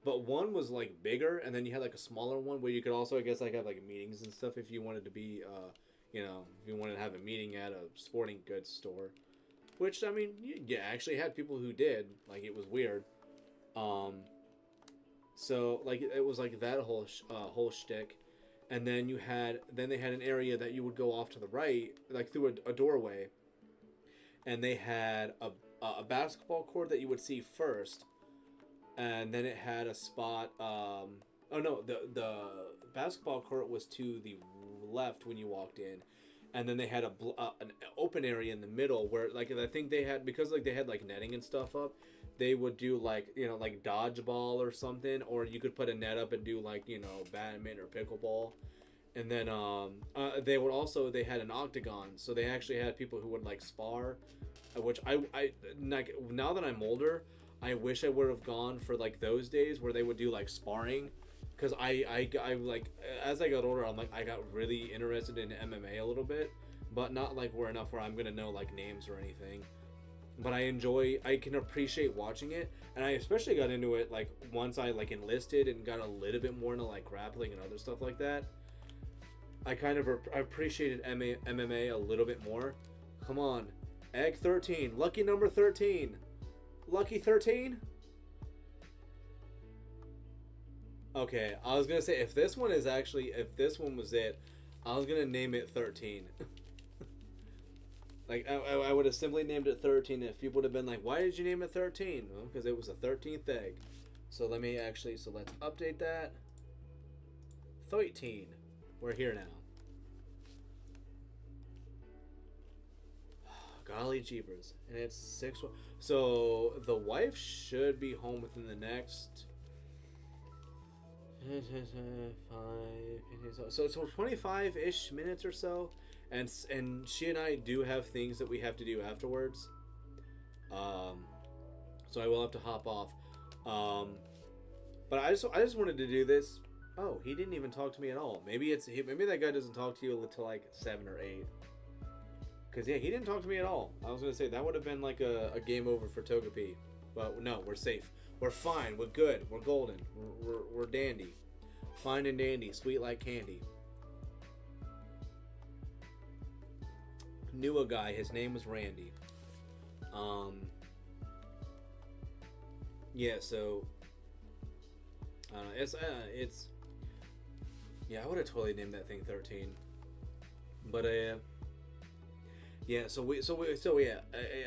but one was like bigger, and then you had like a smaller one where you could also, I guess, like have like meetings and stuff if you wanted to be if you wanted to have a meeting at a sporting goods store. Which, I mean, you actually had people who did. Like, it was weird. Um, so, like, it was like that whole shtick. And then then they had an area that you would go off to the right, like through a doorway. And they had a basketball court that you would see first. And then it had a spot, oh no, the basketball court was to the left when you walked in. And then they had an open area in the middle where, like, I think they had, because like they had like netting and stuff up, they would do like like dodgeball or something, or you could put a net up and do like badminton or pickleball. And then they had an octagon, so they actually had people who would like spar, which I like now that I'm older, I wish I would have gone for like those days where they would do like sparring. Because I like, as I got older, I got really interested in MMA a little bit, but not like enough where I'm gonna know like names or anything. But I can appreciate watching it, and I especially got into it like once I like enlisted and got a little bit more into like grappling and other stuff like that. I appreciated MMA a little bit more. Come on, egg 13, lucky number 13, lucky 13. Okay, I was gonna say if this one was it, I was gonna name it 13. Like I would have simply named it 13 if people would have been like, "Why did you name it 13?" Well, because it was the 13th egg. So let's update that. 13. We're here now. Golly jeepers, and it's 6. So the wife should be home within the next. So 25-ish minutes or so, and she and I do have things that we have to do afterwards. So I will have to hop off. But I just wanted to do this. Oh, he didn't even talk to me at all. Maybe that guy doesn't talk to you until like 7 or 8. Cause yeah, he didn't talk to me at all. I was gonna say that would have been like a game over for Togepi, but no, we're safe. We're fine. We're good. We're golden. We're dandy. Fine and dandy. Sweet like candy. Knew a guy. His name was Randy. Yeah, so... it's... Yeah, I would have totally named that thing 13. But, yeah,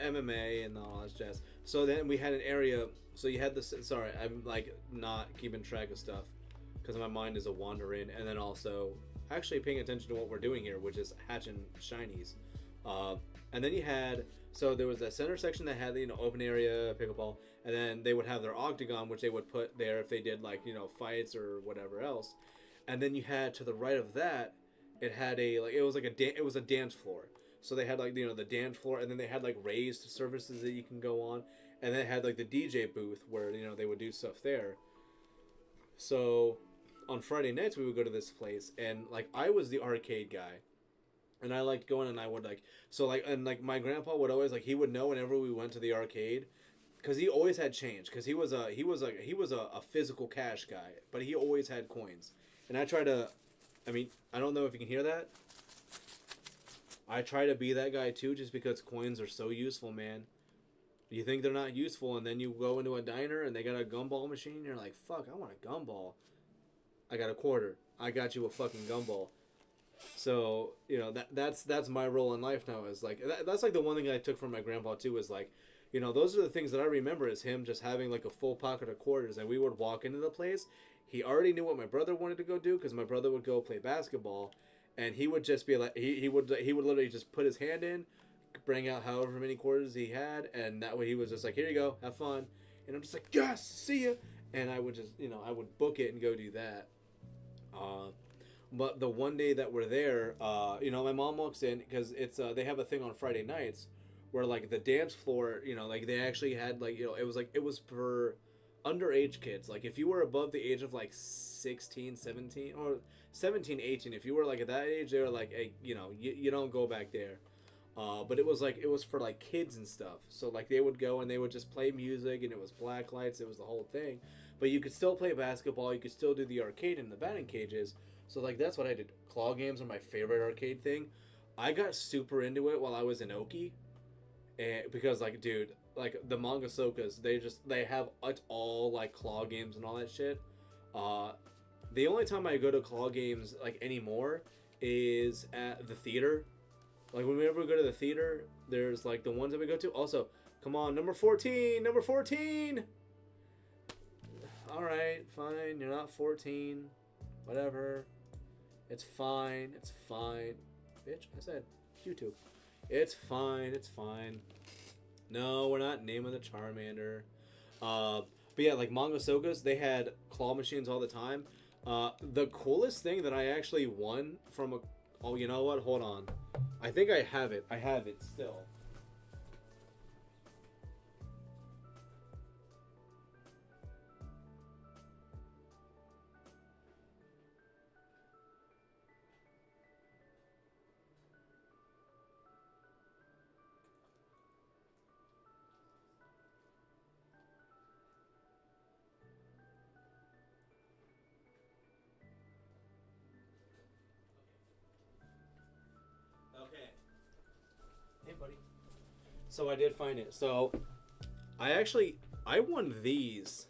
MMA and all that jazz. So then we had an area... So you had this. Sorry, I'm like not keeping track of stuff because my mind is a wandering, and then also actually paying attention to what we're doing here, which is hatching shinies. And then you had there was a center section that had open area pickleball, and then they would have their octagon, which they would put there if they did like fights or whatever else. And then you had to the right of that, it had it was a dance floor. So they had like the dance floor, and then they had like raised surfaces that you can go on. And then it had like the DJ booth where they would do stuff there. So on Friday nights we would go to this place, and like I was the arcade guy, and I liked going, and I would like my grandpa would always he would know whenever we went to the arcade, because he always had change, because he was a physical cash guy, but he always had coins. And I try to, I don't know if you can hear that. I try to be that guy too, just because coins are so useful, man. You think they're not useful, and then you go into a diner and they got a gumball machine, and you're like, fuck, I want a gumball. I got a quarter. I got you a fucking gumball. So, that's my role in life now, is like, that's like the one thing I took from my grandpa too, is like, those are the things that I remember, is him just having like a full pocket of quarters, and we would walk into the place. He already knew what my brother wanted to go do, because my brother would go play basketball, and he would just be like, he would literally just put his hand in, bring out however many quarters he had, and that way he was just like, here you go, have fun. And I'm just like, yes, see ya. And I would just, I would book it and go do that. Uh, but the one day that we're there, my mom walks in because it's they have a thing on Friday nights where like the dance floor, like they actually had like it was for underage kids. Like if you were above the age of like 16, 17 or 17, 18, if you were like at that age, they were like, hey, you don't go back there. But it was like it was for like kids and stuff. So like they would go and they would just play music and it was black lights. It was the whole thing. But you could still play basketball. You could still do the arcade and the batting cages. So like that's what I did. Claw games are my favorite arcade thing. I got super into it while I was in Oki, and because like dude, like the manga sokas, they have it all like claw games and all that shit. Uh, the only time I go to claw games like anymore is at the theater. Like whenever we go to the theater, there's like the ones that we go to. Also, come on, number 14, number 14. All right, fine. You're not 14. Whatever. It's fine. It's fine. Bitch, I said YouTube. It's fine. It's fine. No, we're not naming the Charmander. But yeah, like Manga Sokas, they had claw machines all the time. The coolest thing that I actually won from a... Oh, you know what? Hold on. I think I have it. I have it still. Okay. Hey, buddy. So I did find it. So I won these.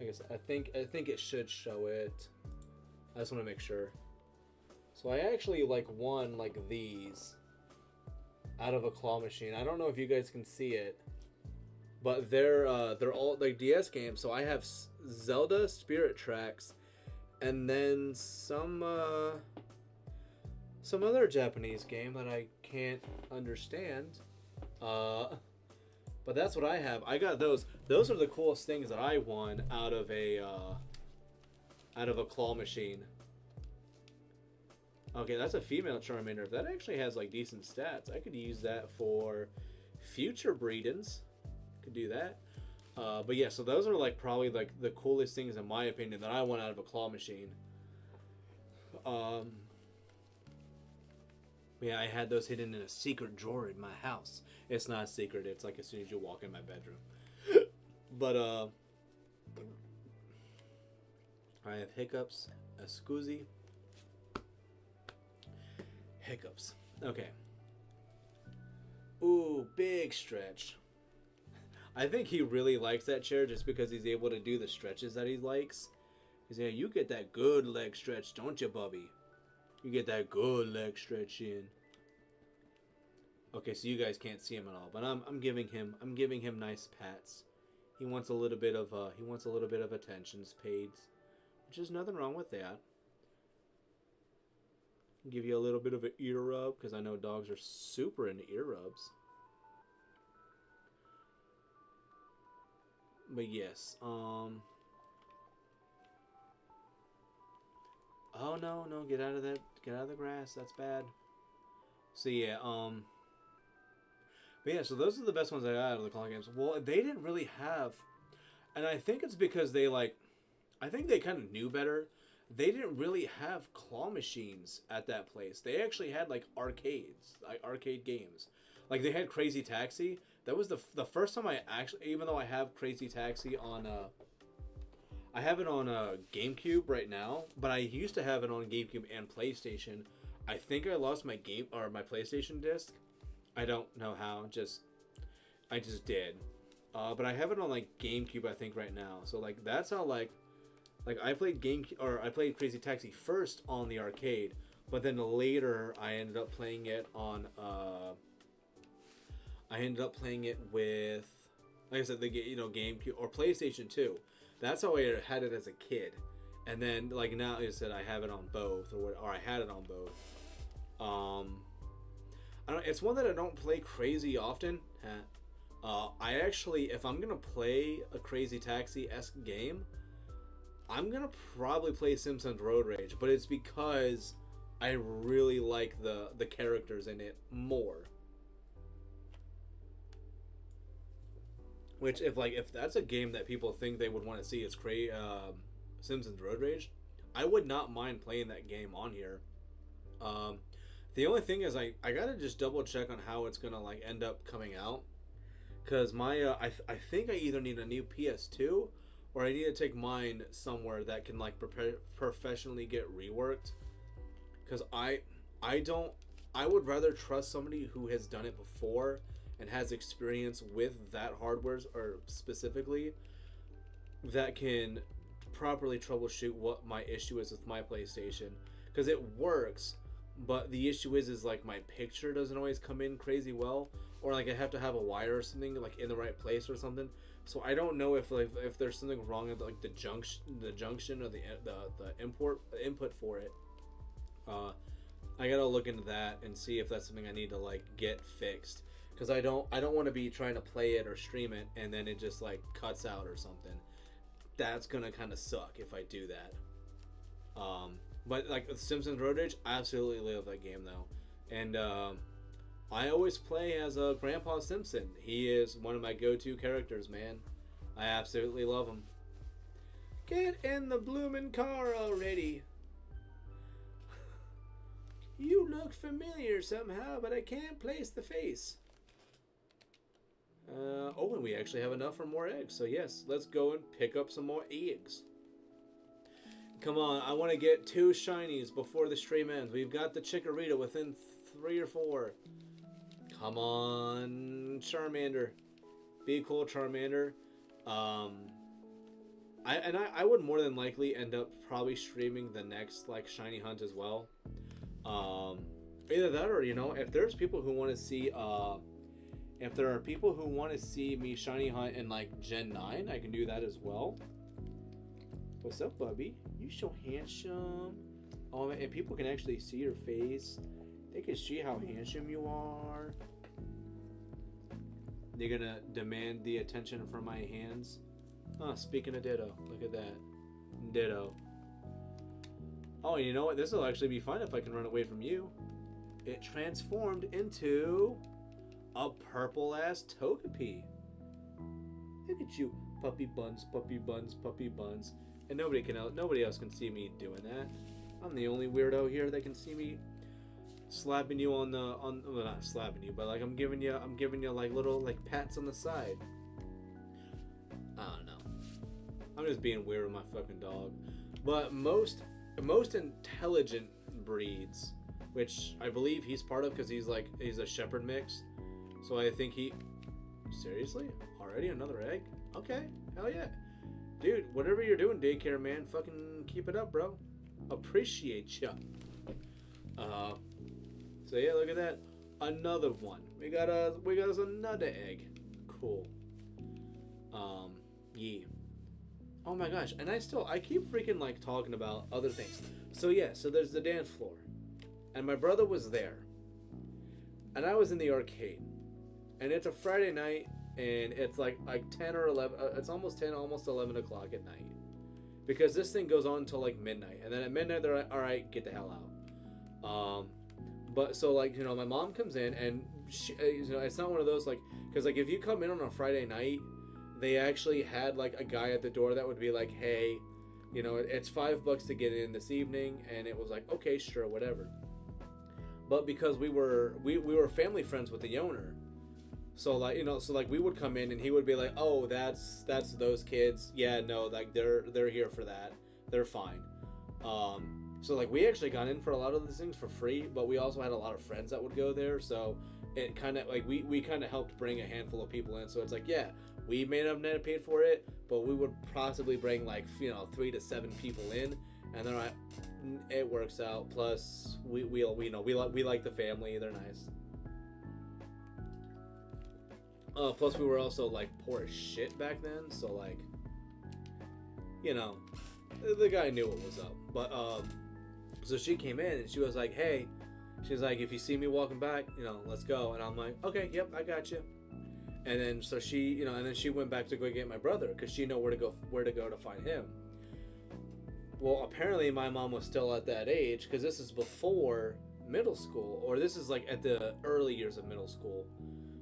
I guess I think it should show it. I just want to make sure. So I actually like won like these out of a claw machine. I don't know if you guys can see it, but they're all like DS games. So I have Zelda Spirit Tracks, and then some other Japanese game that I can't understand. But that's what I have. I got those. Those are the coolest things that I won out of a claw machine. Okay, that's a female Charmander. If that actually has like decent stats, I could use that for future breedings. Could do that. But yeah, so those are like probably like the coolest things in my opinion that I won out of a claw machine. Yeah, I had those hidden in a secret drawer in my house. It's not secret. It's like as soon as you walk in my bedroom. But I have hiccups, a scoozy. Hiccups. Okay. Ooh, big stretch. I think he really likes that chair just because he's able to do the stretches that he likes. He's saying, you get that good leg stretch, don't you, Bubby? You get that good leg stretch in. Okay, so you guys can't see him at all, but I'm giving him nice pats. He wants a little bit of attentions paid, which is nothing wrong with that. Give you a little bit of an ear rub because I know dogs are super into ear rubs. But yes, oh no, get out of that, get out of the grass. That's bad. So yeah, but yeah, so those are the best ones I got out of the claw games. Well, they didn't really have, and I think it's because I think they kind of knew better. They didn't really have claw machines at that place. They actually had like arcades, like arcade games. Like they had Crazy Taxi. That was the first time I actually, even though I have Crazy Taxi on I have it on GameCube right now, but I used to have it on GameCube and PlayStation. I think I lost my my PlayStation disc. I don't know how. I just did. But I have it on like GameCube, I think, right now. So like that's how like I played I played Crazy Taxi first on the arcade, but then later I ended up playing it on I ended up playing it with, like I said, the GameCube or PlayStation 2. That's how I had it as a kid, and then like now, like I said, I have it on both, or I had it on both. I don't. It's one that I don't play crazy often. I actually, if I'm gonna play a Crazy Taxi-esque game, I'm gonna probably play Simpsons Road Rage, but it's because I really like the characters in it more. Which, if that's a game that people think they would want to see, it's Simpsons Road Rage. I would not mind playing that game on here. The only thing is, I gotta just double check on how it's gonna like end up coming out, because my I think I either need a new PS2 or I need to take mine somewhere that can like professionally get reworked. Because I would rather trust somebody who has done it before and has experience with that hardware, or specifically that can properly troubleshoot what my issue is with my PlayStation, because it works, but the issue is like my picture doesn't always come in crazy well, or like I have to have a wire or something like in the right place or something. So I don't know if there's something wrong with like the junction or the input for it. I gotta look into that and see if that's something I need to like get fixed, because I don't want to be trying to play it or stream it and then it just like cuts out or something. That's gonna kind of suck if I do that. But like Simpsons Road Rage, I absolutely love that game though, and I always play as a Grandpa Simpson. He is one of my go-to characters, man. I absolutely love him. Get in the bloomin' car already. You look familiar somehow, but I can't place the face. Oh, and we actually have enough for more eggs. So yes, let's go and pick up some more eggs. Come on, I want to get 2 shinies before the stream ends. We've got the Chikorita within 3 or 4. Come on, Charmander. Be cool, Charmander. I would more than likely end up probably streaming the next like shiny hunt as well. Either that or, you know, if there's people who want to see if there are people who want to see me shiny hunt in like Gen 9, I can do that as well. What's up, Bubby? You so handsome. Oh, and people can actually see your face. They can see how handsome you are. They're gonna demand the attention from my hands. Oh, speaking of Ditto, look at that. Ditto. Oh, you know what? This will actually be fun if I can run away from you. It transformed into a purple-ass Togepi. Look at you, puppy buns, puppy buns, puppy buns. And nobody else can see me doing that. I'm the only weirdo here that can see me slapping you well, not slapping you, but like I'm giving you like little like pats on the side. I don't know. I'm just being weird with my fucking dog. But most intelligent breeds, which I believe he's part of because he's a shepherd mix. So I think seriously? Already another egg? Okay, hell yeah. Dude, whatever you're doing, daycare man, fucking keep it up, bro. Appreciate ya. So yeah, look at that. Another one. We got us another egg. Cool. Yeah. Oh my gosh, and I keep freaking like talking about other things. So yeah, so there's the dance floor. And my brother was there. And I was in the arcade. And it's a Friday night, and it's like 10 or 11, it's almost 10, almost 11 o'clock at night. Because this thing goes on until like midnight. And then at midnight they're like, alright, get the hell out. But so like, you know, my mom comes in, and she, you know, it's not one of those like, because like if you come in on a Friday night, they actually had like a guy at the door that would be like, hey, you know, it's $5 to get in this evening. And it was like, okay, sure, whatever. But because we were family friends with the owner, so like, you know, so like we would come in and he would be like, oh, that's those kids. Yeah, no, like they're here for that. They're fine. So like we actually got in for a lot of these things for free, but we also had a lot of friends that would go there. So it kind of like we kind of helped bring a handful of people in. So it's like, yeah, we may not have paid for it, but we would possibly bring like, you know, 3 to 7 people in, and then it works out. Plus we like the family. They're nice. Plus we were also like poor as shit back then, so like, you know, the guy knew what was up. But so she came in and she was like, hey, she's like, if you see me walking back, you know, let's go. And I'm like, okay, yep, I got you. And then so she, you know, and then she went back to go get my brother because she knew where to go to find him. Well, apparently my mom was still at that age because this is before middle school, or this is like at the early years of middle school.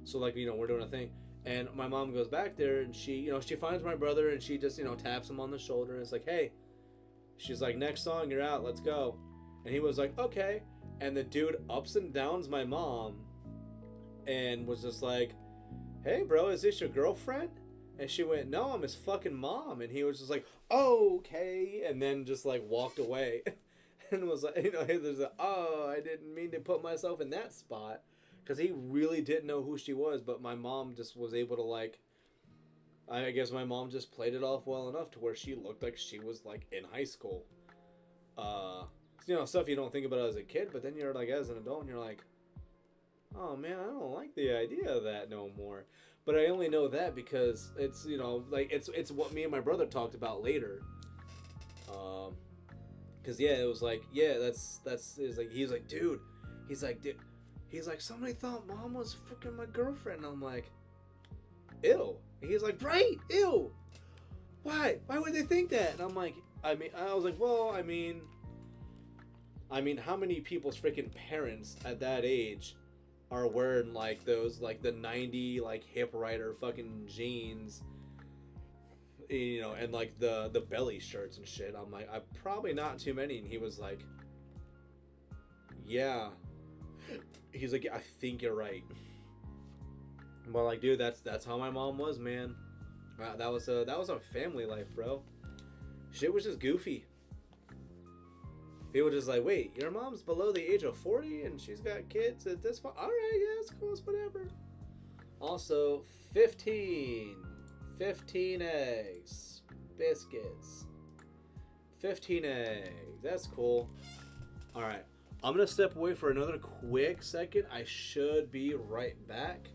So like we're doing a thing, and my mom goes back there and she finds my brother and she just taps him on the shoulder and it's like, hey, she's like, next song, you're out, let's go. And he was like, okay. And the dude ups and downs my mom and was just like, hey bro, is this your girlfriend? And she went, no, I'm his fucking mom. And he was just like, oh, okay. And then just like walked away. And was like, there's a, oh, I didn't mean to put myself in that spot. Because he really didn't know who she was. But my mom just was able to like, I guess my mom just played it off well enough to where she looked like she was like in high school. Stuff you don't think about as a kid. But then you're like as an adult and you're like, oh man, I don't like the idea of that no more. But I only know that because it's like it's what me and my brother talked about later. Cause yeah, it was like that's is like he's like dude, he's like somebody thought mom was freaking my girlfriend. And I'm like, ew. And he's like, right, ew. Why would they think that? And I'm like, I was like, well, I mean, how many people's freaking parents at that age are wearing like those like the 90 like hip rider fucking jeans, and like the belly shirts and shit. I'm like, I probably not too many. And he was like, yeah. He's like, I think you're right. But like, dude, that's how my mom was, man. That was a family life, bro. Shit was just goofy. People just like, wait, your mom's below the age of 40 and she's got kids at this point? Alright, yeah, it's cool, it's whatever. Also, 15 eggs. Biscuits. 15 eggs. That's cool. Alright, I'm going to step away for another quick second. I should be right back.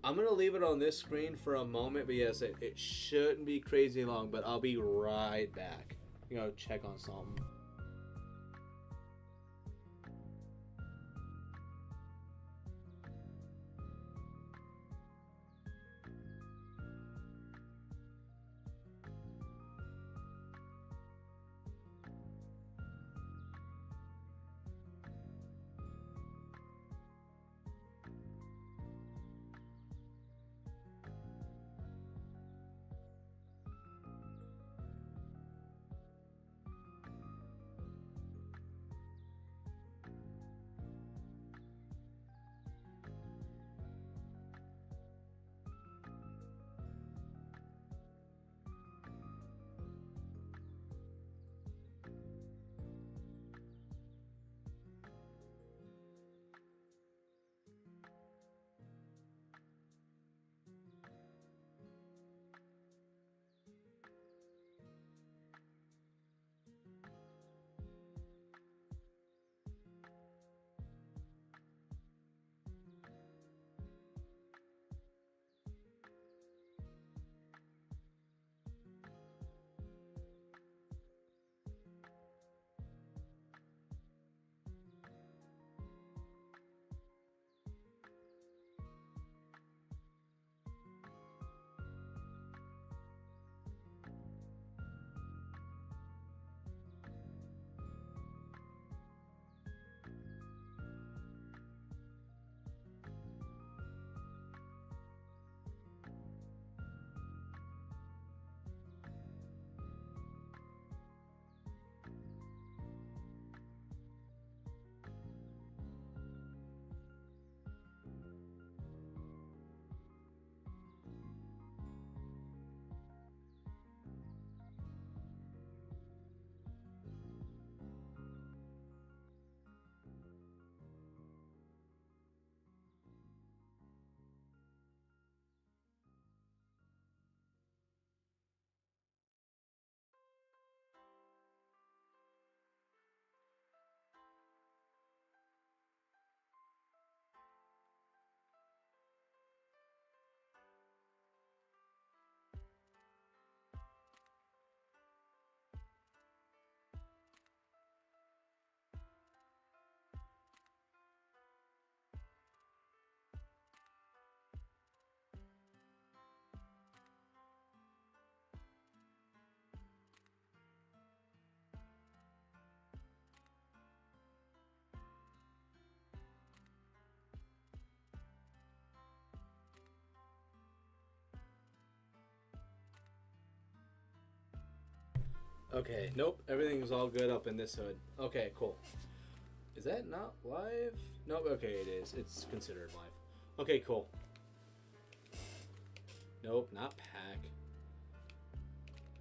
I'm going to leave it on this screen for a moment, but yes, it shouldn't be crazy long, but I'll be right back. Check on something. Okay, nope, everything's all good up in this hood. Okay, cool. Is that not live? Nope, okay, it is. It's considered live. Okay, cool. Nope, not pack.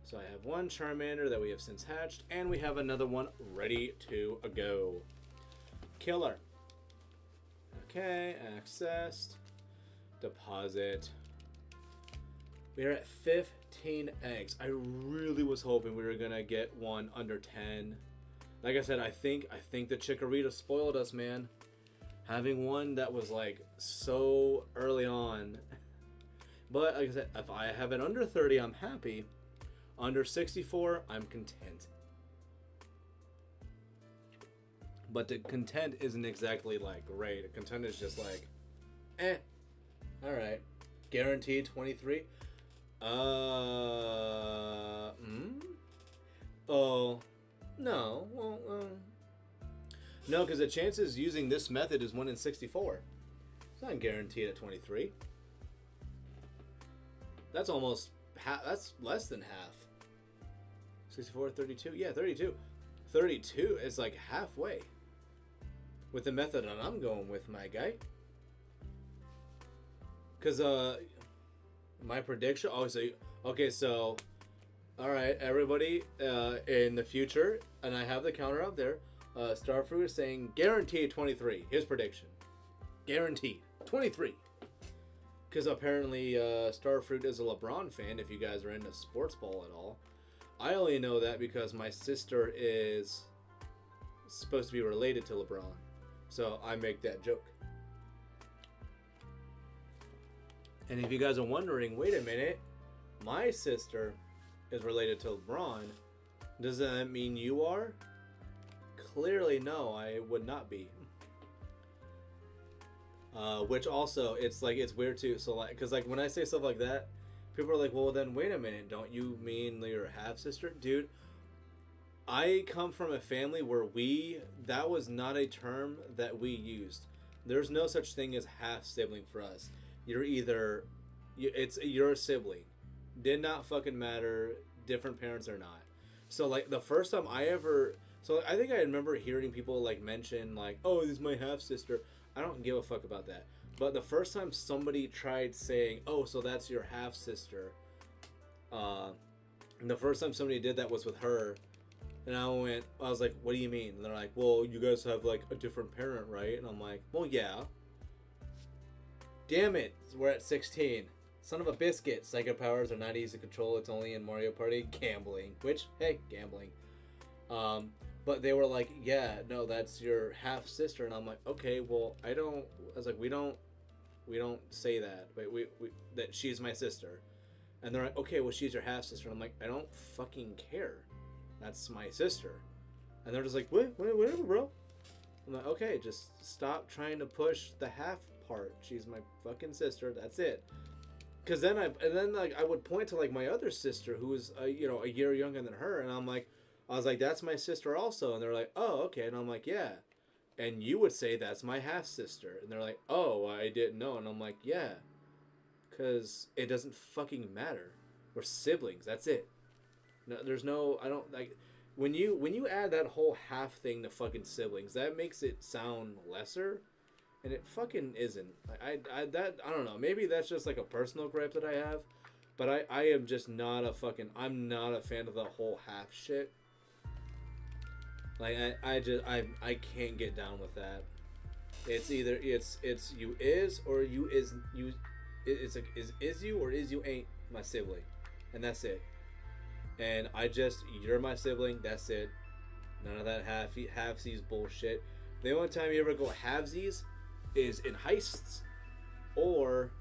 So I have one Charmander that we have since hatched, and we have another one ready to go. Killer. Okay, accessed. Deposit. We are at 15 eggs. I really was hoping we were gonna get one under 10. Like I said, I think the Chikorita spoiled us, man. Having one that was like so early on. But like I said, if I have it under 30, I'm happy. Under 64, I'm content. But the content isn't exactly like great. Content is just like, eh. Alright. Guaranteed 23. Oh. No. Well, no, because the chances using this method is 1 in 64. It's not guaranteed at 23. That's almost half. That's less than half. 64, 32. Yeah, 32. 32 is like halfway. With the method that I'm going with, my guy. Because, my prediction... Oh, so... Okay, so... Alright, everybody, in the future, and I have the counter up there, Starfruit is saying guaranteed 23. His prediction. Guaranteed. 23. Because apparently, Starfruit is a LeBron fan, if you guys are into sports ball at all. I only know that because my sister is supposed to be related to LeBron. So I make that joke. And if you guys are wondering, wait a minute, my sister is related to LeBron. Does that mean you are? Clearly no, I would not be. Which also, it's like, it's weird too. So like, cause like when I say stuff like that, people are like, well then wait a minute, don't you mean your half sister? Dude, I come from a family where that was not a term that we used. There's no such thing as half sibling for us. You're either, you're a sibling. Did not fucking matter, different parents or not. So like the first time I think I remember hearing people like mention like, oh, this is my half sister. I don't give a fuck about that. But the first time somebody tried saying, oh, so that's your half sister, and the first time somebody did that was with her. And I was like, what do you mean? And they're like, well, you guys have like a different parent, right? And I'm like, well, yeah. Damn it, we're at 16. Son of a biscuit. Psychic powers are not easy to control. It's only in Mario Party. Gambling. Which, hey, gambling. But they were like, yeah, no, that's your half sister. And I'm like, okay, well, I was like, we don't say that. We that she's my sister. And they're like, okay, well, she's your half sister. And I'm like, I don't fucking care. That's my sister. And they're just like, whatever, bro. I'm like, okay, just stop trying to push the half part. She's my fucking sister. That's it. Because then I would point to like my other sister who was a year younger than her, and I was like, that's my sister also. And they're like, oh, okay. And I'm like, yeah. And you would say that's my half sister. And they're like, oh, I didn't know. And I'm like, yeah. Because it doesn't fucking matter. We're siblings. That's it. No, there's no, I don't like when you add that whole half thing to fucking siblings, that makes it sound lesser, and it fucking isn't. I don't know. Maybe that's just like a personal gripe that I have, but I am just not I'm not a fan of the whole half shit. Like I can't get down with that. It's either it's you is or you is you. It's like is you or is you ain't my sibling, and that's it. And you're my sibling, that's it. None of that halfsies bullshit. The only time you ever go halvesies is in heists or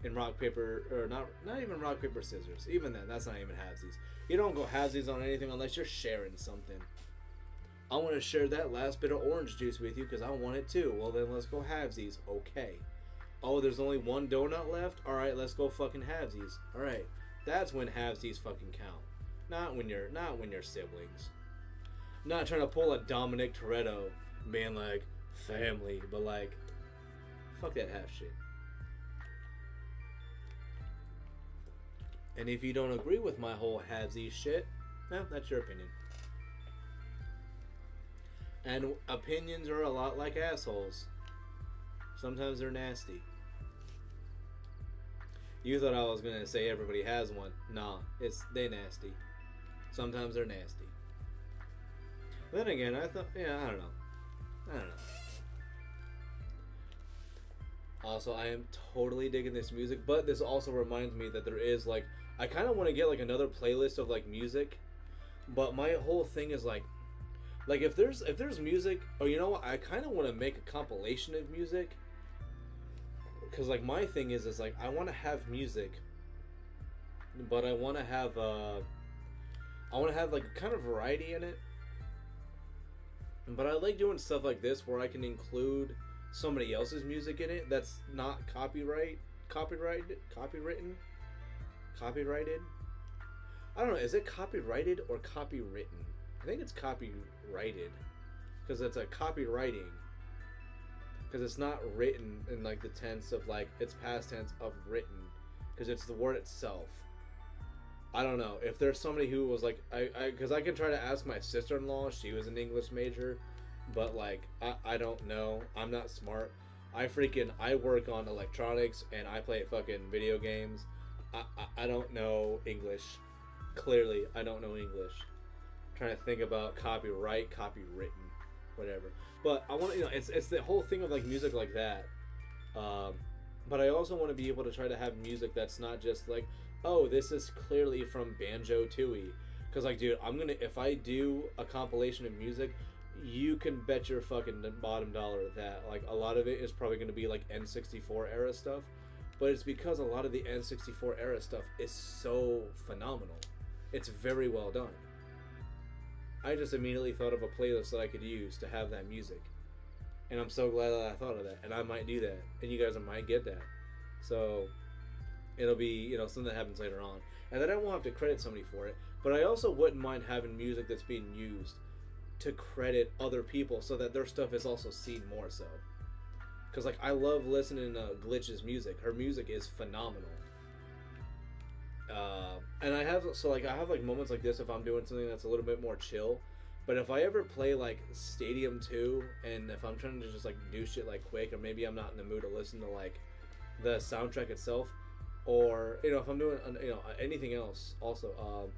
in rock, paper, or not even rock, paper, scissors. Even then, that's not even halvesies. You don't go halvesies on anything unless you're sharing something. I want to share that last bit of orange juice with you because I want it too. Well, then let's go halvesies. Okay. Oh, there's only one donut left? Alright, let's go fucking halvesies. Alright. That's when halvesies fucking count. Not when you're siblings. I'm not trying to pull a Dominic Toretto being like family, but like fuck that half shit. And if you don't agree with my whole halvesies shit, No, that's your opinion. And opinions are a lot like assholes. Sometimes they're nasty. You thought I was gonna say everybody has one. Nah, they nasty. Sometimes they're nasty. Then again, I thought, yeah, I don't know. Also, I am totally digging this music, but this also reminds me that there is like, I kind of want to get like another playlist of like music, but my whole thing is like if there's music, or you know what, I kind of want to make a compilation of music, because like my thing is like I want to have music, but I want to have like kind of variety in it. But I like doing stuff like this where I can include somebody else's music in it that's not copyrighted. I don't know, is it copyrighted or copywritten? I think it's copyrighted, because it's a copywriting, because it's not written in like the tense of like it's past tense of written, because it's the word itself. I don't know if there's somebody who was like, because I can try to ask my sister-in-law. She was an English major, but like I don't know. I'm not smart. I work on electronics and I play fucking video games. I don't know English. Clearly, I don't know English. I'm trying to think about copyright, copywritten, whatever. But I want to, it's the whole thing of like music like that. But I also want to be able to try to have music that's not just like, oh, this is clearly from Banjo-Tooie. Because, like, dude, if I do a compilation of music, you can bet your fucking bottom dollar that, like, a lot of it is probably going to be, like, N64 era stuff. But it's because a lot of the N64 era stuff is so phenomenal. It's very well done. I just immediately thought of a playlist that I could use to have that music. And I'm so glad that I thought of that. And I might do that. And you guys might get that. So it'll be, something that happens later on. And then I won't have to credit somebody for it. But I also wouldn't mind having music that's being used to credit other people so that their stuff is also seen more so. Because, like, I love listening to Glitch's music. Her music is phenomenal. And I have moments like this if I'm doing something that's a little bit more chill. But if I ever play, like, Stadium 2, and if I'm trying to just, like, do shit, like, quick, or maybe I'm not in the mood to listen to, like, the soundtrack itself, or, if I'm doing, anything else, also,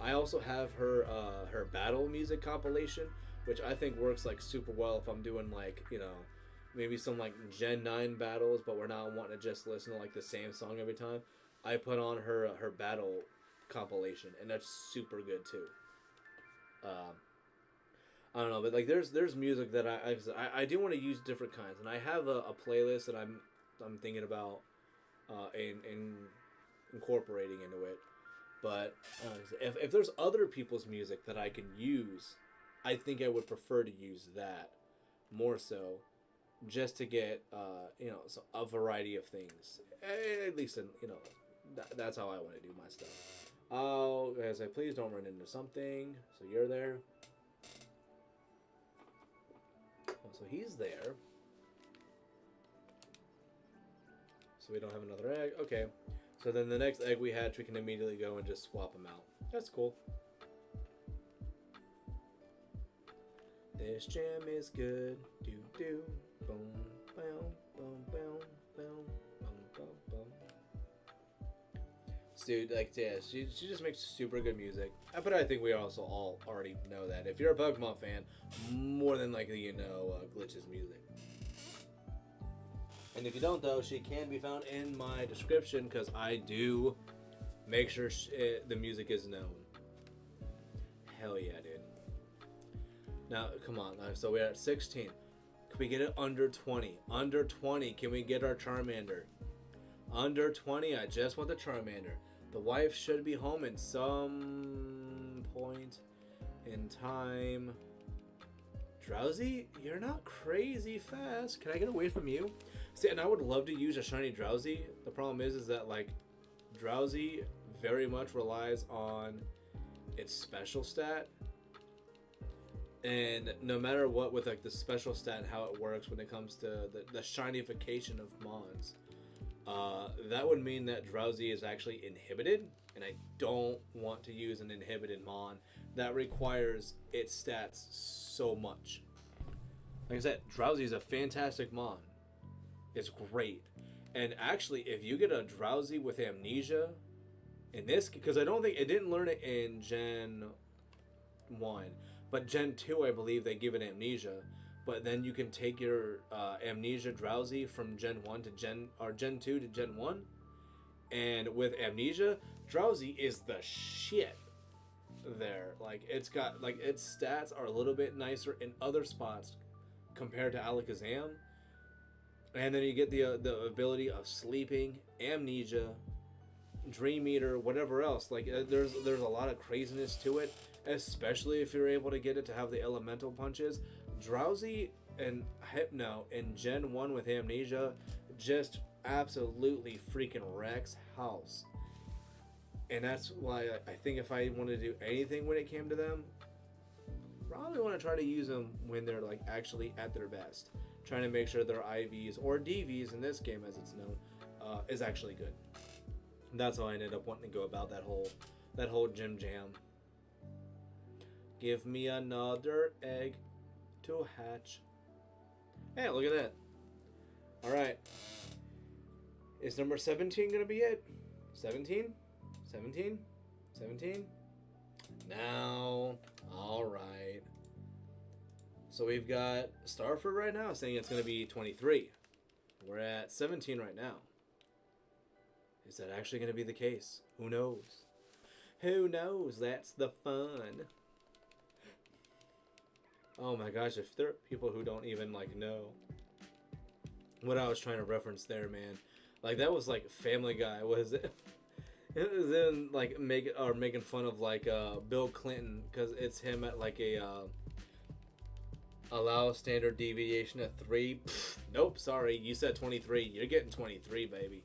I also have her battle music compilation, which I think works, like, super well if I'm doing, like, maybe some, like, Gen 9 battles, but we're not wanting to just listen to, like, the same song every time. I put on her battle compilation, and that's super good, too. I don't know, but like there's music that I do want to use different kinds, and I have a playlist that I'm thinking about in incorporating into it. But if there's other people's music that I can use, I think I would prefer to use that more so, just to get a variety of things. At least that's how I want to do my stuff. Oh, guys, please don't run into something. So you're there. So he's there. So we don't have another egg. Okay. So then the next egg we hatch, we can immediately go and just swap them out. That's cool. This jam is good. Do do. Boom. Boom. Boom. Boom. Boom. Boom. Boom. Boom. Dude, like, yeah, she just makes super good music. But I think we also all already know that. If you're a Pokemon fan, more than likely you know Glitch's music. And if you don't, though, she can be found in my description, because I do make sure the music is known. Hell yeah, dude. Now, come on. So we're at 16. Can we get it under 20? Under 20, can we get our Charmander? Under 20, I just want the Charmander. The wife should be home at some point in time. Drowsy, you're not crazy fast. Can I get away from you? See, and I would love to use a shiny Drowsy. The problem is that, like, Drowsy very much relies on its special stat. And no matter what with, like, the special stat and how it works when it comes to the shinification of Mons, that would mean that Drowsy is actually inhibited, and I don't want to use an inhibited Mon that requires its stats so much. Like I said, Drowsy is a fantastic Mon. It's great. And actually, if you get a Drowsy with Amnesia, in this, because I don't think, it didn't learn it in Gen 1, but Gen 2, I believe they give it Amnesia. But then you can take your Amnesia Drowsy from Gen 1 to Gen 2 to Gen 1. And with Amnesia, Drowsy is the shit there. Like, it's got, like, its stats are a little bit nicer in other spots compared to Alakazam. And then you get the ability of sleeping, Amnesia, Dream Eater, whatever else. Like, there's a lot of craziness to it, especially if you're able to get it to have the elemental punches. Drowsy and Hypno in Gen 1 with Amnesia just absolutely freaking wrecks house. And that's why I think if I want to do anything when it came to them, probably want to try to use them when they're like actually at their best. Trying to make sure their IVs or DVs in this game, as it's known, is actually good. And that's how I ended up wanting to go about that whole gym jam. Give me another egg to hatch. Hey, look at that. Alright. Is number 17 going to be it? 17? 17? 17? Now. Alright. So we've got Starford right now saying it's going to be 23. We're at 17 right now. Is that actually going to be the case? Who knows? Who knows? That's the fun. Oh my gosh, if there are people who don't even like know what I was trying to reference there, man. Like, that was like Family Guy, was it? It was in like making fun of like Bill Clinton, because it's him at like a allow standard deviation of 3. Pfft, nope, sorry, you said 23. You're getting 23, baby.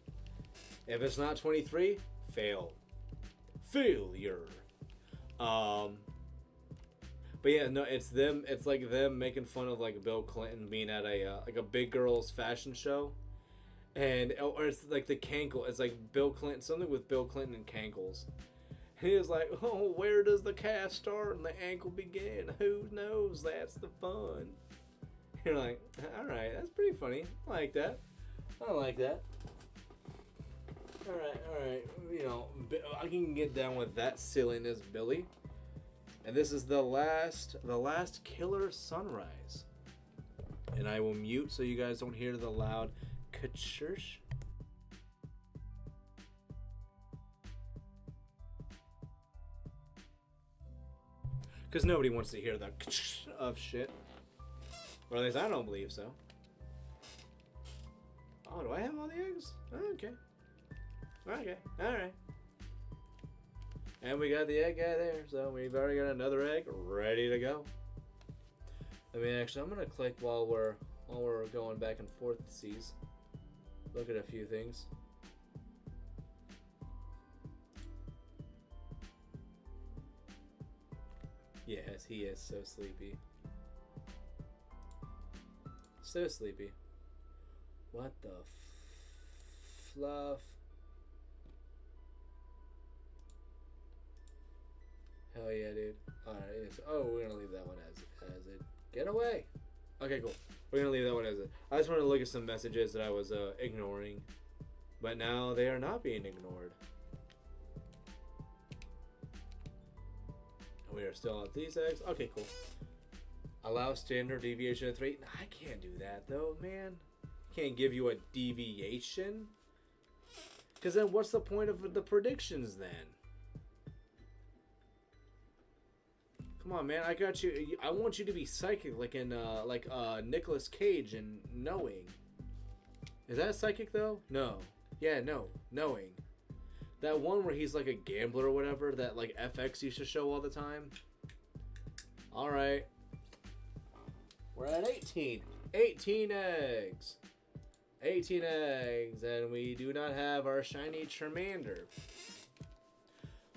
If it's not 23, fail. Failure. But yeah, no, it's them. It's like them making fun of like Bill Clinton being at a like a big girls fashion show, and or it's like the cankle. It's like Bill Clinton, something with Bill Clinton and cankles. He was like, oh, where does the calf start and the ankle begin? Who knows? That's the fun. You're like, all right, that's pretty funny. I like that. I like that. All right. You know, I can get down with that silliness, Billy. And this is the last killer sunrise. And I will mute so you guys don't hear the loud ka-church. Because nobody wants to hear the of shit. Or at least I don't believe so. Oh, do I have all the eggs? Oh, okay. Alright. And we got the egg guy there, so we've already got another egg ready to go. I mean, actually, I'm gonna click while we're going back and forth to seize. Look at a few things. Yes, he is so sleepy. So sleepy. What the fluff? Hell yeah, dude. Alright, oh, we're gonna leave that one as it. Get away! Okay, cool. We're gonna leave that one as it. I just wanted to look at some messages that I was ignoring. But now they are not being ignored. We are still at these eggs. Okay, cool. Allow standard deviation of 3. I can't do that though, man. Can't give you a deviation. Because then what's the point of the predictions then? Come on, man. I got you. I want you to be psychic like in Nicolas Cage in Knowing. Is that psychic though? No. Yeah, no. Knowing. That one where he's like a gambler or whatever that like FX used to show all the time. Alright. We're at 18. 18 eggs. 18 eggs. And we do not have our shiny Charmander.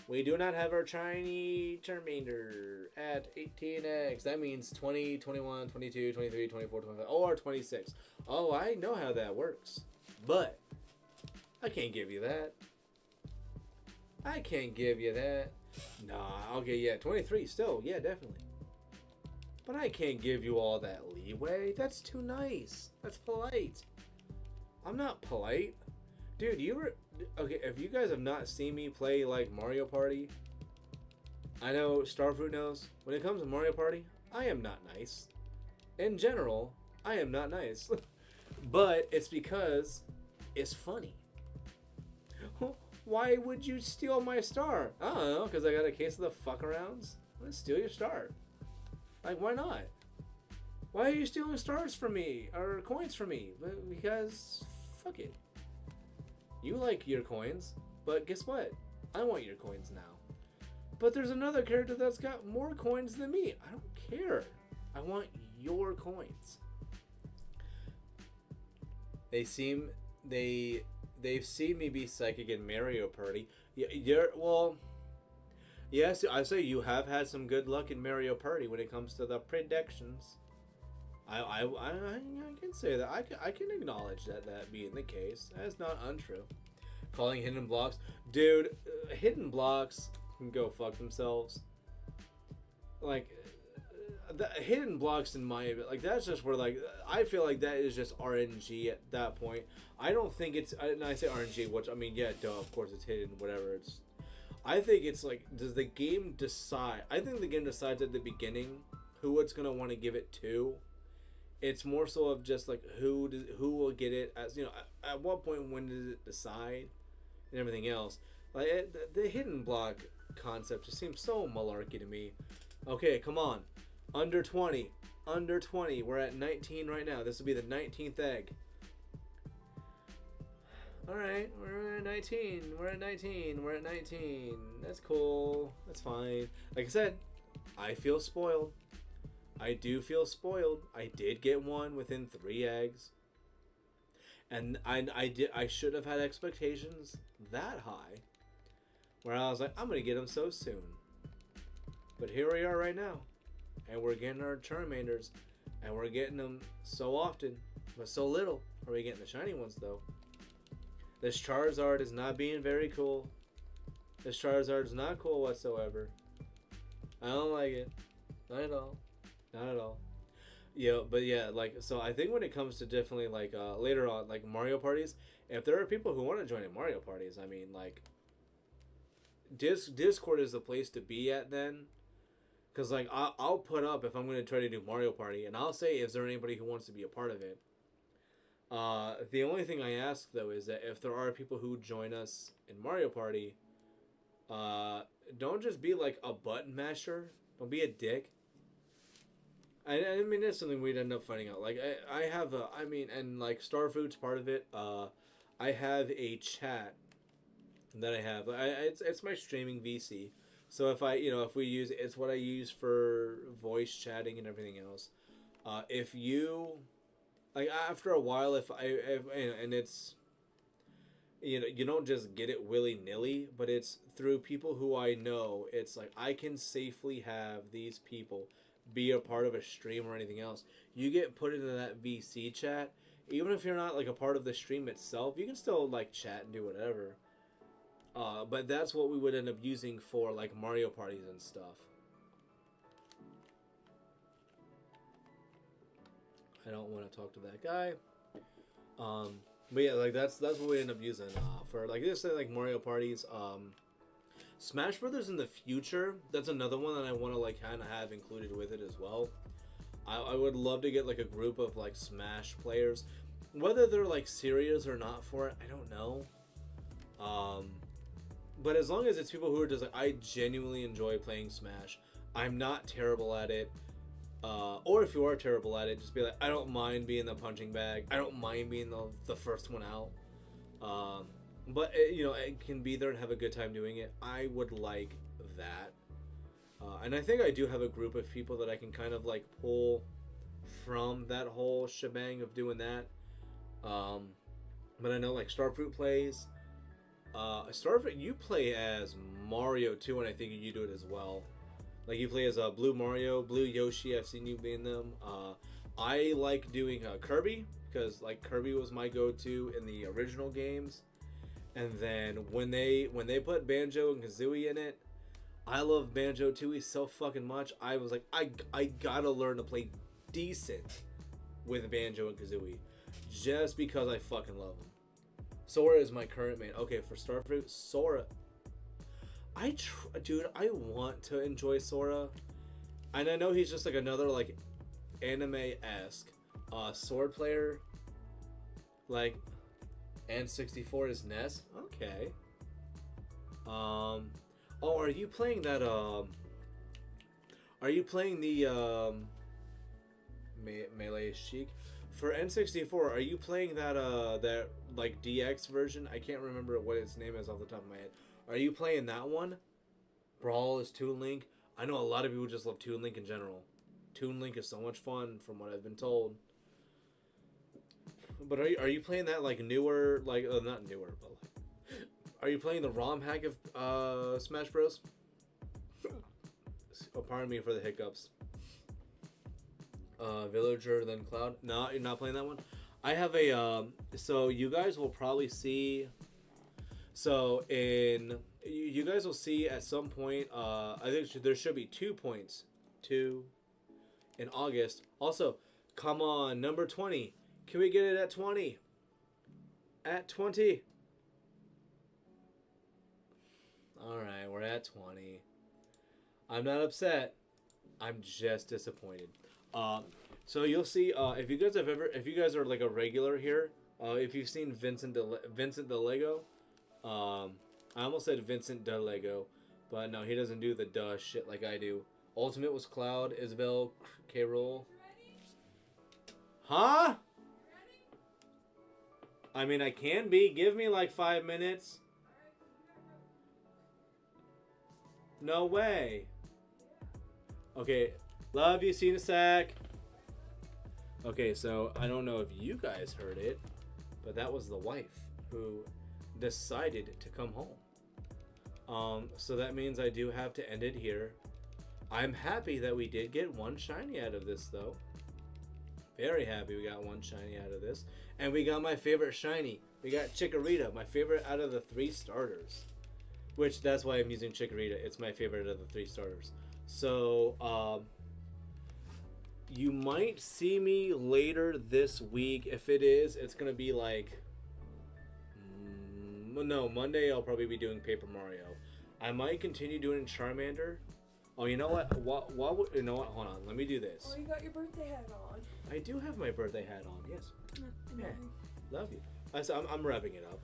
We do not have our shiny Charmander at 18 eggs. That means 20, 21, 22, 23, 24, 25, or 26. Oh, I know how that works. But I can't give you that. I can't give you that. Nah, okay, yeah, 23 still, yeah, definitely. But I can't give you all that leeway. That's too nice. That's polite. I'm not polite. Dude, you were... Okay, if you guys have not seen me play, like, Mario Party, I know Starfruit knows. When it comes to Mario Party, I am not nice. In general, I am not nice. But it's because it's funny. Why would you steal my star? I don't know, because I got a case of the fuck-arounds. I'm gonna steal your star. Like, why not? Why are you stealing stars from me? Or coins from me? Because, fuck it. You like your coins, but guess what? I want your coins now. But there's another character that's got more coins than me. I don't care. I want your coins. They've seen me be psychic in Mario Party. Well, yes, I say you have had some good luck in Mario Party when it comes to the predictions. I can say that. I can acknowledge that being the case. That's not untrue. Calling hidden blocks, dude. Hidden blocks can go fuck themselves. Like, the hidden blocks in my, like, that's just where, like, I feel like that is just RNG at that point. I don't think it's, and I say RNG, which, I mean, yeah, duh, of course it's hidden, whatever. It's, I think it's like, does the game decide? I think the game decides at the beginning who it's gonna want to give it to. It's more so of just like who will get it, as you know, at what point, when does it decide, and everything else. Like the hidden block concept just seems so malarkey to me. Okay, come on, under 20, we're at 19 right now. This will be the 19th egg. Alright, we're at 19, we're at 19, that's cool, that's fine. Like I said, I feel spoiled. I do feel spoiled. I did get one within 3 eggs. And I should have had expectations that high, where I was like, I'm going to get them so soon. But here we are right now. And we're getting our Charmanders. And we're getting them so often, but so little. Are we getting the shiny ones, though? This Charizard is not being very cool. This Charizard is not cool whatsoever. I don't like it. Not at all. Not at all. Yeah, but yeah, like, so I think when it comes to definitely, like, later on, like, Mario parties, if there are people who want to join in Mario parties, I mean, like, Discord is the place to be at then. Because, like, I'll put up if I'm going to try to do Mario Party, and I'll say, is there anybody who wants to be a part of it? The only thing I ask, though, is that if there are people who join us in Mario Party, don't just be, like, a button masher. Don't be a dick. I mean, that's something we'd end up finding out. Like, I have a, I mean, and, like, Starfood's part of it. I have a chat that I have. It's my streaming VC. So if if we use, it's what I use for voice chatting and everything else. If you, like, after a while, and it's, you don't just get it willy-nilly, but it's through people who I know. It's like, I can safely have these people be a part of a stream or anything else. You get put into that VC chat, even if you're not, like, a part of the stream itself, you can still, like, chat and do whatever. But that's what we would end up using for, like, Mario parties and stuff. I don't want to talk to that guy. But yeah, like, that's what we end up using for, like, this, like, Mario parties. Smash Brothers in the future, that's another one that I want to, like, kind of have included with it as well. I would love to get, like, a group of, like, Smash players. Whether they're, like, serious or not for it, I don't know. But as long as it's people who are just like, I genuinely enjoy playing Smash. I'm not terrible at it. Or if you are terrible at it, just be like, I don't mind being the punching bag. I don't mind being the first one out. But, it can be there and have a good time doing it. I would like that. And I think I do have a group of people that I can kind of, like, pull from that whole shebang of doing that. But I know, like, Starfruit plays. Starfruit, you play as Mario too, and I think you do it as well. Like, you play as Blue Mario, Blue Yoshi. I've seen you being them. I like doing Kirby, because, like, Kirby was my go-to in the original games. And then when they put Banjo and Kazooie in it, I love Banjo Tooie so fucking much. I was like, I gotta learn to play decent with Banjo and Kazooie, just because I fucking love them. Sora is my current main. Okay, for Starfruit, Sora. Dude, I want to enjoy Sora, and I know he's just like another like anime-esque sword player, like N64 is Ness. Okay. Oh, are you playing that? Are you playing the Melee Chic for N64? Are you playing that that like DX version? I can't remember what its name is off the top of my head. Are you playing that one? Brawl is Toon Link. I know a lot of people just love Toon Link in general. Toon Link is so much fun, from what I've been told. But are you playing that like newer, like not newer, but like, are you playing the ROM hack of Smash Bros? Oh, pardon me for the hiccups. Villager then Cloud. No, you're not playing that one. I have a so you guys will probably see. So you guys will see at some point. I think there should be 2 points, 2 in August. Also, come on, number 20. Can we get it at 20? At 20. Alright, we're at 20. I'm not upset. I'm just disappointed. So you'll see, if you guys are like a regular here, if you've seen Vincent the Lego, I almost said Vincent the Lego, but no, he doesn't do the duh shit like I do. Ultimate was Cloud, Isabel, K. Rool. Huh? I mean, I can be. Give me like 5 minutes. No way. Okay. Love you. See you in a sec. Okay, so I don't know if you guys heard it, but that was the wife who decided to come home. So that means I do have to end it here. I'm happy that we did get one shiny out of this, though. Very happy we got one shiny out of this. And we got my favorite shiny. We got Chikorita, my favorite out of the 3 starters. Which, that's why I'm using Chikorita. It's my favorite of the 3 starters. So, you might see me later this week. If it is, it's going to be like... no, Monday I'll probably be doing Paper Mario. I might continue doing Charmander. Oh, you know what? You know what? Hold on. Let me do this.
Oh, you got your birthday hat on.
I do have my birthday hat on. Yes. Yeah. Love you. I'm wrapping it up.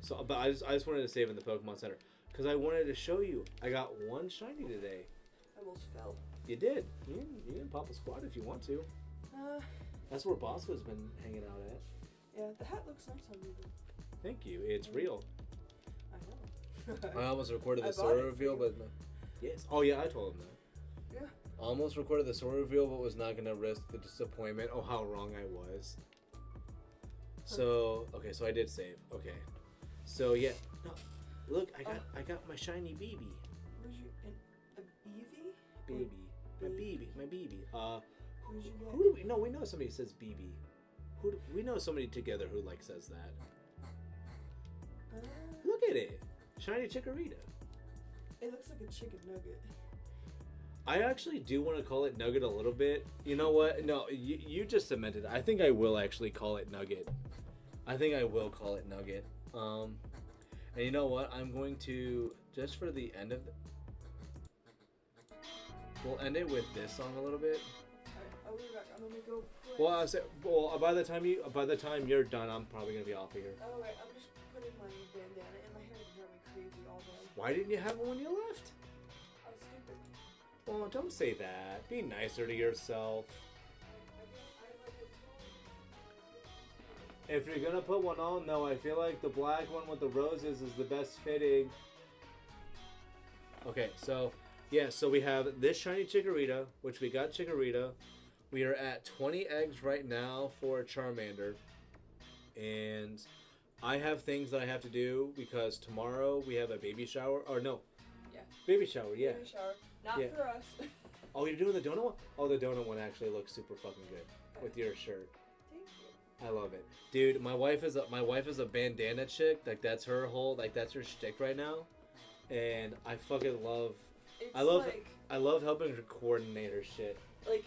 So, but I just wanted to save in the Pokemon Center because I wanted to show you. I got one shiny today.
I almost fell.
You did. You can pop a squad if you want to. That's where Bosco's been hanging out at.
Yeah, the hat looks nice on you.
Thank you. It's real.
I know.
I almost recorded the Sora reveal, but no. Yes. Oh yeah, I told him that.
Yeah.
Almost recorded the Sora reveal, but was not gonna risk the disappointment. Oh, how wrong I was. So okay, so I did save. Okay. So yeah. No. Look, I got my shiny BB.
Where's your a Eevee?
Baby. My BB.
Where'd you get?
Who do we know? We know somebody says BB. We know somebody together who like says that. Look at it. Shiny Chikorita.
It looks like a chicken nugget.
I actually do want to call it Nugget a little bit. You know what? No, you just cemented it. I think I will actually call it Nugget. I think I will call it Nugget. And you know what? I'm going to, just for the end of we'll end it with this song a little bit.
Alright, I'll be back. I'm gonna go play.
Well, by the time you're done, I'm probably gonna be off of here.
Alright, I'm just putting my bandana and my hair is driving me crazy all day.
Why didn't you have it when you left?
I was stupid.
Oh, don't say that. Be nicer to yourself. If you're gonna put one on, though, I feel like the black one with the roses is the best fitting. Okay, so yeah, so we have this shiny Chikorita, which we got Chikorita. We are at 20 eggs right now for Charmander, and I have things that I have to do because tomorrow we have a baby shower. Or no,
Yeah.
baby shower. Yeah.
Baby shower. Not
Yeah.
for us.
Oh, you're doing the donut one? Oh, the donut one actually looks super fucking good with your shirt.
Thank you.
I love it, dude. My wife is a bandana chick. Like that's her whole that's her shtick right now, and I fucking love.
It's
I love helping her coordinate her shit.
like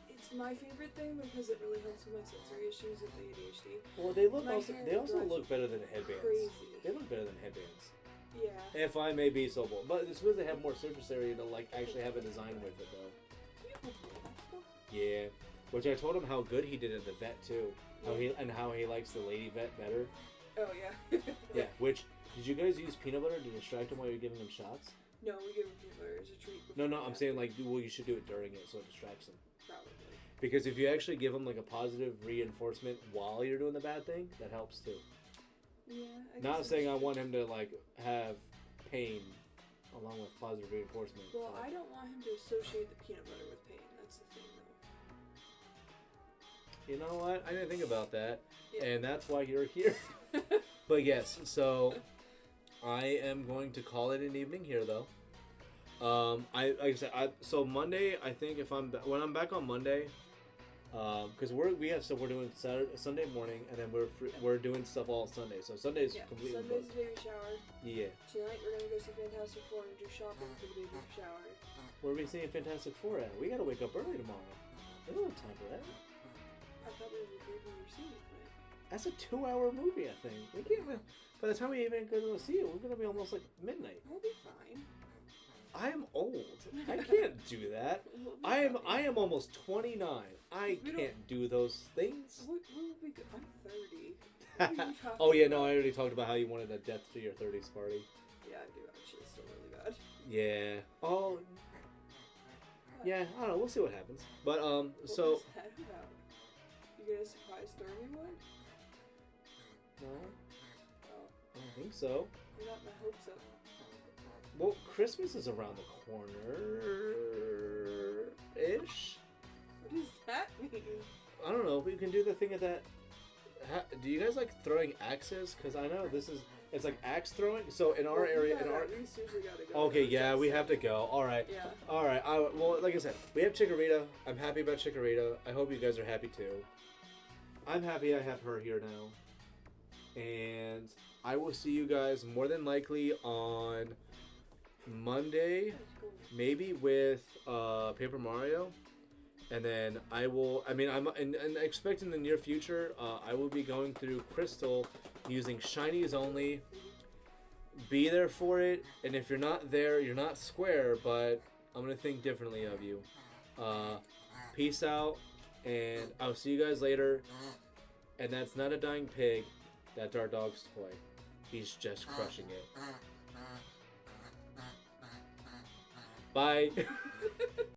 it's my favorite thing because it really helps with my sensory issues with the ADHD.
Well, they
My hair drives
look better than headbands.
Crazy.
They look better than headbands.
Yeah.
If I may be so bold, but it's because they have more surface area to like actually have a design with it though. Yeah, which I told him how good he did at the vet too. How he likes the lady vet better.
Oh yeah.
Yeah. Which did you guys use peanut butter to distract him while you're giving him shots?
No, we give him peanut butter as a treat.
No, I'm saying like you should do it during it so it distracts him.
Probably.
Because if you actually give him like a positive reinforcement while you're doing the bad thing, that helps too.
Yeah.
Not saying I want him to like have pain along with positive reinforcement.
Well, I don't want him to associate the peanut butter with pain. That's the thing, though.
You know what? I didn't think about that,
Yeah.
and that's why you're here. But yes, so I am going to call it an evening here, though. Like I said, so Monday. I think when I'm back on Monday, because we have stuff we're doing Sunday morning, and then we're doing stuff all Sunday. So Sunday's completely
Sunday's
booked.
baby shower.
Yeah.
Tonight we're gonna go see Fantastic Four and do shopping for the baby shower.
Where are we seeing Fantastic Four at? We gotta wake up early tomorrow. We don't have time for that.
I thought we were going to see it tonight.
That's a 2-hour movie, I think. We can't. By the time we even go to see it, we're gonna be almost like midnight.
We'll be fine.
I'm old. I can't do that.
We'll be
I
fine.
am almost 29. I
We
can't do those things.
We'll be good. I'm 30. What are you talking
Oh yeah, no,
about?
I already talked about how you wanted a death to your 30s party.
Yeah, I do actually. It's still really bad.
Yeah. Oh. Yeah. I don't know. We'll see what happens. But
What
so
was that about? You gonna surprise throw me one?
no,
Oh,
I don't think so.
I got my hopes up.
Well, Christmas is around the corner ish.
What does that mean?
I don't know. We can do the thing of that. Do you guys like throwing axes? Because I know it's like axe throwing. So in our area,
We seriously gotta go.
Okay, yeah, we have to go. All right.
Yeah.
All right. Well, like I said, we have Chikorita. I'm happy about Chikorita. I hope you guys are happy too. I'm happy I have her here now. And I will see you guys more than likely on Monday, maybe with Paper Mario. And then I'm expecting in the near future, I will be going through Crystal using Shinies only. Be there for it, and if you're not there, you're not square, but I'm going to think differently of you. Peace out, and I'll see you guys later. And that's not a dying pig, that's our dog's toy. He's just crushing it. Bye.